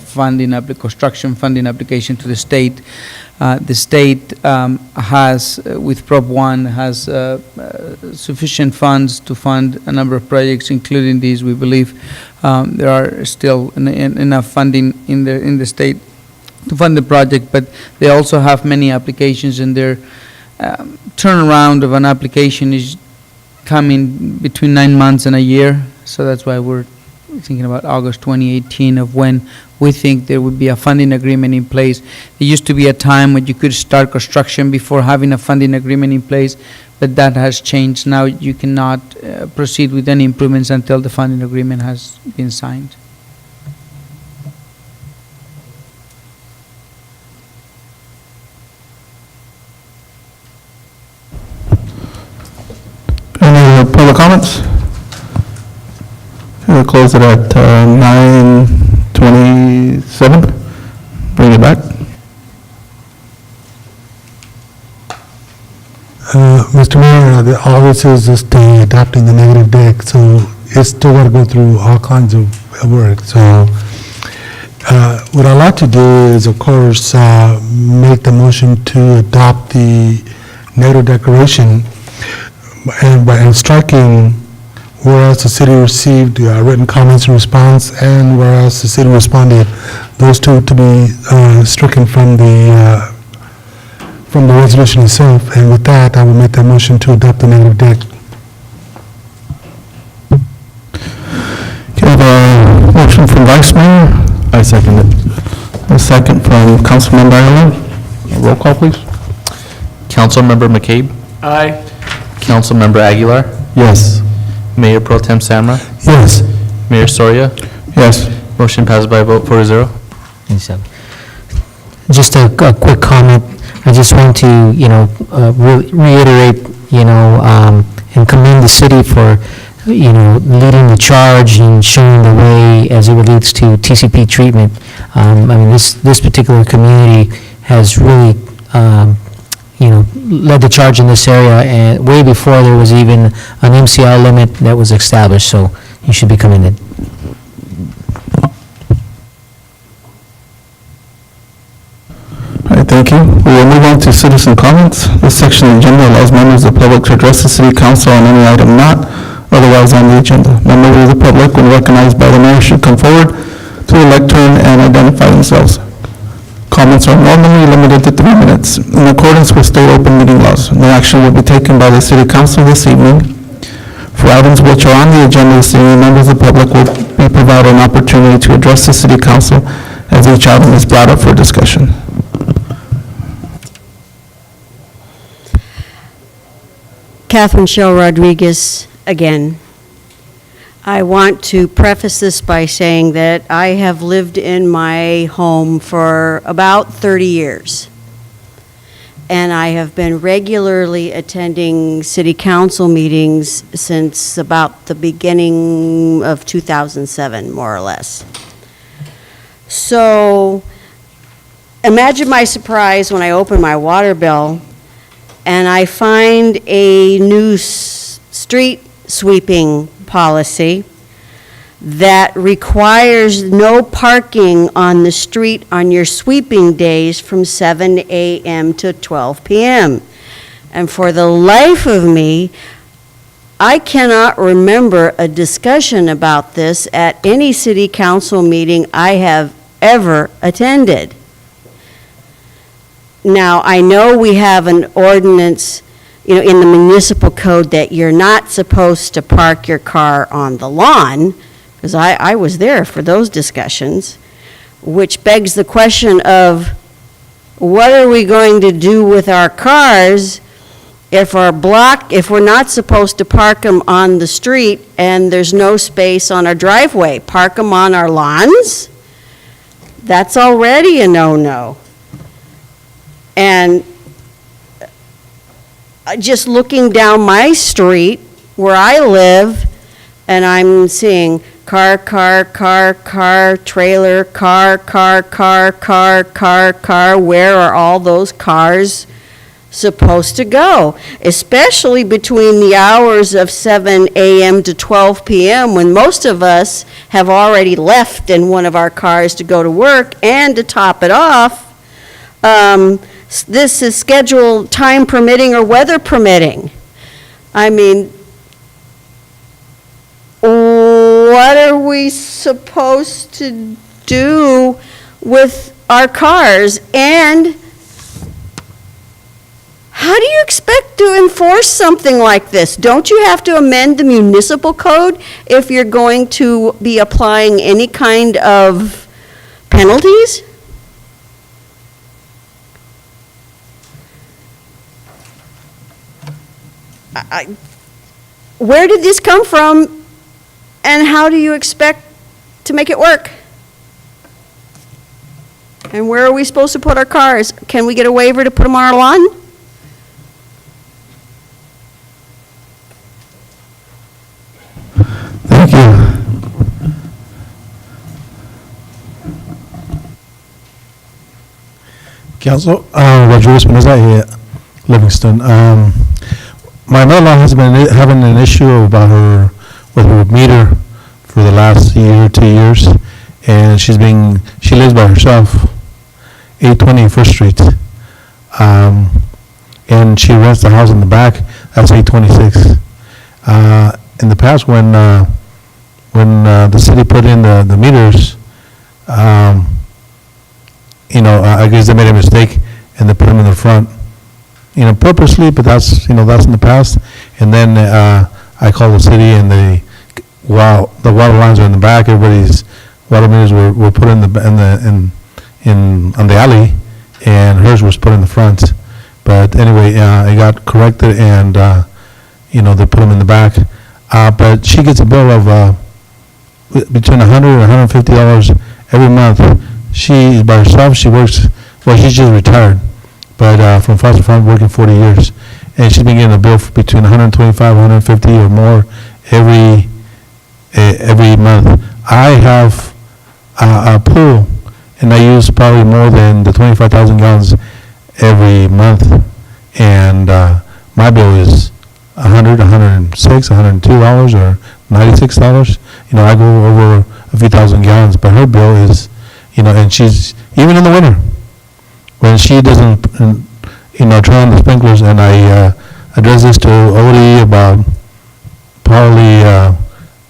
construction funding application to the state. The state has, with Prop 1, has sufficient funds to fund a number of projects, including these. We believe there are still enough funding in the state to fund the project, but they also have many applications, and their turnaround of an application is coming between 9 months and a year. So that's why we're thinking about August 2018 of when we think there would be a funding agreement in place. There used to be a time when you could start construction before having a funding agreement in place, but that has changed. Now you cannot proceed with any improvements until the funding agreement has been signed. Any other public comments? We'll close it at 9:27. Bring it back. Mr. Mayor, all this is just adopting the negative deck, so it's still got to go through all kinds of work. So what I'd like to do is, of course, make the motion to adopt the negative declaration and striking whereas the city received written comments and response, and whereas the city responded, those two to be stricken from the resolution itself. And with that, I will make that motion to adopt the negative deck. Okay, I have a motion from Vice Mayor. I second it. A second from Councilmember Aguilar. Roll call, please. Councilmember McCabe? Aye. Councilmember Aguilar? Yes. Mayor Pro Tem Samra? Yes. Mayor Soria? Yes. Motion passes by a vote 4-0. Just a quick comment. I just want to, reiterate, and commend the city for, leading the charge and showing the way as it relates to TCP treatment. This particular community has really, led the charge in this area, and way before there was even an MCL limit that was established, so you should be commended. All right, thank you. We will move on to citizen comments. This section of the agenda allows members of the public to address the city council on any item not otherwise on the agenda. Members of the public, when recognized by the mayor, should come forward to the lectern and identify themselves. Comments are normally limited to 3 minutes. In accordance with state open meeting laws, no action will be taken by the city council this evening. For items which are on the agenda this evening, members of the public will be provided an opportunity to address the city council as each item is brought up for discussion. Catherine Shell Rodriguez again. I want to preface this by saying that I have lived in my home for about 30 years. And I have been regularly attending city council meetings since about the beginning of 2007, more or less. So imagine my surprise when I open my water bill and I find a new street sweeping policy that requires no parking on the street on your sweeping days from 7 a.m. to 12 p.m. And for the life of me, I cannot remember a discussion about this at any city council meeting I have ever attended. Now, I know we have an ordinance, in the municipal code that you're not supposed to park your car on the lawn, because I was there for those discussions, which begs the question of what are we going to do with our cars if we're not supposed to park them on the street and there's no space on our driveway? Park them on our lawns? That's already a no-no. And just looking down my street where I live, and I'm seeing car, trailer, car. Where are all those cars supposed to go? Especially between the hours of 7 a.m. to 12 p.m. when most of us have already left in one of our cars to go to work. And to top it off, this is scheduled time permitting or weather permitting. I mean, what are we supposed to do with our cars? And how do you expect to enforce something like this? Don't you have to amend the municipal code if you're going to be applying any kind of penalties? Where did this come from, and how do you expect to make it work? And where are we supposed to put our cars? Can we get a waiver to put them on our lawn? Thank you. Council, Roger Espinoza, Livingston. My mother-in-law has been having an issue with her meter for the last year, 2 years, and she lives by herself, 820 First Street, and she rents the house in the back. That's 826, in the past, when the city put in the meters, I guess they made a mistake and they put them in the front, purposely, but that's in the past. And then I called the city, and while the water lines are in the back, everybody's water meters were put on the alley, and hers was put in the front. But anyway, it got corrected, and they put them in the back. But she gets a bill of between $100 and $150 every month. She, by herself, she works, well, she's just retired, but from foster farm, working 40 years. And she's been getting a bill for between $125, $150 or more every month. I have a pool, and I use probably more than the 25,000 gallons every month. And my bill is $100, $106, $102 or $96. I go over a few thousand gallons, but her bill is, and she's, even in the winter, when she doesn't, turn on the sprinklers, and I addressed this to Odie about probably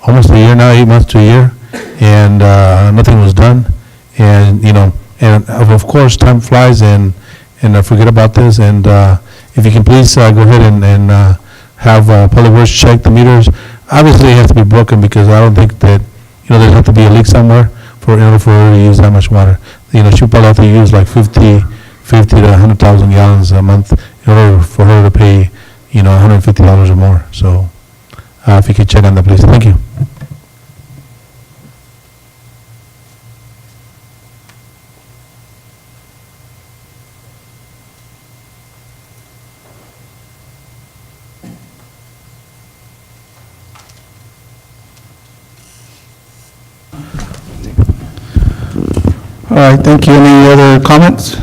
almost a year now, 8 months to a year, and nothing was done. And, and of course, time flies, and I forget about this, and if you can please go ahead and have Public Works check the meters. Obviously, it has to be broken, because I don't think that, there's have to be a leak somewhere in order for her to use that much water. She'll probably have to use like 50 to 100,000 gallons a month in order for her to pay, $150 or more. So if you could check on that, please. Thank you. All right, thank you. Any other comments?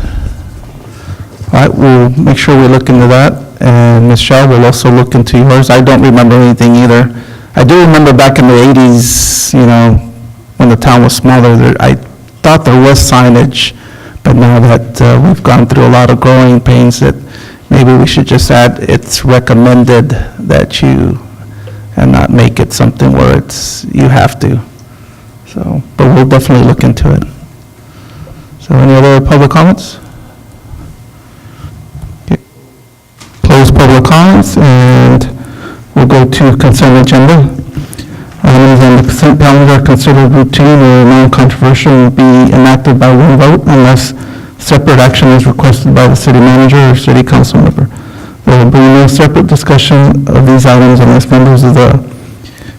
All right, we'll make sure we look into that, and Ms. Shaw will also look into yours. I don't remember anything either. I do remember back in the 80s, when the town was smaller, I thought there was signage, but now that we've gone through a lot of growing pains, that maybe we should just add it's recommended that you, and not make it something where you have to. So, but we'll definitely look into it. So any other public comments? Okay. Close public comments, and we'll go to consent agenda. Items on the consent calendar are considered routine or non-controversial and will be enacted by one vote unless separate action is requested by the city manager or city council member. There will be no separate discussion of these items unless members of the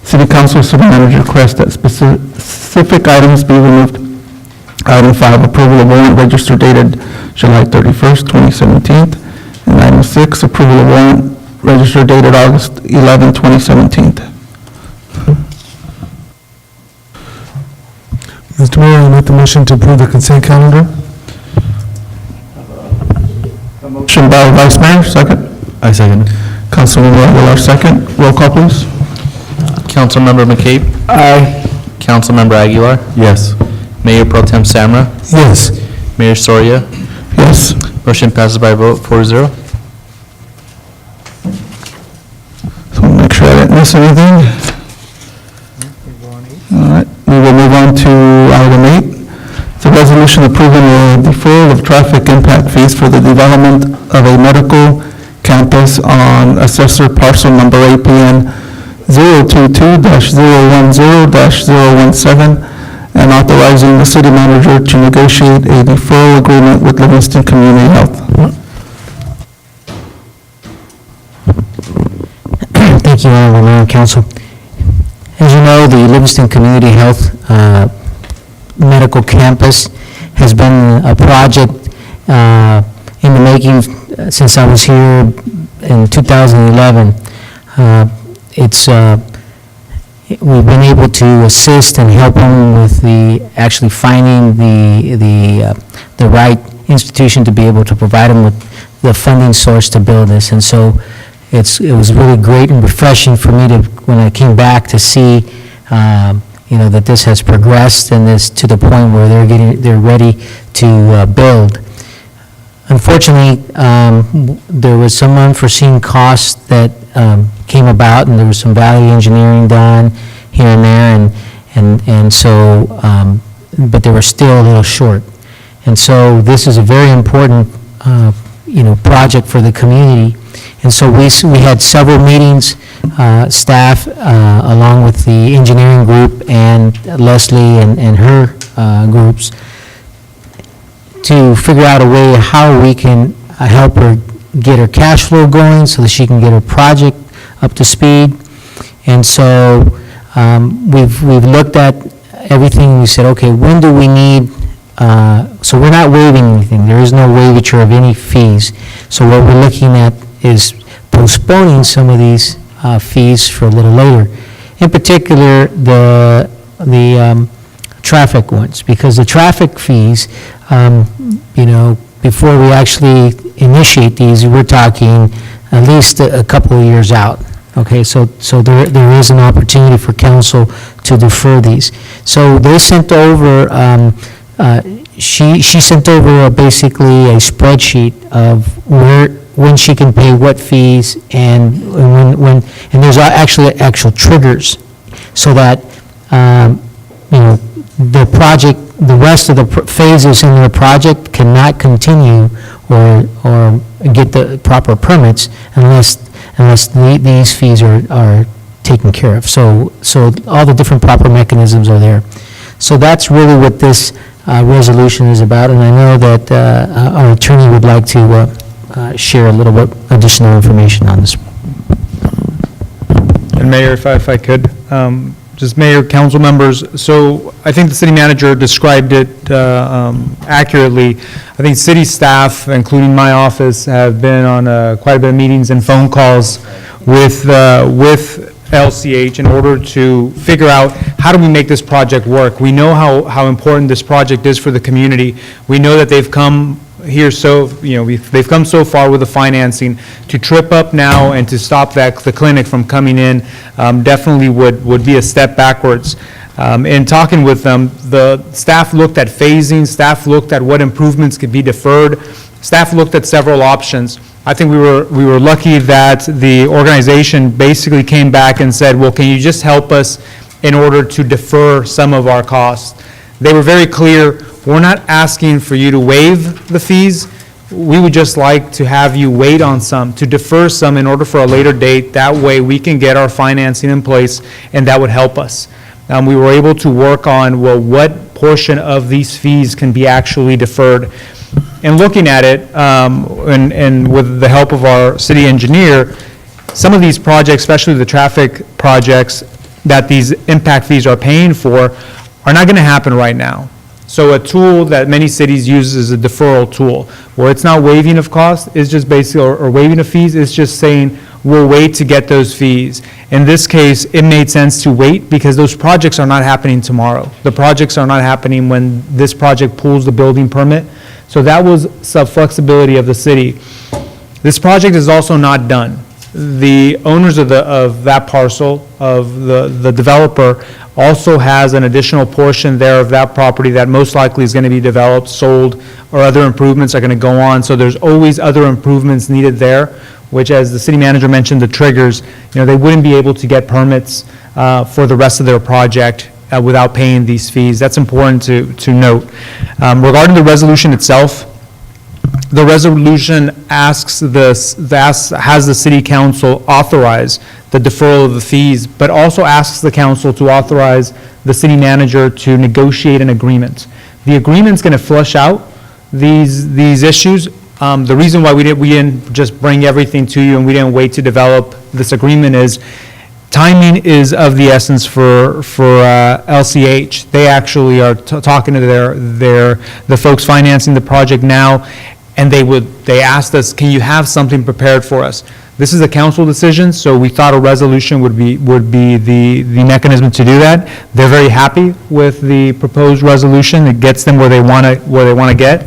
city council or city manager request that specific items be removed. Item 5, approval of warrant register dated July 31st, 2017. And item 6, approval of warrant register dated August 11, 2017. Mr. Mayor, I make the motion to approve the consent calendar. Motion by Vice Mayor, second. I second. Councilmember Aguilar, second. Roll call, please. Councilmember McCabe? Aye. Councilmember Aguilar? Yes. Mayor Pro Tem Samra? Yes. Mayor Soria? Yes. Motion passes by a vote 4-0. So we'll make sure I didn't miss anything. All right, we will move on to item 8. It's a resolution approving a deferral of traffic impact fees for the development of a medical campus on assessor parcel number APN 022-010-017, and authorizing the city manager to negotiate a deferral agreement with Livingston Community Health. Thank you, Honorable Mayor and Council. As you know, the Livingston Community Health Medical Campus has been a project in the making since I was here in 2011. We've been able to assist and help them with actually finding the right institution to be able to provide them with the funding source to build this. And so it was really great and refreshing for me when I came back to see, that this has progressed and is to the point where they're ready to build. Unfortunately, there was some unforeseen costs that came about, and there was some value engineering done here and there, and so, but they were still a little short. And so this is a very important, project for the community. And so we had several meetings, staff, along with the engineering group and Leslie and her groups, to figure out a way how we can help her get her cash flow going so that she can get her project up to speed. And so we've looked at everything. We said, okay, when do we need, so we're not waiving anything. There is no waiver of any fees. So what we're looking at is postponing some of these fees for a little later. In particular, the traffic ones, because the traffic fees, before we actually initiate these, we're talking at least a couple of years out. Okay, so there is an opportunity for council to defer these. So they sent over, she sent over basically a spreadsheet of when she can pay what fees, and and there's actual triggers, so that the project, the rest of the phases in the project cannot continue or get the proper permits unless these fees are taken care of. So all the different proper mechanisms are there. So that's really what this resolution is about, and I know that our attorney would like to share a little bit additional information on this. And Mayor, if I could, just Mayor, council members, so I think the city manager described it accurately. I think city staff, including my office, have been on quite a bit of meetings and phone calls with LCH in order to figure out how do we make this project work. We know how important this project is for the community. We know that they've come here they've come so far with the financing. To trip up now and to stop the clinic from coming in definitely would be a step backwards. In talking with them, the staff looked at phasing, staff looked at what improvements could be deferred, staff looked at several options. I think we were lucky that the organization basically came back and said, well, can you just help us in order to defer some of our costs? They were very clear, we're not asking for you to waive the fees. We would just like to have you wait on some, to defer some in order for a later date. That way we can get our financing in place, and that would help us. We were able to work on, well, what portion of these fees can be actually deferred. And looking at it, and with the help of our city engineer, some of these projects, especially the traffic projects that these impact fees are paying for, are not going to happen right now. So a tool that many cities use is a deferral tool, where it's not waiving of cost, it's just basically, or waiving of fees, it's just saying, we'll wait to get those fees. In this case, it made sense to wait because those projects are not happening tomorrow. The projects are not happening when this project pulls the building permit. So that was some flexibility of the city. This project is also not done. The owners of that parcel, of the developer, also has an additional portion there of that property that most likely is going to be developed, sold, or other improvements are going to go on. So there's always other improvements needed there, which, as the city manager mentioned, the triggers, they wouldn't be able to get permits for the rest of their project without paying these fees. That's important to note. Regarding the resolution itself, the resolution has the city council authorize the deferral of the fees, but also asks the council to authorize the city manager to negotiate an agreement. The agreement's going to flush out these issues. The reason why we didn't just bring everything to you and we didn't wait to develop this agreement is timing is of the essence for LCH. They actually are talking to the folks financing the project now, and they asked us, can you have something prepared for us? This is a council decision, so we thought a resolution would be the mechanism to do that. They're very happy with the proposed resolution. It gets them where they want to get.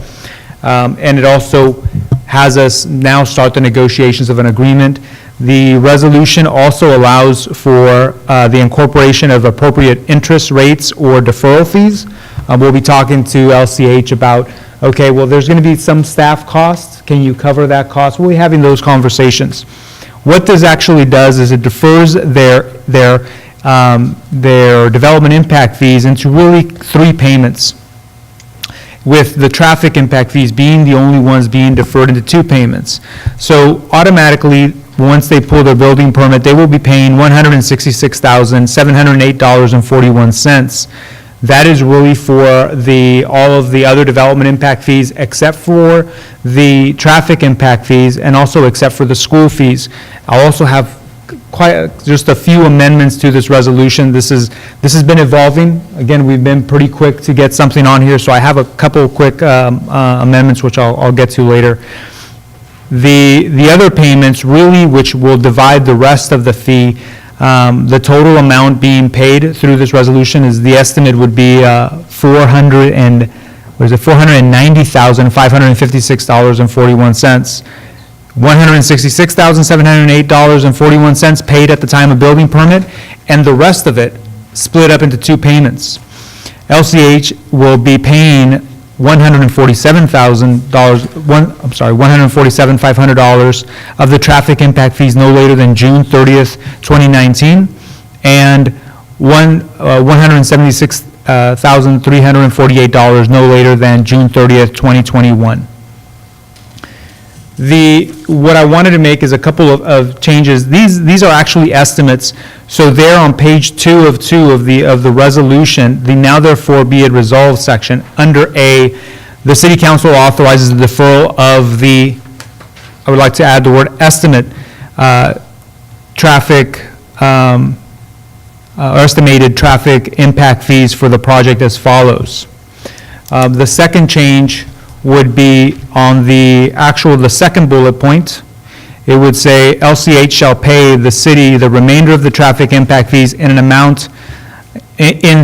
And it also has us now start the negotiations of an agreement. The resolution also allows for the incorporation of appropriate interest rates or deferral fees. We'll be talking to LCH about, okay, well, there's going to be some staff costs. Can you cover that cost? We'll be having those conversations. What this actually does is it defers their development impact fees into really 3 payments, with the traffic impact fees being the only ones being deferred into 2 payments. So automatically, once they pull their building permit, they will be paying $166,708.41. That is really for all of the other development impact fees, except for the traffic impact fees, and also except for the school fees. I'll also have just a few amendments to this resolution. This has been evolving. Again, we've been pretty quick to get something on here, so I have a couple of quick amendments, which I'll get to later. The other payments, really, which will divide the rest of the fee, the total amount being paid through this resolution is, the estimate would be $490,556.41. $166,708.41 paid at the time of building permit, and the rest of it split up into 2 payments. LCH will be paying $147,500 of the traffic impact fees no later than June 30th, 2019, and $176,348 no later than June 30th, 2021. What I wanted to make is a couple of changes. These are actually estimates. So there on page 2 of the resolution, the now therefore be it resolved section, under A, the city council authorizes the deferral of I would like to add the word estimate, traffic, or estimated traffic impact fees for the project as follows. The second change would be on the second bullet point. It would say LCH shall pay the city the remainder of the traffic impact fees in in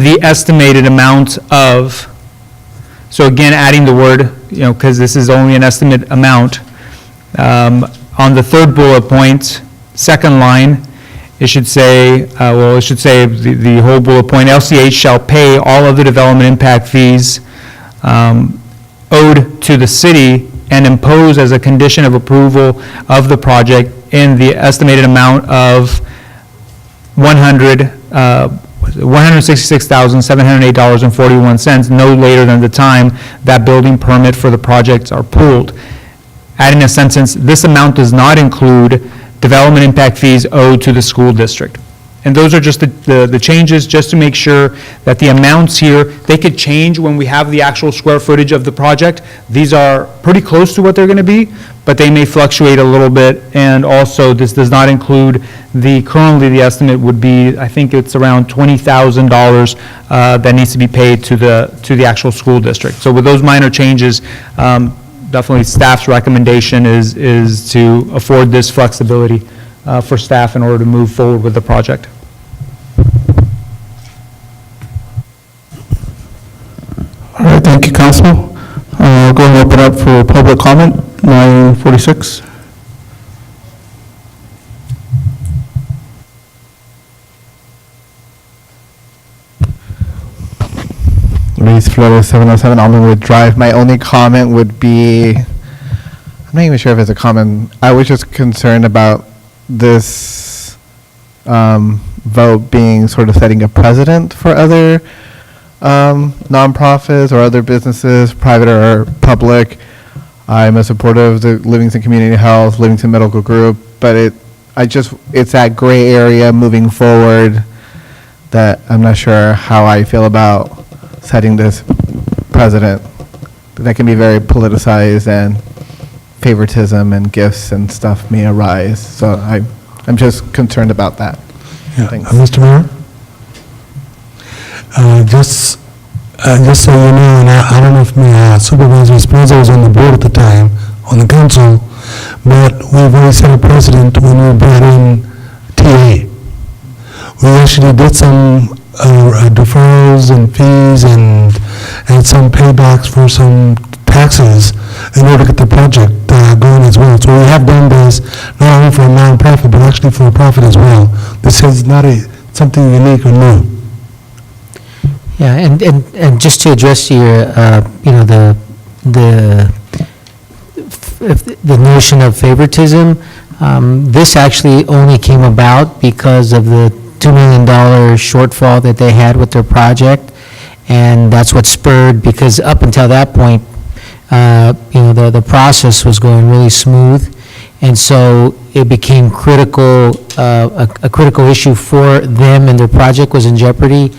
the estimated amount of, so again, adding the word, because this is only an estimate amount. On the third bullet point, second line, it should say, the whole bullet point, LCH shall pay all of the development impact fees owed to the city and impose as a condition of approval of the project in the estimated amount of $166,708.41 no later than the time that building permit for the projects are pulled. Adding a sentence, this amount does not include development impact fees owed to the school district. And those are just the changes, just to make sure that the amounts here, they could change when we have the actual square footage of the project. These are pretty close to what they're going to be, but they may fluctuate a little bit. And also, this does not include currently the estimate would be, I think it's around $20,000 that needs to be paid to the actual school district. So with those minor changes, definitely staff's recommendation is to afford this flexibility for staff in order to move forward with the project. All right, thank you, Council. I'll go and open up for public comment, 9:46. Luis Flores, 707 Aldenwood Drive. My only comment would be, I'm not even sure if it's a comment. I was just concerned about this vote being sort of setting a precedent for other nonprofits or other businesses, private or public. I'm a supporter of the Livingston Community Health, Livingston Medical Group, but it's that gray area moving forward that I'm not sure how I feel about setting this precedent. That can be very politicized, and favoritism and gifts and stuff may arise. So I'm just concerned about that. Yeah. Thanks. Mr. Mayor? Just so you know, and I don't know if my Supervisor Esposito was on the board at the time, on the council, but we've already set a precedent when we brought in TA. We actually did some deferrals and fees and some paybacks for some taxes in order to get the project going as well. So we have done this not only for a nonprofit, but actually for a profit as well. This is not something unique or new. Yeah, and just to address your, the notion of favoritism, This actually only came about because of the $2 million shortfall that they had with their project, and that's what spurred, because up until that point, the process was going really smooth, and so it became critical, a critical issue for them, and their project was in jeopardy,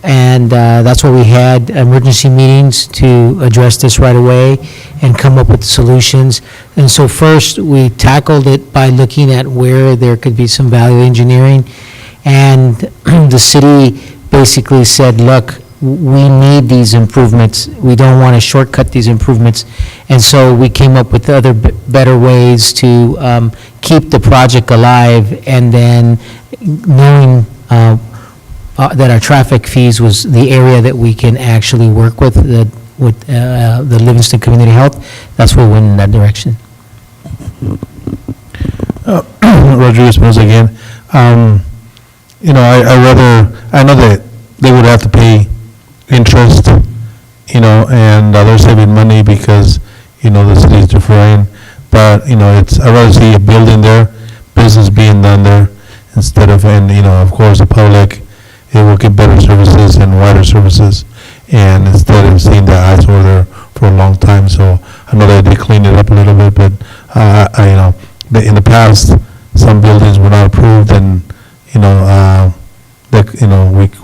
and that's why we had emergency meetings to address this right away and come up with solutions. And so first, we tackled it by looking at where there could be some value engineering, and the city basically said, look, we need these improvements. We don't want to shortcut these improvements. And so we came up with other better ways to keep the project alive, and then knowing that our traffic fees was the area that we can actually work with, the Livingston Community Health. That's where we went in that direction. Rodriguez Mills again. I know that they would have to pay interest, and they're saving money because, the city is deferring. But, I'd rather see a building there, business being done there, instead of, of course, the public, it will get better services and wider services, and instead of seeing the eyesore there for a long time. So I know that they cleaned it up a little bit, but, in the past, some buildings were not approved, and,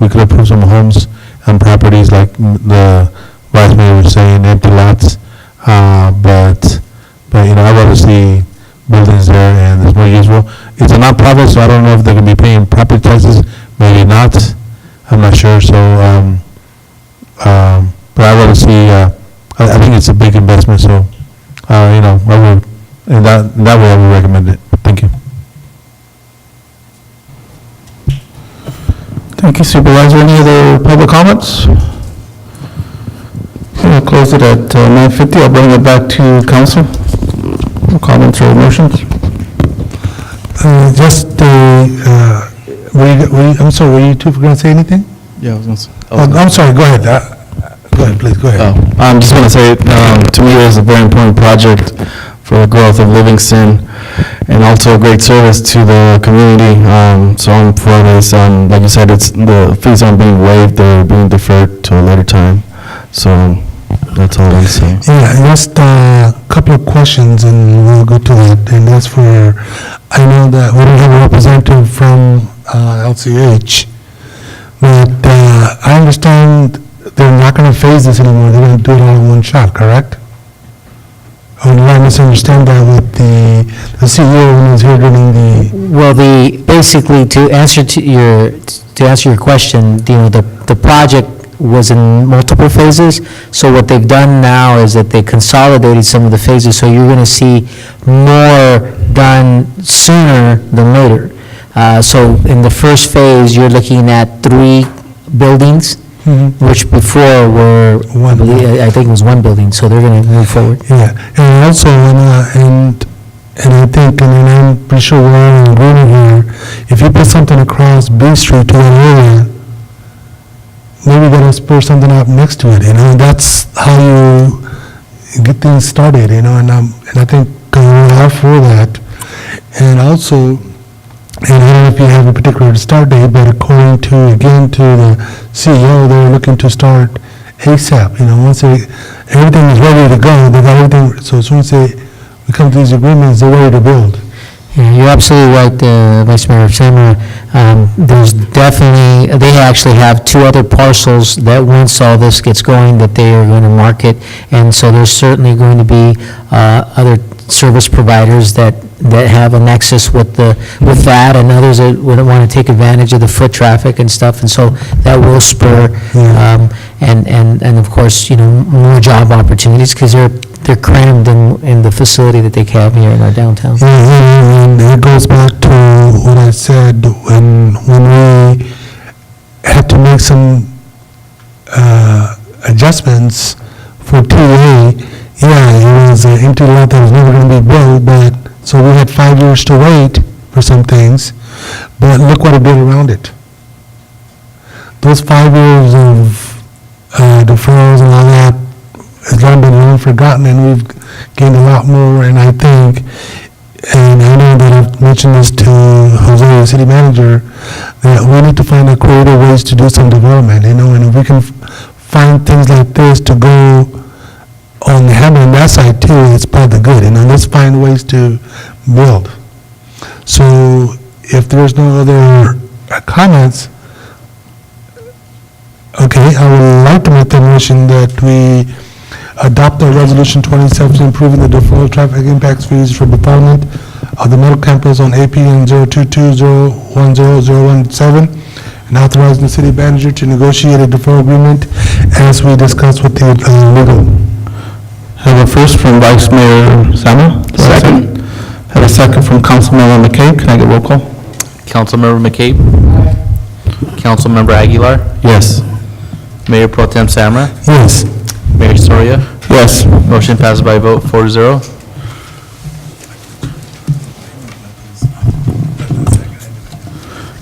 we could approve some homes and properties like the vice mayor was saying, empty lots, but I'd rather see buildings there, and it's more useful. It's a nonprofit, so I don't know if they're gonna be paying property taxes, maybe not, I'm not sure, so, but I'd rather see, I think it's a big investment, so, I would, in that way, I would recommend it. Thank you. Thank you, Supervisor. Any other public comments? Okay, we'll close it at 9:50. I'll bring it back to council. Comments or motions? I'm sorry, were you two going to say anything? Yeah, I was going to say. I'm sorry, go ahead. Go ahead, please, go ahead. I'm just going to say, to me, it is a very important project for the growth of Livingston, and also a great service to the community. So I'm for this. Like you said, the fees aren't being waived; they're being deferred to a later time. So that's all I'm saying. Yeah, just a couple of questions, and we'll go to that. And that's for, I know that we don't have a representative from LCH, but I understand they're not going to phase this anymore. They're going to do it all in one shot, correct? Or did I misunderstand that with the CEO when he was here during the... Well, basically, to answer your question, the project was in multiple phases. So what they've done now is that they consolidated some of the phases. So you're going to see more done sooner than later. So in the first phase, you're looking at 3 buildings, which before were, I think it was 1 building. So they're going to move forward. Yeah, and also, and I think, and I'm pretty sure we're all in agreement here, if you put something across B Street to an area, maybe that'll spur something up next to it, that's how you get things started, and I think we're all for that. And also, and I don't know if you have a particular start date, but according to the CEO, they're looking to start ASAP, once everything is ready to go, they got everything, so as soon as we come to these agreements, they're ready to build. Yeah, you're absolutely right, Vice Mayor Samuel. There's definitely, they actually have 2 other parcels that once all this gets going, that they are going to market, and so there's certainly going to be other service providers that have a nexus with that, and others that would want to take advantage of the foot traffic and stuff, and so that will spur, and of course, more job opportunities, because they're crammed in the facility that they have here in our downtown. And it goes back to what I said when we had to make some adjustments for TA. Yeah, it was an empty lot that was never going to be built, but so we had 5 years to wait for some things. But look what it did around it. Those 5 years of deferrals and all that has long been long forgotten, and we've gained a lot more. And I think and I know that I've mentioned this to Jose, the city manager, that we need to find a creative ways to do some development, and if we can find things like this to go on handling that side too, it's part of the good, let's find ways to build. So if there's no other comments, okay, I would like to make the motion that we adopt the resolution 2017 approving the deferral of traffic impacts fees for development of the middle campus on APN 022010017 and authorizing the city manager to negotiate a deferral agreement as we discussed with the legal. Have a first from Vice Mayor Sama. Second. Have a second from Councilmember McCabe. Can I get roll call? Councilmember McCabe? Councilmember Aguilar? Yes. Mayor Pro Tem Samra? Yes. Mayor Soria? Yes. Motion passes by a vote 4-0.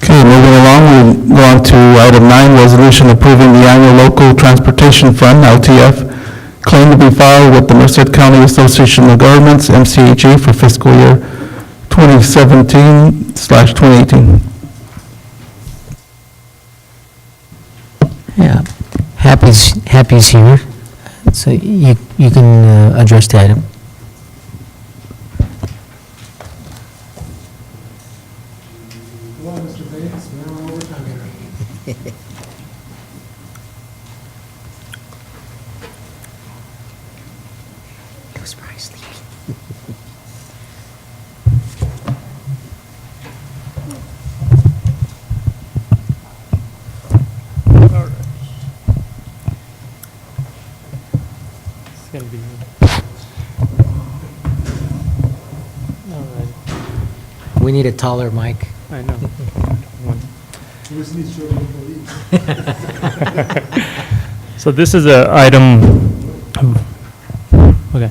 Okay, moving along, we go on to item 9, resolution approving the annual local transportation fund, LTF, claim to be filed with the Merced County Association of Governments, MCHE, for fiscal year 2017/2018. Yeah, Happy's here, so you can address the item. We need a taller mic. I know. So this is a item, okay.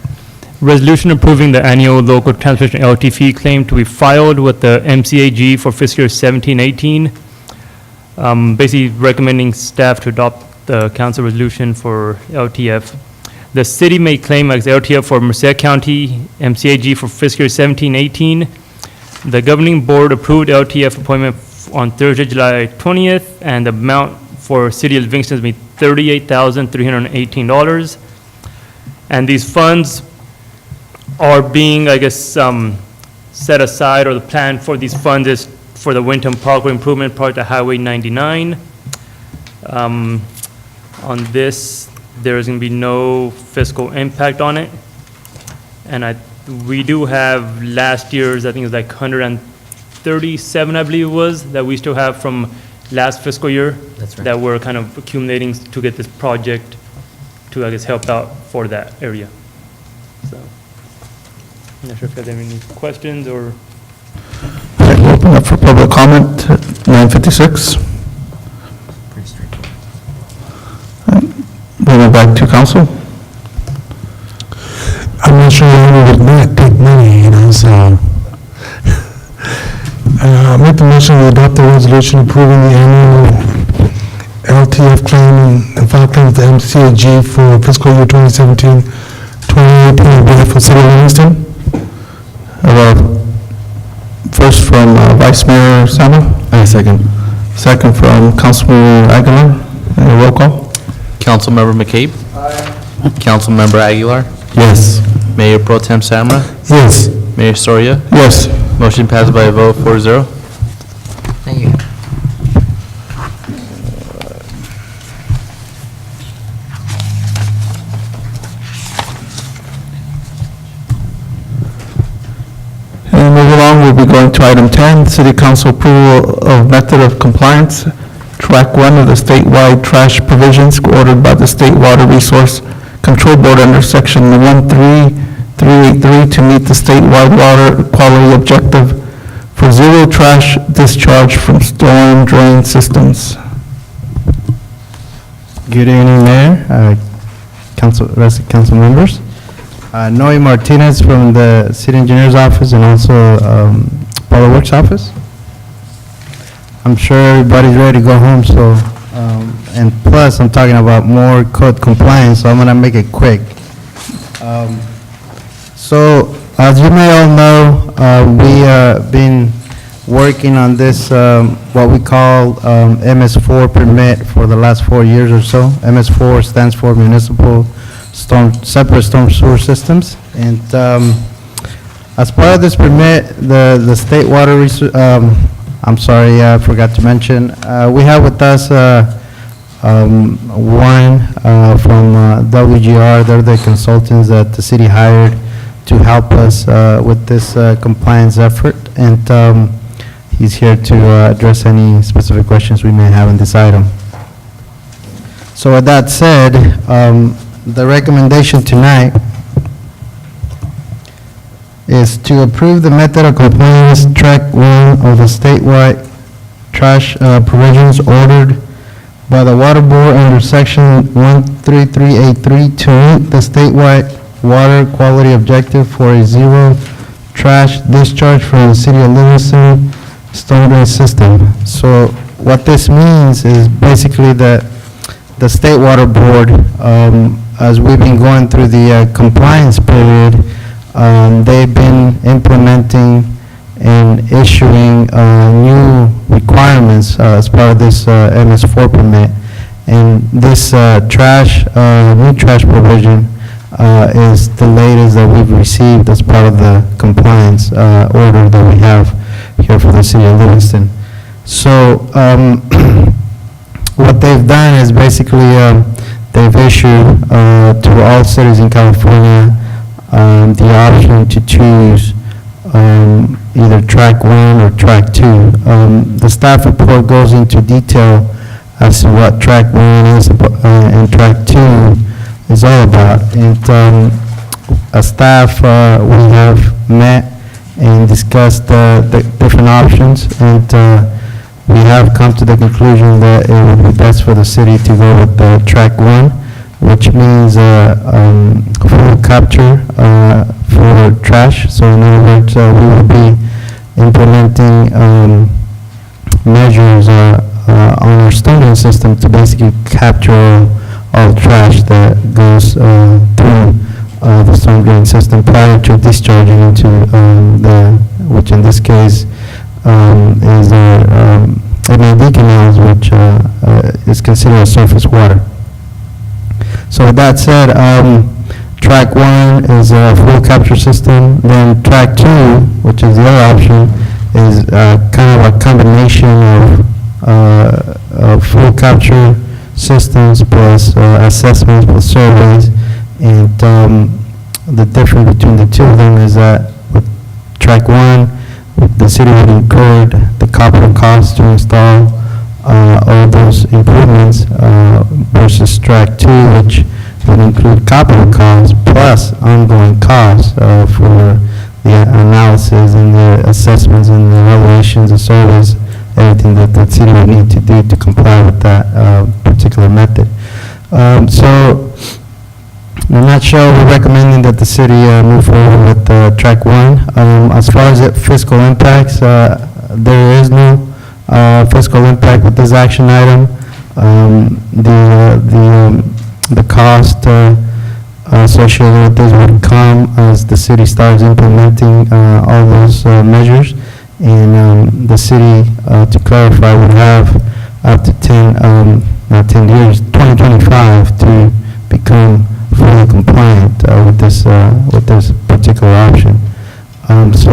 Resolution approving the annual local transportation LT fee claim to be filed with the MCAG for fiscal year 17-18. Basically recommending staff to adopt the council resolution for LTF. The city may claim as LTF for Merced County MCAG for fiscal year 17-18. The governing board approved LTF appointment on Thursday, July 20th, and the amount for City of Livingston is $38,318. And these funds are being, I guess, set aside, or the plan for these funds is for the Wyndham Parkway Improvement Project at Highway 99. On this, there is going to be no fiscal impact on it. And we do have last year's, I think it was like 137, I believe it was, that we still have from last fiscal year. That's right. That we're kind of accumulating to get this project to, I guess, help out for that area. So, I'm not sure if you have any questions or. Okay, we'll open up for public comment at 9:56. Pretty straightforward. Bring it back to council. I'm not sure why we would not take money, so. I make the motion to adopt the resolution approving the annual LTF claim and file claim with the MCAG for fiscal year 2017-2018 on behalf of City of Livingston. First from Vice Mayor Sama. Second. Second from Councilmember Aguilar. Any roll call? Councilmember McCabe? Councilmember Aguilar? Yes. Mayor Pro Tem Samra? Yes. Mayor Soria? Yes. Motion passes by a vote 4-0. Thank you. And moving along, we'll be going to item 10, City Council approval of method of compliance, track 1 of the statewide trash provisions ordered by the State Water Resource Control Board under section 13383 to meet the statewide water quality objective for zero trash discharge from storm drain systems. Good evening, Mayor, rest of council members. Noe Martinez from the City Engineer's Office and also Public Works Office. I'm sure everybody's ready to go home, so, and plus, I'm talking about more code compliance, so I'm gonna make it quick. So, As you may all know, we been working on this, what we call MS4 permit for the last 4 years or so. MS4 stands for Municipal Separate Storm Sewer Systems. And as part of this permit, the state water, I'm sorry, I forgot to mention, we have with us Warren from WGR. They're the consultants that the city hired to help us with this compliance effort, and he's here to address any specific questions we may have on this item. So with that said, the recommendation tonight is to approve the method of compliance track 1 of the statewide trash provisions ordered by the Water Board under Section 13383 to meet the statewide water quality objective for a zero trash discharge from the city of Livingston storm drain system. So what this means is basically that the State Water Board, as we've been going through the compliance period, they've been implementing and issuing new requirements as part of this MS4 permit. And this new trash provision is the latest that we've received as part of the compliance order that we have here for the city of Livingston. So what they've done is basically they've issued to all cities in California the option to choose either track 1 or track 2. The staff report goes into detail as to what track 1 is and track 2 is all about. And as staff, we have met and discussed the different options, and we have come to the conclusion that it would be best for the city to go with the track 1, which means full capture for trash. So in other words, we will be implementing measures on our storm drain system to basically capture all trash that goes through the storm drain system prior to discharging into which in this case is MAD canals, which is considered surface water. So with that said, track 1 is a full capture system. Then track 2, which is the other option, is kind of a combination of full capture systems plus assessments plus surveys. And the difference between the two of them is that with track 1, the city would incur the capital costs to install all those improvements versus track 2, which would include capital costs plus ongoing costs for the analysis and the assessments and the evaluations, the surveys, everything that the city would need to do to comply with that particular method. So, in a nutshell, we're recommending that the city move forward with track 1. As far as fiscal impacts, there is no fiscal impact with this action item. The cost associated with this would come as the city starts implementing all those measures. And the city, to clarify, would have up to 2025 to become fully compliant with this particular option. So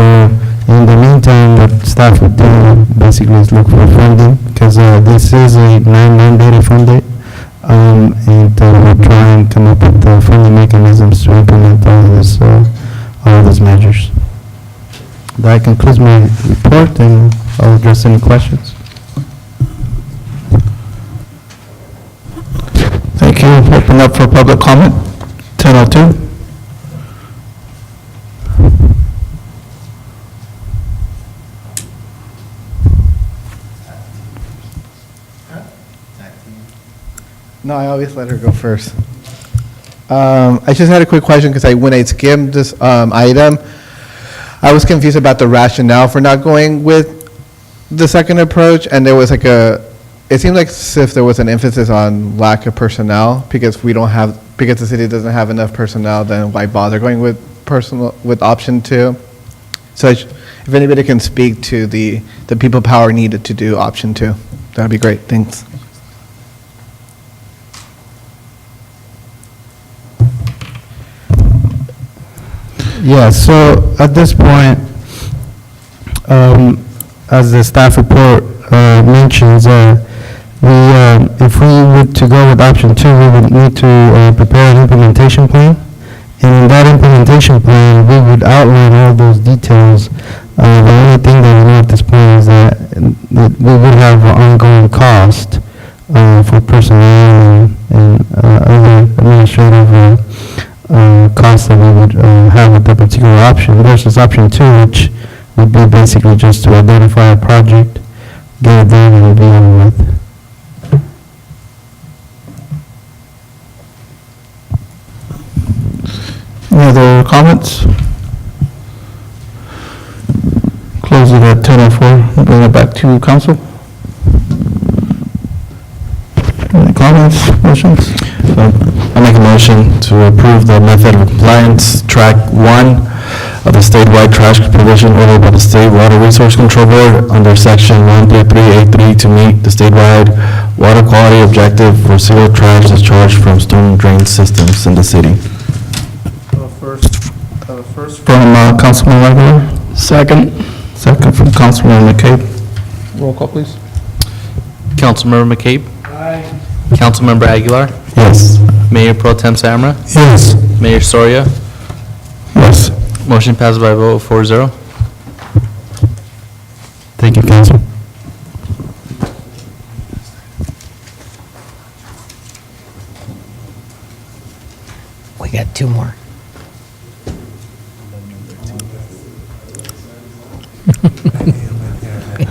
in the meantime, what staff would do basically is look for funding, because this is a non-mandated funding, and we'll try and come up with the funding mechanisms to implement all of these measures. That concludes my report, and I'll address any questions. Thank you. Open up for public comment. 10:02. No, I always let her go first. I just had a quick question, because when I skimmed this item, I was confused about the rationale for not going with the second approach, and there was like it seemed like as if there was an emphasis on lack of personnel, because the city doesn't have enough personnel, then why bother going with personal, with option 2. So if anybody can speak to the people power needed to do option 2, that'd be great. Thanks. Yeah, so at this point, as the staff report mentions, if we were to go with option 2, we would need to prepare an implementation plan. And in that implementation plan, we would outline all those details. The only thing that we know at this point is that we would have an ongoing cost for personnel and other administrative costs that we would have with that particular option versus option 2, which would be basically just to identify a project, get it done, and be over with. Any other comments? Close it at 10:04. We'll bring it back to council. Any comments, motions? I make a motion to approve the method of compliance, track 1 of the statewide trash provision ordered by the State Water Resource Control Board under section 133A3 to meet the statewide water quality objective for zero trash discharge from storm drain systems in the city. First from Councilman Aguilar. Second. Second from Councilman McCabe. Roll call, please. Councilmember McCabe? Aye. Councilmember Aguilar? Yes. Mayor Pro Tem Samra? Yes. Mayor Soria? Yes. Motion passes by a vote of 4-0. Thank you, Council. We got 2 more.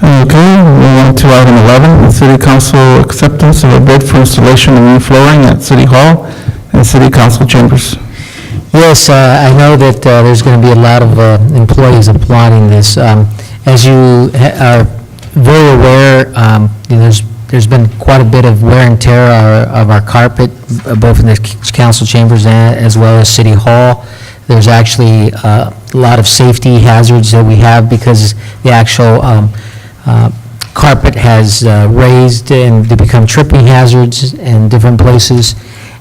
Okay, we're on to item 11, City Council acceptance of a bid for installation of new flooring at City Hall and City Council chambers. Yes, I know that there's going to be a lot of employees applauding this. As you are very aware, there's been quite a bit of wear and tear of our carpet, both in the council chambers as well as City Hall. There's actually a lot of safety hazards that we have because the actual carpet has raised and they become tripping hazards in different places.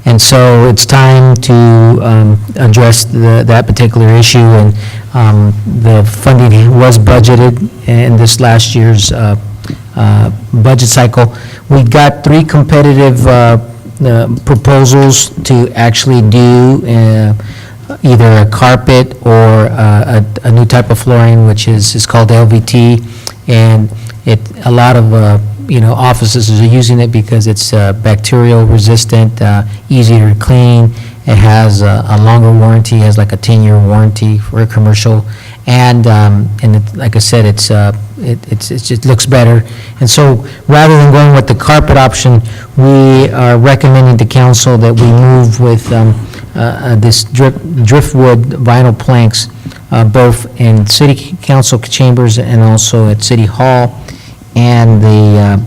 And so it's time to address that particular issue, and the funding was budgeted in this last year's budget cycle. We got 3 competitive proposals to actually do either a carpet or a new type of flooring, which is called LVT, and a lot of offices are using it because it's bacterial resistant, easier to clean. It has a longer warranty, has like a 10-year warranty for a commercial, and like I said, it just looks better. And so rather than going with the carpet option, we are recommending to council that we move with this driftwood vinyl planks, both in city council chambers and also at City Hall. And the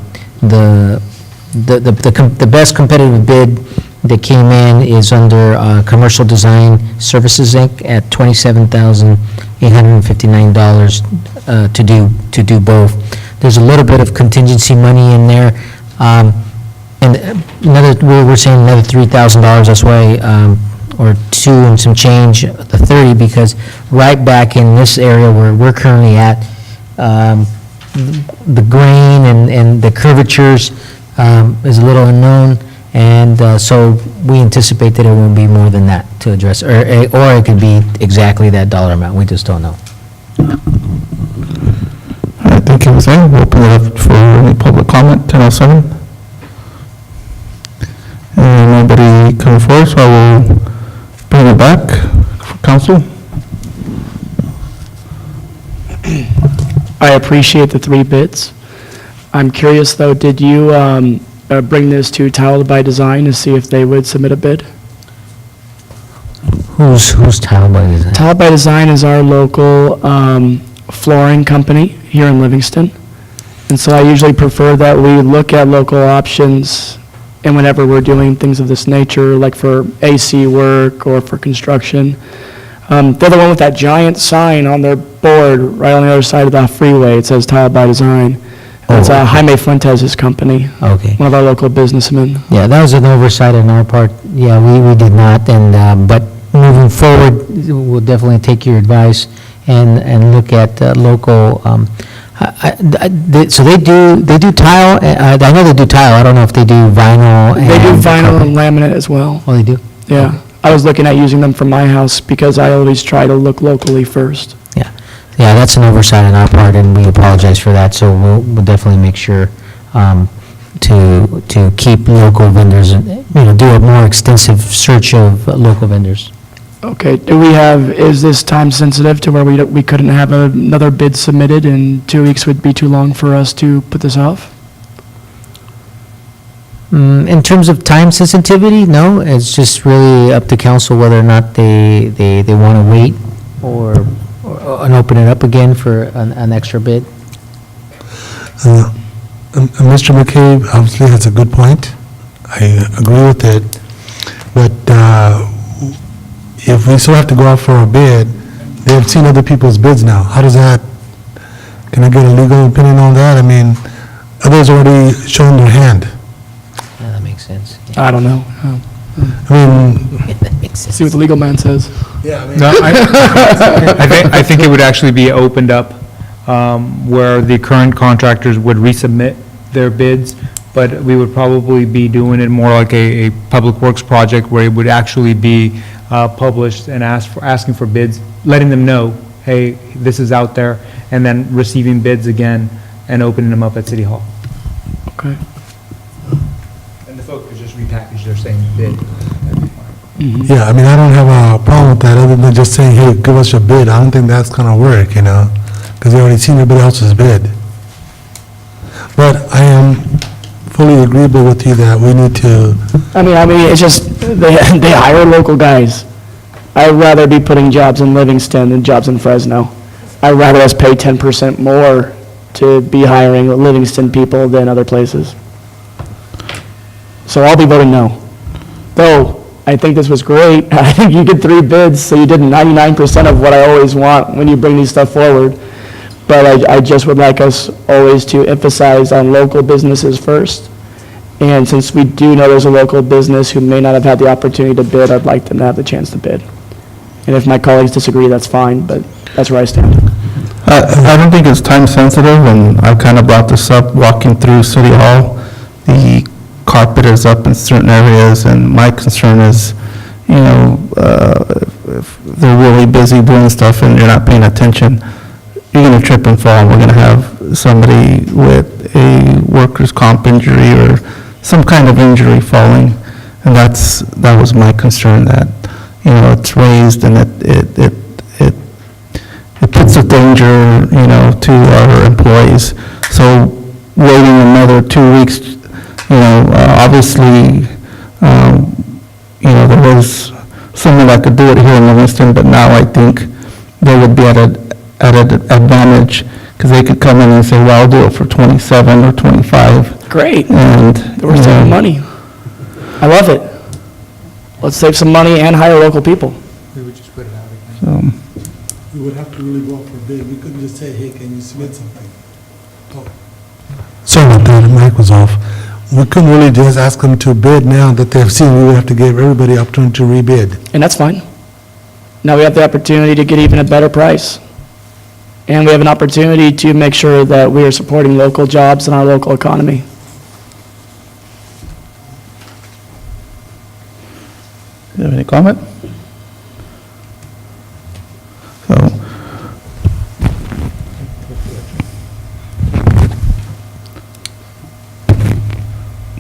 best competitive bid that came in is under Commercial Design Services, Inc. at $27,859 to do both. There's a little bit of contingency money in there, and we're saying another $3,000 this way, or 2 and some change, the 30, because right back in this area where we're currently at, the grain and the curvatures is a little unknown, and so we anticipate that it won't be more than that to address, or it could be exactly that dollar amount. We just don't know. All right, thank you, Ms. A. We'll open it up for any public comment, 10:07. And nobody coming forward, so I will bring it back for council. I appreciate the 3 bids. I'm curious, though, did you bring this to Tile by Design to see if they would submit a bid? Who's Tile by Design? Tile by Design is our local flooring company here in Livingston. And so I usually prefer that we look at local options, and whenever we're doing things of this nature, like for AC work or for construction, They're the one with that giant sign on their board right on the other side of the freeway. It says Tile by Design. It's Jaime Fuentes' company, Okay. one of our local businessmen. Yeah, that was an oversight on our part. Yeah, we did not, and, but moving forward, we'll definitely take your advice and look at local, so they do tile, I know they do tile, I don't know if they do vinyl and... They do vinyl and laminate as well. Oh, they do? Yeah. I was looking at using them for my house because I always try to look locally first. Yeah, that's an oversight on our part, and we apologize for that, so we'll definitely make sure to keep local vendors, and, do a more extensive search of local vendors. Okay, is this time sensitive to where we couldn't have another bid submitted and 2 weeks would be too long for us to put this off? In terms of time sensitivity, no, it's just really up to council whether or not they want to wait or and open it up again for an extra bid. Mr. McCabe obviously has a good point. I agree with it. But if we still have to go out for a bid, they have seen other people's bids now. How does that, can I get a legal opinion on that? I mean, others already shown their hand. Yeah, that makes sense. I don't know. I mean, See what the legal man says. No, I think it would actually be opened up where the current contractors would resubmit their bids, but we would probably be doing it more like a public works project where it would actually be published and asking for bids, letting them know, hey, this is out there, and then receiving bids again and opening them up at City Hall. Okay. And the folks could just repackage their same bid. yeah, I mean, I don't have a problem with that other than just saying, hey, give us your bid. I don't think that's going to work, because they already seen everybody else's bid. But I am fully agreeable with you that we need to, I mean, it's just, they hire local guys. I'd rather be putting jobs in Livingston than jobs in Fresno. I'd rather us pay 10% more to be hiring Livingston people than other places. So I'll be voting no. Though, I think this was great. I think you get 3 bids, so you did 99% of what I always want when you bring these stuff forward. But I just would like us always to emphasize on local businesses first. And since we do know there's a local business who may not have had the opportunity to bid, I'd like them to have the chance to bid. And if my colleagues disagree, that's fine, but that's where I stand. I don't think it's time sensitive, and I kind of brought this up walking through City Hall. The carpet is up in certain areas, and my concern is, if they're really busy doing stuff and you're not paying attention, you're going to trip and fall, and we're going to have somebody with a workers' comp injury or some kind of injury falling, and that was my concern, that, it's raised and it puts a danger, to our employees. So waiting another 2 weeks, obviously, there was someone that could do it here in Livingston, but now I think they would be at an advantage, because they could come in and say, well, I'll do it for 27 or 25. Great. And, We're saving money. I love it. Let's save some money and hire local people. We would just put it out again. we would have to really go out for bid. We couldn't just say, hey, can you submit something? Sorry about that, the mic was off. We couldn't really just ask them to bid now that they've seen. We would have to give everybody opportunity to rebid. And that's fine. Now we have the opportunity to get even a better price. And we have an opportunity to make sure that we are supporting local jobs and our local economy. Do you have any comment?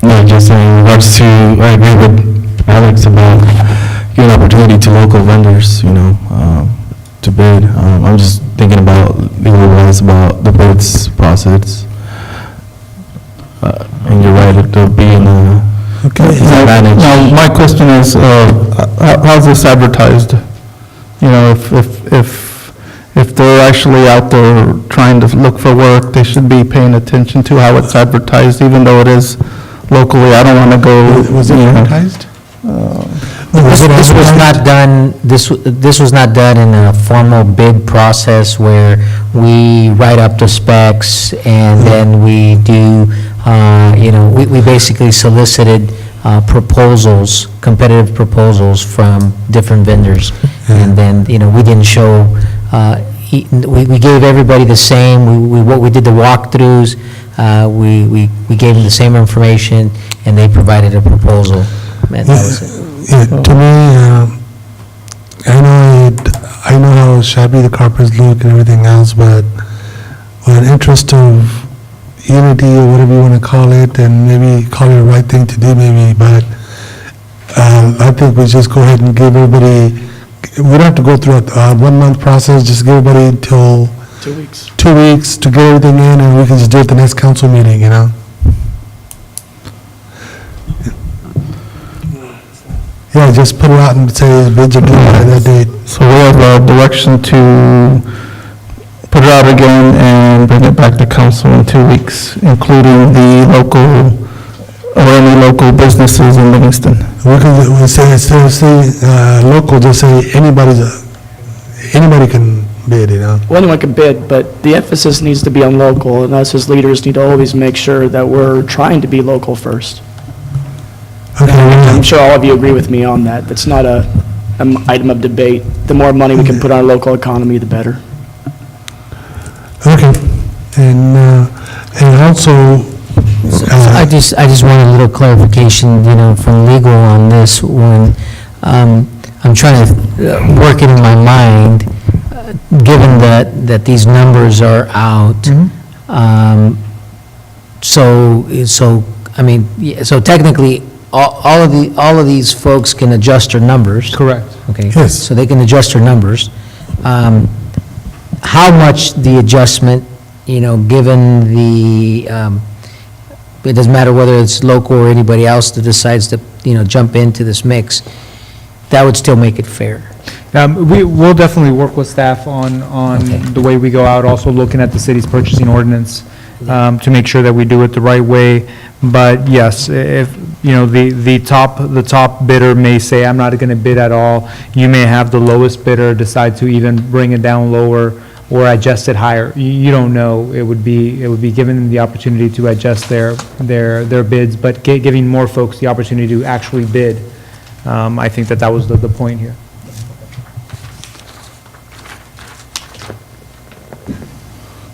No, just in regards to, I agree with Alex about giving opportunity to local vendors, to bid. I'm just thinking about the rules about the bids process. And you're right, there'll be an advantage. Now, my question is, how's this advertised? If they're actually out there trying to look for work, they should be paying attention to how it's advertised, even though it is locally. I don't want to go. Was it advertised? This was not done, this was not done in a formal bid process where we write up the specs and then we do, we basically solicited proposals, competitive proposals from different vendors. And then, we didn't show, we gave everybody the same, we did the walkthroughs, we gave them the same information and they provided a proposal. And that was it. Yeah, to me, I know how shabby the carpets look and everything else, but with an interest of unity or whatever you want to call it, and maybe call it the right thing to do, maybe, but I think we just go ahead and give everybody, we don't have to go through a 1 month process, just give everybody until 2 weeks. 2 weeks to get everything in, and we can just do it at the next council meeting, Yeah, just put it out and say bids are due by that date. So we have a direction to put it out again and bring it back to council in 2 weeks, including the local, or any local businesses in Livingston. We say, instead of saying local, just say anybody can bid, Well, anyone can bid, but the emphasis needs to be on local, and us as leaders need to always make sure that we're trying to be local first. I'm sure all of you agree with me on that. That's not an item of debate. The more money we can put on our local economy, the better. Okay, and also, I just want a little clarification, from legal on this when, I'm trying to work it in my mind, given that these numbers are out. So technically, all of these folks can adjust their numbers. Correct. Okay. Yes. So they can adjust their numbers. How much the adjustment, given the, it doesn't matter whether it's local or anybody else that decides to, jump into this mix, that would still make it fair. We'll definitely work with staff on the way we go out, also looking at the city's purchasing ordinance to make sure that we do it the right way. But yes, if, the top bidder may say, I'm not going to bid at all. You may have the lowest bidder decide to even bring it down lower or adjust it higher. You don't know. It would be given them the opportunity to adjust their bids, but giving more folks the opportunity to actually bid. I think that was the point here.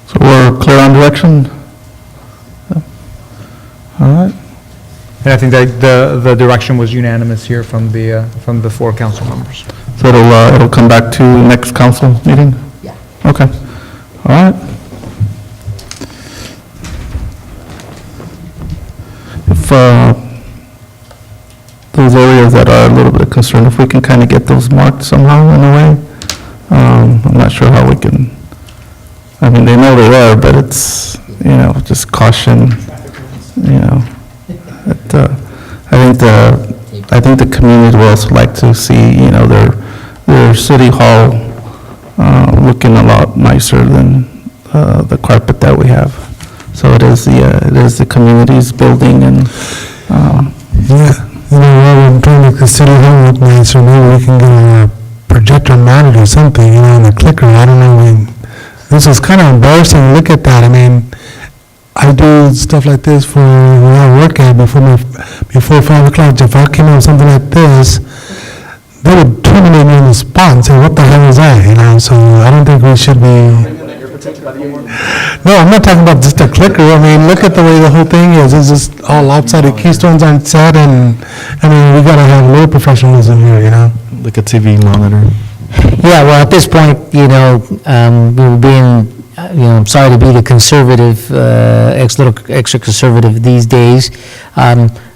So we're clear on direction? All right. And I think that the direction was unanimous here from the 4 council members. So it'll come back to next council meeting? Yeah. Okay. All right. If those areas that are a little bit concerned, if we can kind of get those marked somehow in a way, I'm not sure how we can, they know they're there, but it's, just caution, I think the community will also like to see, their city hall looking a lot nicer than the carpet that we have. So it is the community's building and. Rather than trying to make the city hall look nicer, maybe we can get a projector mounted or something, and a clicker. I don't know. This is kind of embarrassing. Look at that. I do stuff like this for where I work at before 5 o'clock. If I came out with something like this, they would terminate me on the spot and say, what the hell is that? So I don't think we should be. No, I'm not talking about just a clicker. Look at the way the whole thing is. It's just all lopsided. Keystones aren't set, and we gotta have a little professionalism here, Like a TV monitor. Yeah, well, at this point, we're being, I'm sorry to be the conservative, extra conservative these days,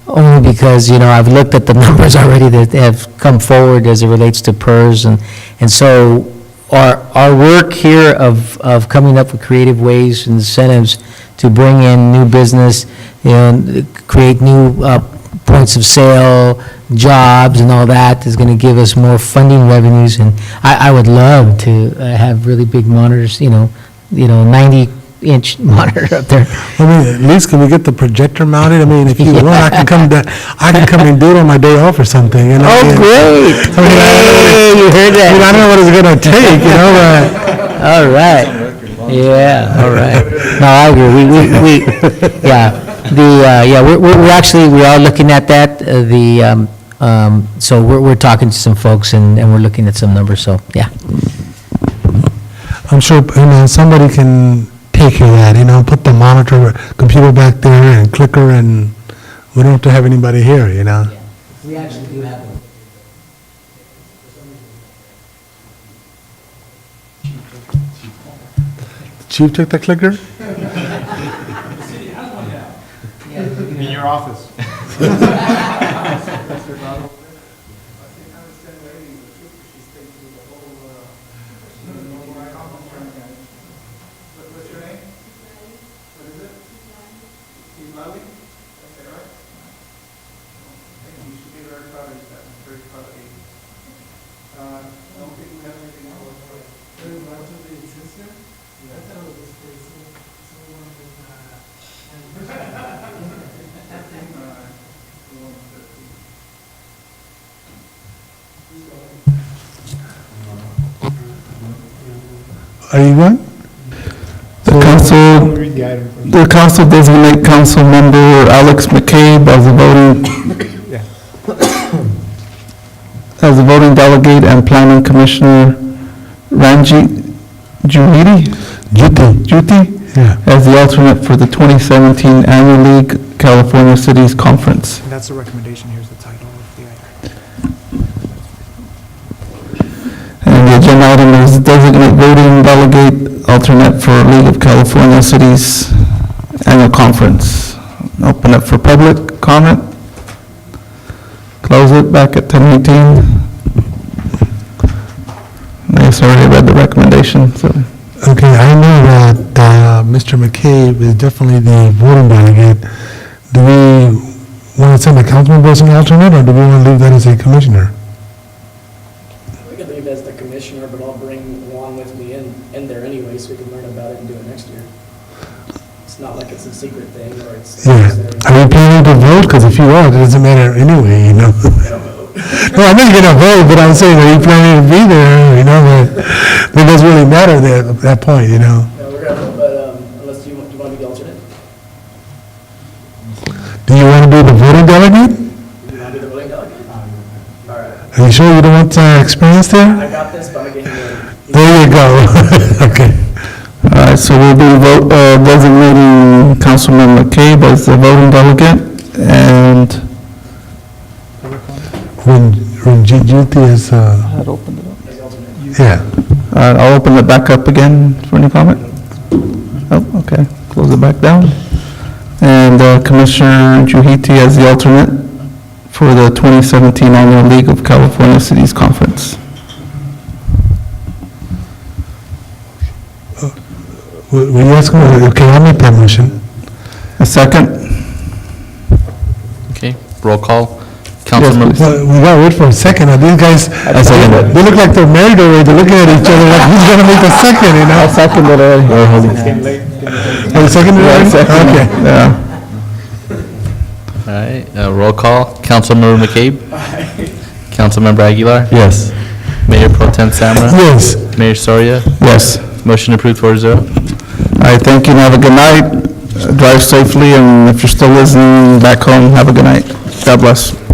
only because, I've looked at the numbers already that have come forward as it relates to PERS, and so our work here of coming up with creative ways and incentives to bring in new business, create new points of sale, jobs and all that is going to give us more funding revenues, and I would love to have really big monitors, 90 12-inch monitor up there. I mean, at least can we get the projector mounted? I mean, if you want, I can come and do it on my day off or something, you know? Oh, great. I mean, Hey, you heard that? I mean, I don't know what it's gonna take, you know, but. All right. Yeah, all right. No, I agree. We're actually, we are looking at that, so we're talking to some folks and we're looking at some numbers, so, yeah. I'm sure, somebody can take care of that, put the monitor, computer back there and clicker, and we don't have to have anybody here, We actually do have it. Chief took the clicker? In your office. Are you going? The council designate council member Alex McCabe as a voting delegate, and planning commissioner Ranjit Juti Yeah. as the alternate for the 2017 Annual League California Cities Conference. And that's the recommendation, here's the title of the item. And the agenda item is designate voting delegate alternate for League of California Cities Annual Conference. Open it for public comment. Close it back at 10:18. I guess I already read the recommendation, so. Okay, I know that Mr. McCabe is definitely the voting delegate. Do we want to send a councilman as an alternate, or do we want to leave that as a commissioner? We could leave as the commissioner, but I'll bring Juan with me in there anyway, so we can learn about it and do it next year. It's not like it's a secret thing, or it's... Yeah. Are you planning to vote? Because if you are, it doesn't matter anyway, No, I know you're going to vote, but I'm saying, are you planning to be there, but it doesn't really matter there at that point, No, we're going to, but unless you want to be the alternate? Do you want to be the voting delegate? You want to be the voting delegate? All right. Are you sure you don't want experience there? I got this, but I'm going to get There you go. Okay. All right, so we'll be designating Councilman McCabe as the voting delegate, and When Juti is, I'd open it up. yeah. All right, I'll open it back up again for any comment. Oh, okay, close it back down. And Commissioner Juhiti as the alternate for the 2017 Annual League of California Cities Conference. Will you ask him? Okay, I'll make that motion. A second? Okay, roll call. Yes, Councilmember, Well, we gotta wait for a second. These guys, they look like they're married already. They're looking at each other like, who's gonna make the second, I second it already. Oh, you seconded it already? Okay. Yeah. all right, roll call. Councilmember McCabe? Councilmember Aguilar? Yes. Mayor Pro Tem Samra? Yes. Mayor Soria? Yes. Motion approved 4-0. All right, thank you, and have a good night. Drive safely, and if you're still listening back home, have a good night. God bless.